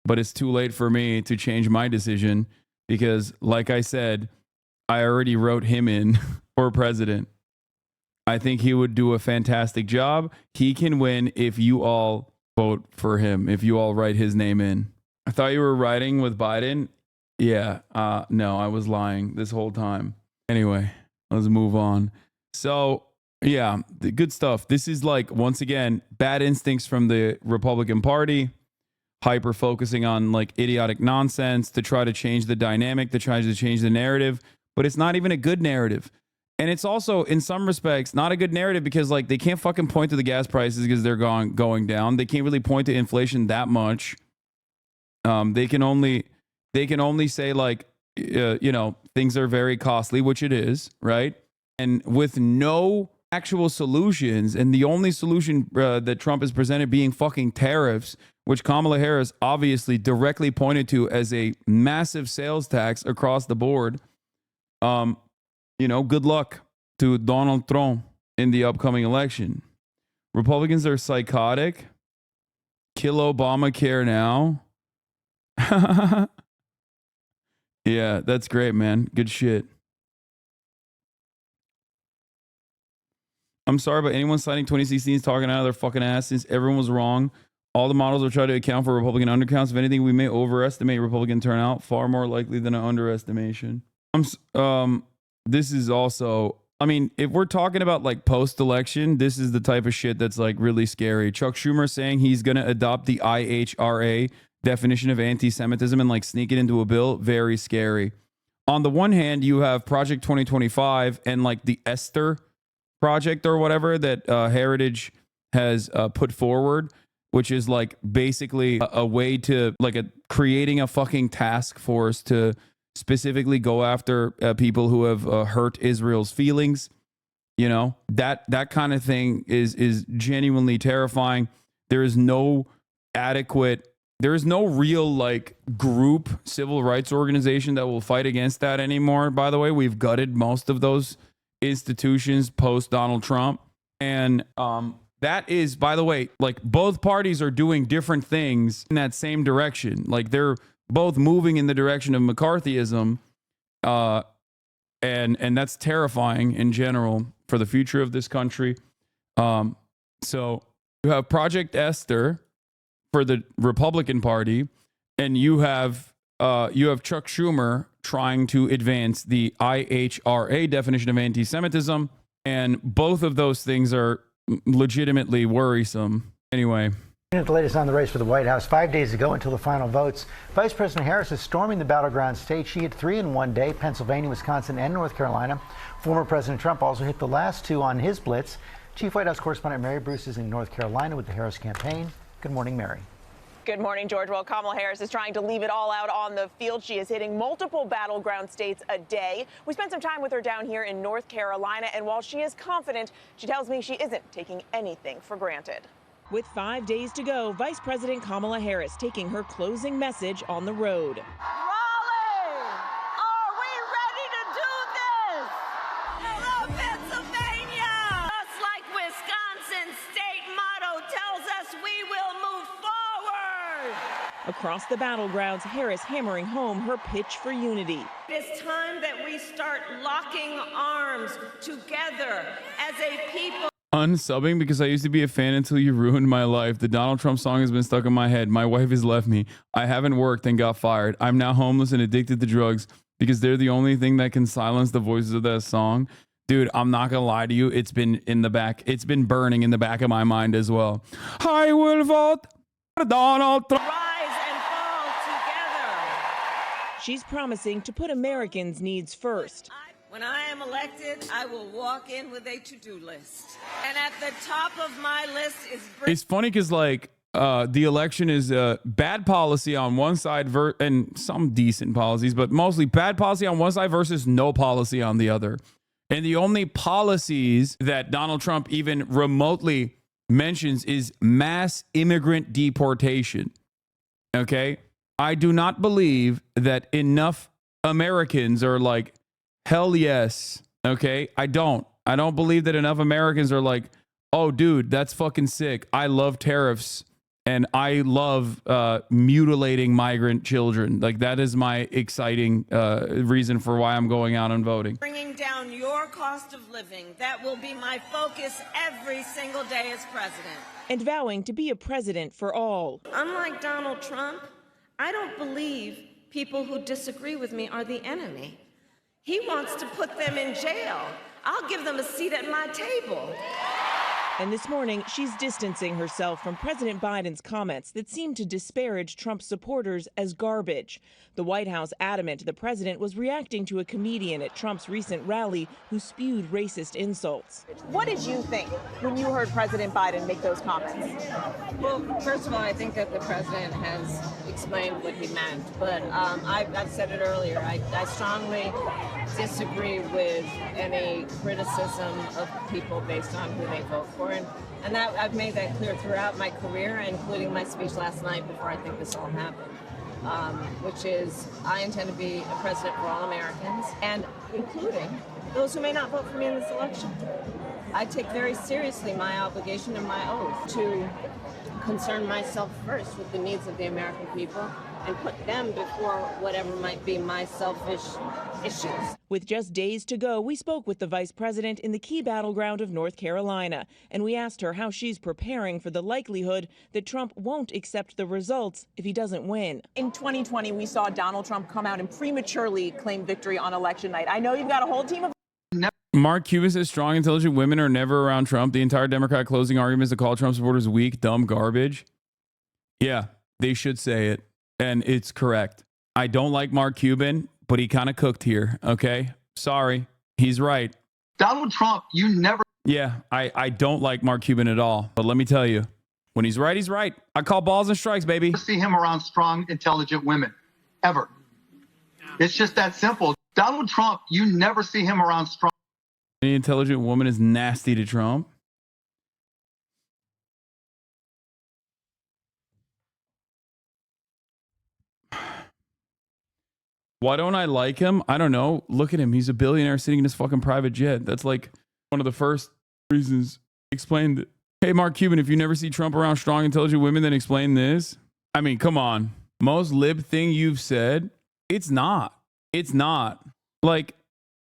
Speaker 1: but it's too late for me to change my decision because, like I said, I already wrote him in for president. I think he would do a fantastic job. He can win if you all vote for him, if you all write his name in. I thought you were riding with Biden. Yeah, no, I was lying this whole time. Anyway, let's move on. So, yeah, the good stuff. This is like, once again, bad instincts from the Republican Party, hyper focusing on like idiotic nonsense to try to change the dynamic, to try to change the narrative, but it's not even a good narrative. And it's also, in some respects, not a good narrative because like they can't fucking point to the gas prices because they're going down. They can't really point to inflation that much. They can only say like, things are very costly, which it is, right? And with no actual solutions, and the only solution that Trump has presented being fucking tariffs, which Kamala Harris obviously directly pointed to as a massive sales tax across the board. Good luck to Donald Trump in the upcoming election. Republicans are psychotic. Kill Obamacare now. Yeah, that's great, man. Good shit. I'm sorry, but anyone citing 2016 is talking out of their fucking ass since everyone was wrong. All the models will try to account for Republican undercounts. If anything, we may overestimate Republican turnout, far more likely than an underestimation. This is also I mean, if we're talking about like post-election, this is the type of shit that's like really scary. Chuck Schumer saying he's going to adopt the IHRA definition of anti-Semitism and like sneak it into a bill. Very scary. On the one hand, you have Project 2025 and like the Esther project or whatever that Heritage has put forward, which is like basically a way to like creating a fucking task force to specifically go after people who have hurt Israel's feelings. You know, that kind of thing is genuinely terrifying. There is no real like group civil rights organization that will fight against that anymore. By the way, we've gutted most of those institutions post Donald Trump. And that is, by the way, like both parties are doing different things in that same direction. Like they're both moving in the direction of McCarthyism. And that's terrifying in general for the future of this country. So you have Project Esther for the Republican Party, and you have Chuck Schumer trying to advance the IHRA definition of anti-Semitism, and both of those things are legitimately worrisome. Anyway.
Speaker 13: The latest on the race for the White House 5 days ago until the final votes. Vice President Harris is storming the battleground state. She hit 3 in one day, Pennsylvania, Wisconsin, and North Carolina. Former President Trump also hit the last 2 on his blitz. Chief White House correspondent Mary Bruce is in North Carolina with the Harris campaign. Good morning, Mary.
Speaker 14: Good morning, George. Well, Kamala Harris is trying to leave it all out on the field. She is hitting multiple battleground states a day. We spent some time with her down here in North Carolina, and while she is confident, she tells me she isn't taking anything for granted.
Speaker 15: With 5 days to go, Vice President Kamala Harris taking her closing message on the road.
Speaker 16: Raleigh, are we ready to do this? Hello, Pennsylvania! Just like Wisconsin's state motto tells us, we will move forward.
Speaker 15: Across the battlegrounds, Harris hammering home her pitch for unity.
Speaker 16: It's time that we start locking arms together as a people.
Speaker 1: Unsubbing because I used to be a fan until you ruined my life. The Donald Trump song has been stuck in my head. My wife has left me. I haven't worked and got fired. I'm now homeless and addicted to drugs because they're the only thing that can silence the voices of that song. Dude, I'm not gonna lie to you. It's been in the back. It's been burning in the back of my mind as well. I will vote for Donald Trump.
Speaker 16: Rise and fall together.
Speaker 15: She's promising to put Americans' needs first.
Speaker 16: When I am elected, I will walk in with a to-do list. And at the top of my list is...
Speaker 1: It's funny because, like, the election is bad policy on one side and some decent policies, but mostly bad policy on one side versus no policy on the other. And the only policies that Donald Trump even remotely mentions is mass immigrant deportation. Okay? I do not believe that enough Americans are like, hell yes. Okay. I don't believe that enough Americans are like, oh, dude, that's fucking sick. I love tariffs and I love mutilating migrant children. Like that is my exciting reason for why I'm going out and voting.
Speaker 16: Bringing down your cost of living. That will be my focus every single day as president.
Speaker 15: And vowing to be a president for all.
Speaker 16: Unlike Donald Trump, I don't believe people who disagree with me are the enemy. He wants to put them in jail. I'll give them a seat at my table.
Speaker 15: And this morning, she's distancing herself from President Biden's comments that seem to disparage Trump's supporters as garbage. The White House adamant the president was reacting to a comedian at Trump's recent rally who spewed racist insults.
Speaker 14: What did you think when you heard President Biden make those comments?
Speaker 16: Well, first of all, I think that the president has explained what he meant. But I've said it earlier. I strongly disagree with any criticism of people based on who they vote for. And that I've made that clear throughout my career, including my speech last night before I think this all happened, which is I intend to be a president for all Americans, and including those who may not vote for me in this election. I take very seriously my obligation and my oath to concern myself first with the needs of the American people and put them before whatever might be my selfish issues.
Speaker 15: With just days to go, we spoke with the vice president in the key battleground of North Carolina, and we asked her how she's preparing for the likelihood that Trump won't accept the results if he doesn't win.
Speaker 14: In 2020, we saw Donald Trump come out and prematurely claim victory on election night. I know you've got a whole team of
Speaker 1: Mark Cuban says strong, intelligent women are never around Trump. The entire Democrat closing arguments to call Trump supporters weak, dumb, garbage. Yeah, they should say it. And it's correct. I don't like Mark Cuban, but he kind of cooked here. Okay. Sorry. He's right.
Speaker 3: Donald Trump, you never.
Speaker 1: Yeah, I don't like Mark Cuban at all. But let me tell you, when he's right, he's right. I call balls and strikes, baby.
Speaker 3: See him around strong, intelligent women. Ever. It's just that simple. Donald Trump, you never see him around strong.
Speaker 1: Any intelligent woman is nasty to Trump. Why don't I like him? I don't know. Look at him. He's a billionaire sitting in his fucking private jet. That's like one of the first reasons. Explained it. Hey, Mark Cuban, if you never see Trump around strong, intelligent women, then explain this. I mean, come on. Most lib thing you've said, it's not. It's not. Like,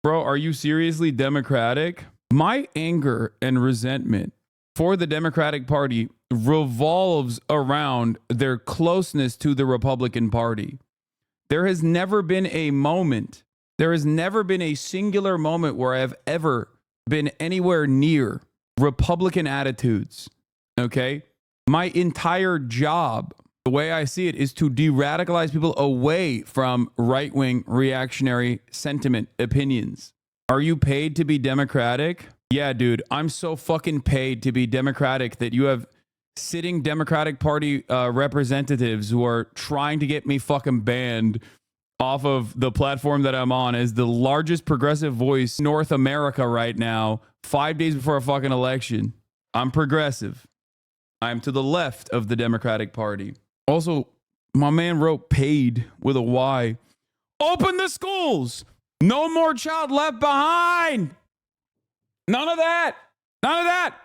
Speaker 1: bro, are you seriously Democratic? My anger and resentment for the Democratic Party revolves around their closeness to the Republican Party. There has never been a moment, there has never been a singular moment where I have ever been anywhere near Republican attitudes. Okay? My entire job, the way I see it, is to de-radicalize people away from right-wing reactionary sentiment opinions. Are you paid to be Democratic? Yeah, dude, I'm so fucking paid to be Democratic that you have sitting Democratic Party representatives who are trying to get me fucking banned off of the platform that I'm on as the largest progressive voice in North America right now, 5 days before a fucking election. I'm progressive. I'm to the left of the Democratic Party. Also, my man wrote paid with a Y. Open the schools. No more child left behind. None of that. None of that.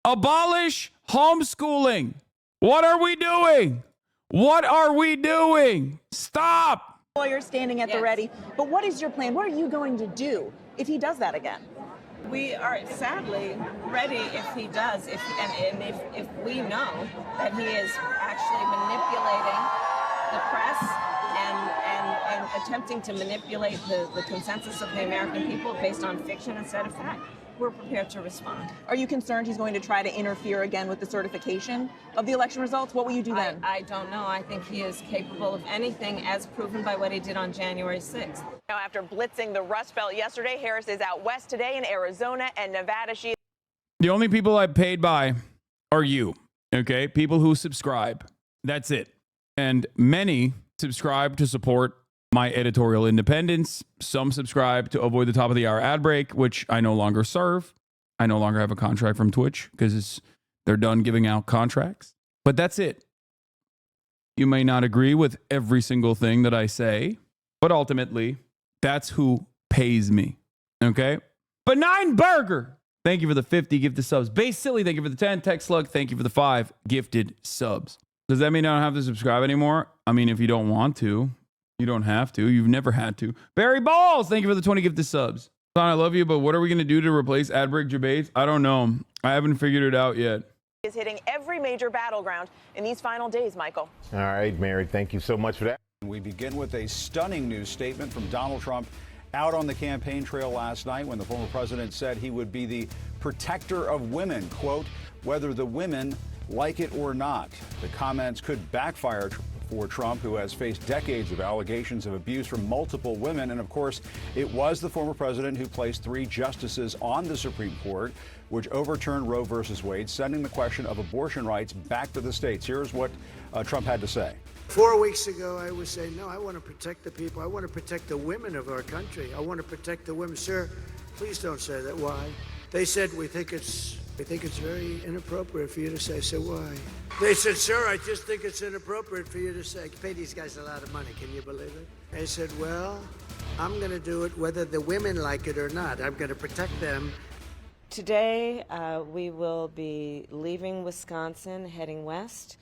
Speaker 1: Abolish homeschooling. What are we doing? What are we doing? Stop.
Speaker 14: Lawyers standing at the ready. But what is your plan? What are you going to do if he does that again?
Speaker 16: We are sadly ready if he does, if we know that he is actually manipulating the press and attempting to manipulate the consensus of the American people based on fiction instead of fact. We're prepared to respond.
Speaker 14: Are you concerned he's going to try to interfere again with the certification of the election results? What will you do then?
Speaker 16: I don't know. I think he is capable of anything as proven by what he did on January 6th.
Speaker 14: Now, after blitzing the Rust Belt yesterday, Harris is out west today in Arizona and Nevada.
Speaker 1: The only people I'm paid by are you, okay? People who subscribe. That's it. And many subscribe to support my editorial independence. Some subscribe to avoid the top of the hour ad break, which I no longer serve. I no longer have a contract from Twitch because they're done giving out contracts. But that's it. You may not agree with every single thing that I say, but ultimately, that's who pays me. Okay? Benign Burger. Thank you for the 50 gifted subs. Base Silly, thank you for the 10. Tech Slug, thank you for the 5 gifted subs. Does that mean I don't have to subscribe anymore? I mean, if you don't want to, you don't have to. You've never had to. Barry Balls, thank you for the 20 gifted subs. Son, I love you, but what are we going to do to replace ad break debates? I don't know. I haven't figured it out yet.
Speaker 14: Is hitting every major battleground in these final days, Michael.
Speaker 4: All right, Mary, thank you so much for that.
Speaker 17: We begin with a stunning news statement from Donald Trump out on the campaign trail last night when the former president said he would be the protector of women, quote, whether the women like it or not. The comments could backfire for Trump, who has faced decades of allegations of abuse from multiple women. And of course, it was the former president who placed 3 justices on the Supreme Court, which overturned Roe versus Wade, sending the question of abortion rights back to the states. Here's what Trump had to say.
Speaker 12: 4 weeks ago, I was saying, no, I want to protect the people. I want to protect the women of our country. I want to protect the women. Sir, please don't say that. Why? They said, we think it's very inappropriate for you to say. So why? They said, sir, I just think it's inappropriate for you to say. Pay these guys a lot of money. Can you believe it? I said, well, I'm going to do it whether the women like it or not. I'm going to protect them.
Speaker 16: Today, we will be leaving Wisconsin, heading west.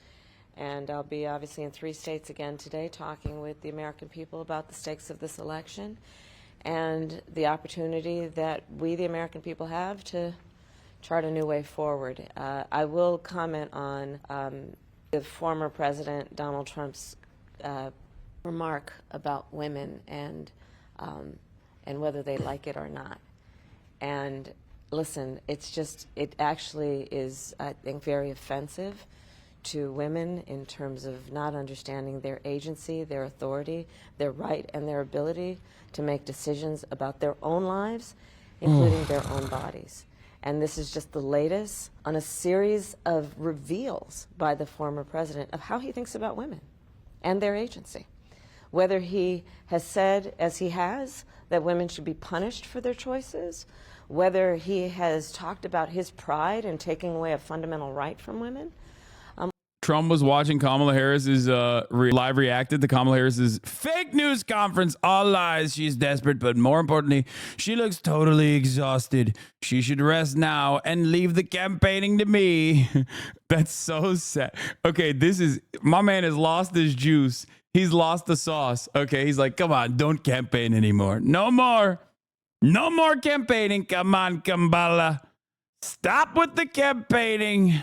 Speaker 16: And I'll be obviously in 3 states again today, talking with the American people about the stakes of this election and the opportunity that we, the American people, have to chart a new way forward. I will comment on the former President Donald Trump's remark about women and whether they like it or not. And listen, it actually is, I think, very offensive to women in terms of not understanding their agency, their authority, their right, and their ability to make decisions about their own lives, including their own bodies. And this is just the latest on a series of reveals by the former president of how he thinks about women and their agency. Whether he has said, as he has, that women should be punished for their choices, whether he has talked about his pride in taking away a fundamental right from women.
Speaker 1: Trump was watching Kamala Harris's live reacted to Kamala Harris's fake news conference. All lies. She's desperate, but more importantly, she looks totally exhausted. She should rest now and leave the campaigning to me. That's so sad. Okay, my man has lost his juice. He's lost the sauce. Okay, he's like, come on, don't campaign anymore. No more campaigning. Come on, Kamala. Stop with the campaigning.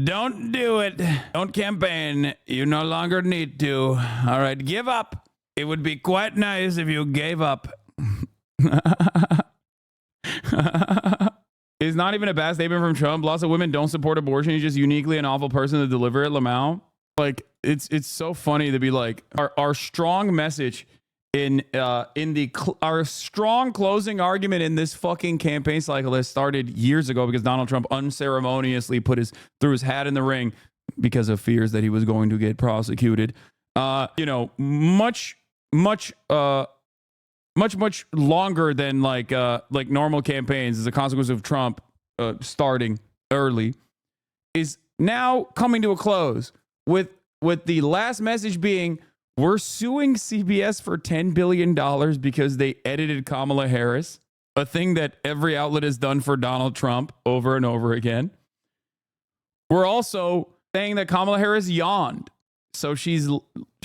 Speaker 1: Don't do it. Don't campaign. You no longer need to. All right, give up. It would be quite nice if you gave up. It's not even a bad statement from Trump. Lots of women don't support abortion. He's just uniquely an awful person to deliver it, Lamau. Like, it's so funny to be like, our strong message our strong closing argument in this fucking campaign cycle has started years ago because Donald Trump unceremoniously threw his hat in the ring because of fears that he was going to get prosecuted. Much longer than like normal campaigns as a consequence of Trump starting early is now coming to a close with the last message being, we're suing CBS for $10 billion because they edited Kamala Harris, a thing that every outlet has done for Donald Trump over and over again. We're also saying that Kamala Harris yawned, so she's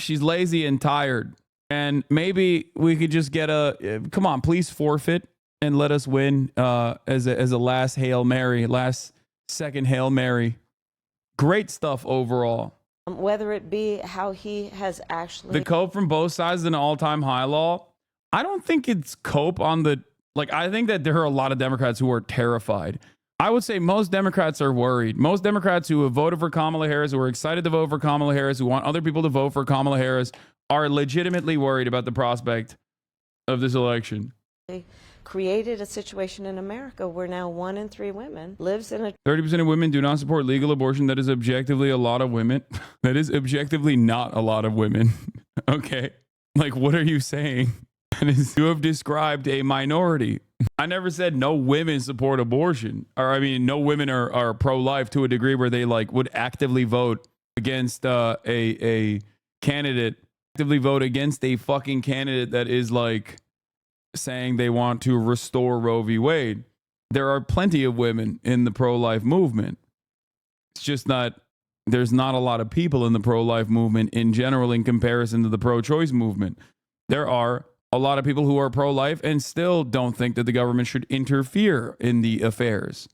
Speaker 1: lazy and tired. And maybe we could just get come on, please forfeit and let us win as a last Hail Mary, last second Hail Mary. Great stuff overall.
Speaker 16: Whether it be how he has actually...
Speaker 1: The cope from both sides is an all-time high law. I don't think it's cope on the... I think that there are a lot of Democrats who are terrified. I would say most Democrats are worried. Most Democrats who have voted for Kamala Harris, who are excited to vote for Kamala Harris, who want other people to vote for Kamala Harris, are legitimately worried about the prospect of this election.
Speaker 16: Created a situation in America where now 1 in 3 women lives in a...
Speaker 1: 30% of women do not support legal abortion. That is objectively a lot of women. That is objectively not a lot of women. Okay. Like, what are you saying? That is, you have described a minority. I never said no women support abortion. Or, I mean, no women are pro-life to a degree where they would actively vote against a candidate, actively vote against a fucking candidate that is saying they want to restore Roe v. Wade. There are plenty of women in the pro-life movement. It's just there's not a lot of people in the pro-life movement in general in comparison to the pro-choice movement. There are a lot of people who are pro-life and still don't think that the government should interfere in the affairs.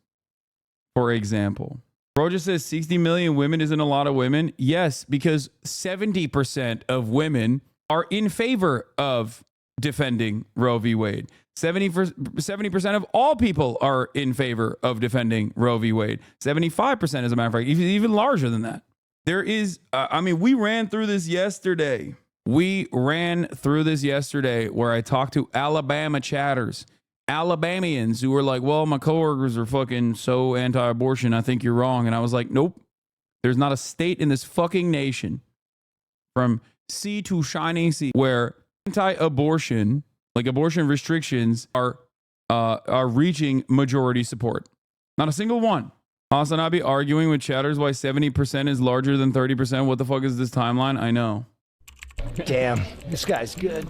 Speaker 1: For example, Bro just says 60 million women isn't a lot of women. Yes, because 70% of women are in favor of defending Roe v. Wade. 70% of all people are in favor of defending Roe v. Wade. 75%, as a matter of fact, even larger than that. There is, we ran through this yesterday. Where I talked to Alabama chatters, Alabamians who were like, well, my coworkers are fucking so anti-abortion, I think you're wrong. And I was like, nope, there's not a state in this fucking nation from sea to shining sea where anti-abortion, abortion restrictions are reaching majority support. Not a single one. Hasanabi arguing with chatters why 70% is larger than 30%. What the fuck is this timeline? I know.
Speaker 27: Damn, this guy's good.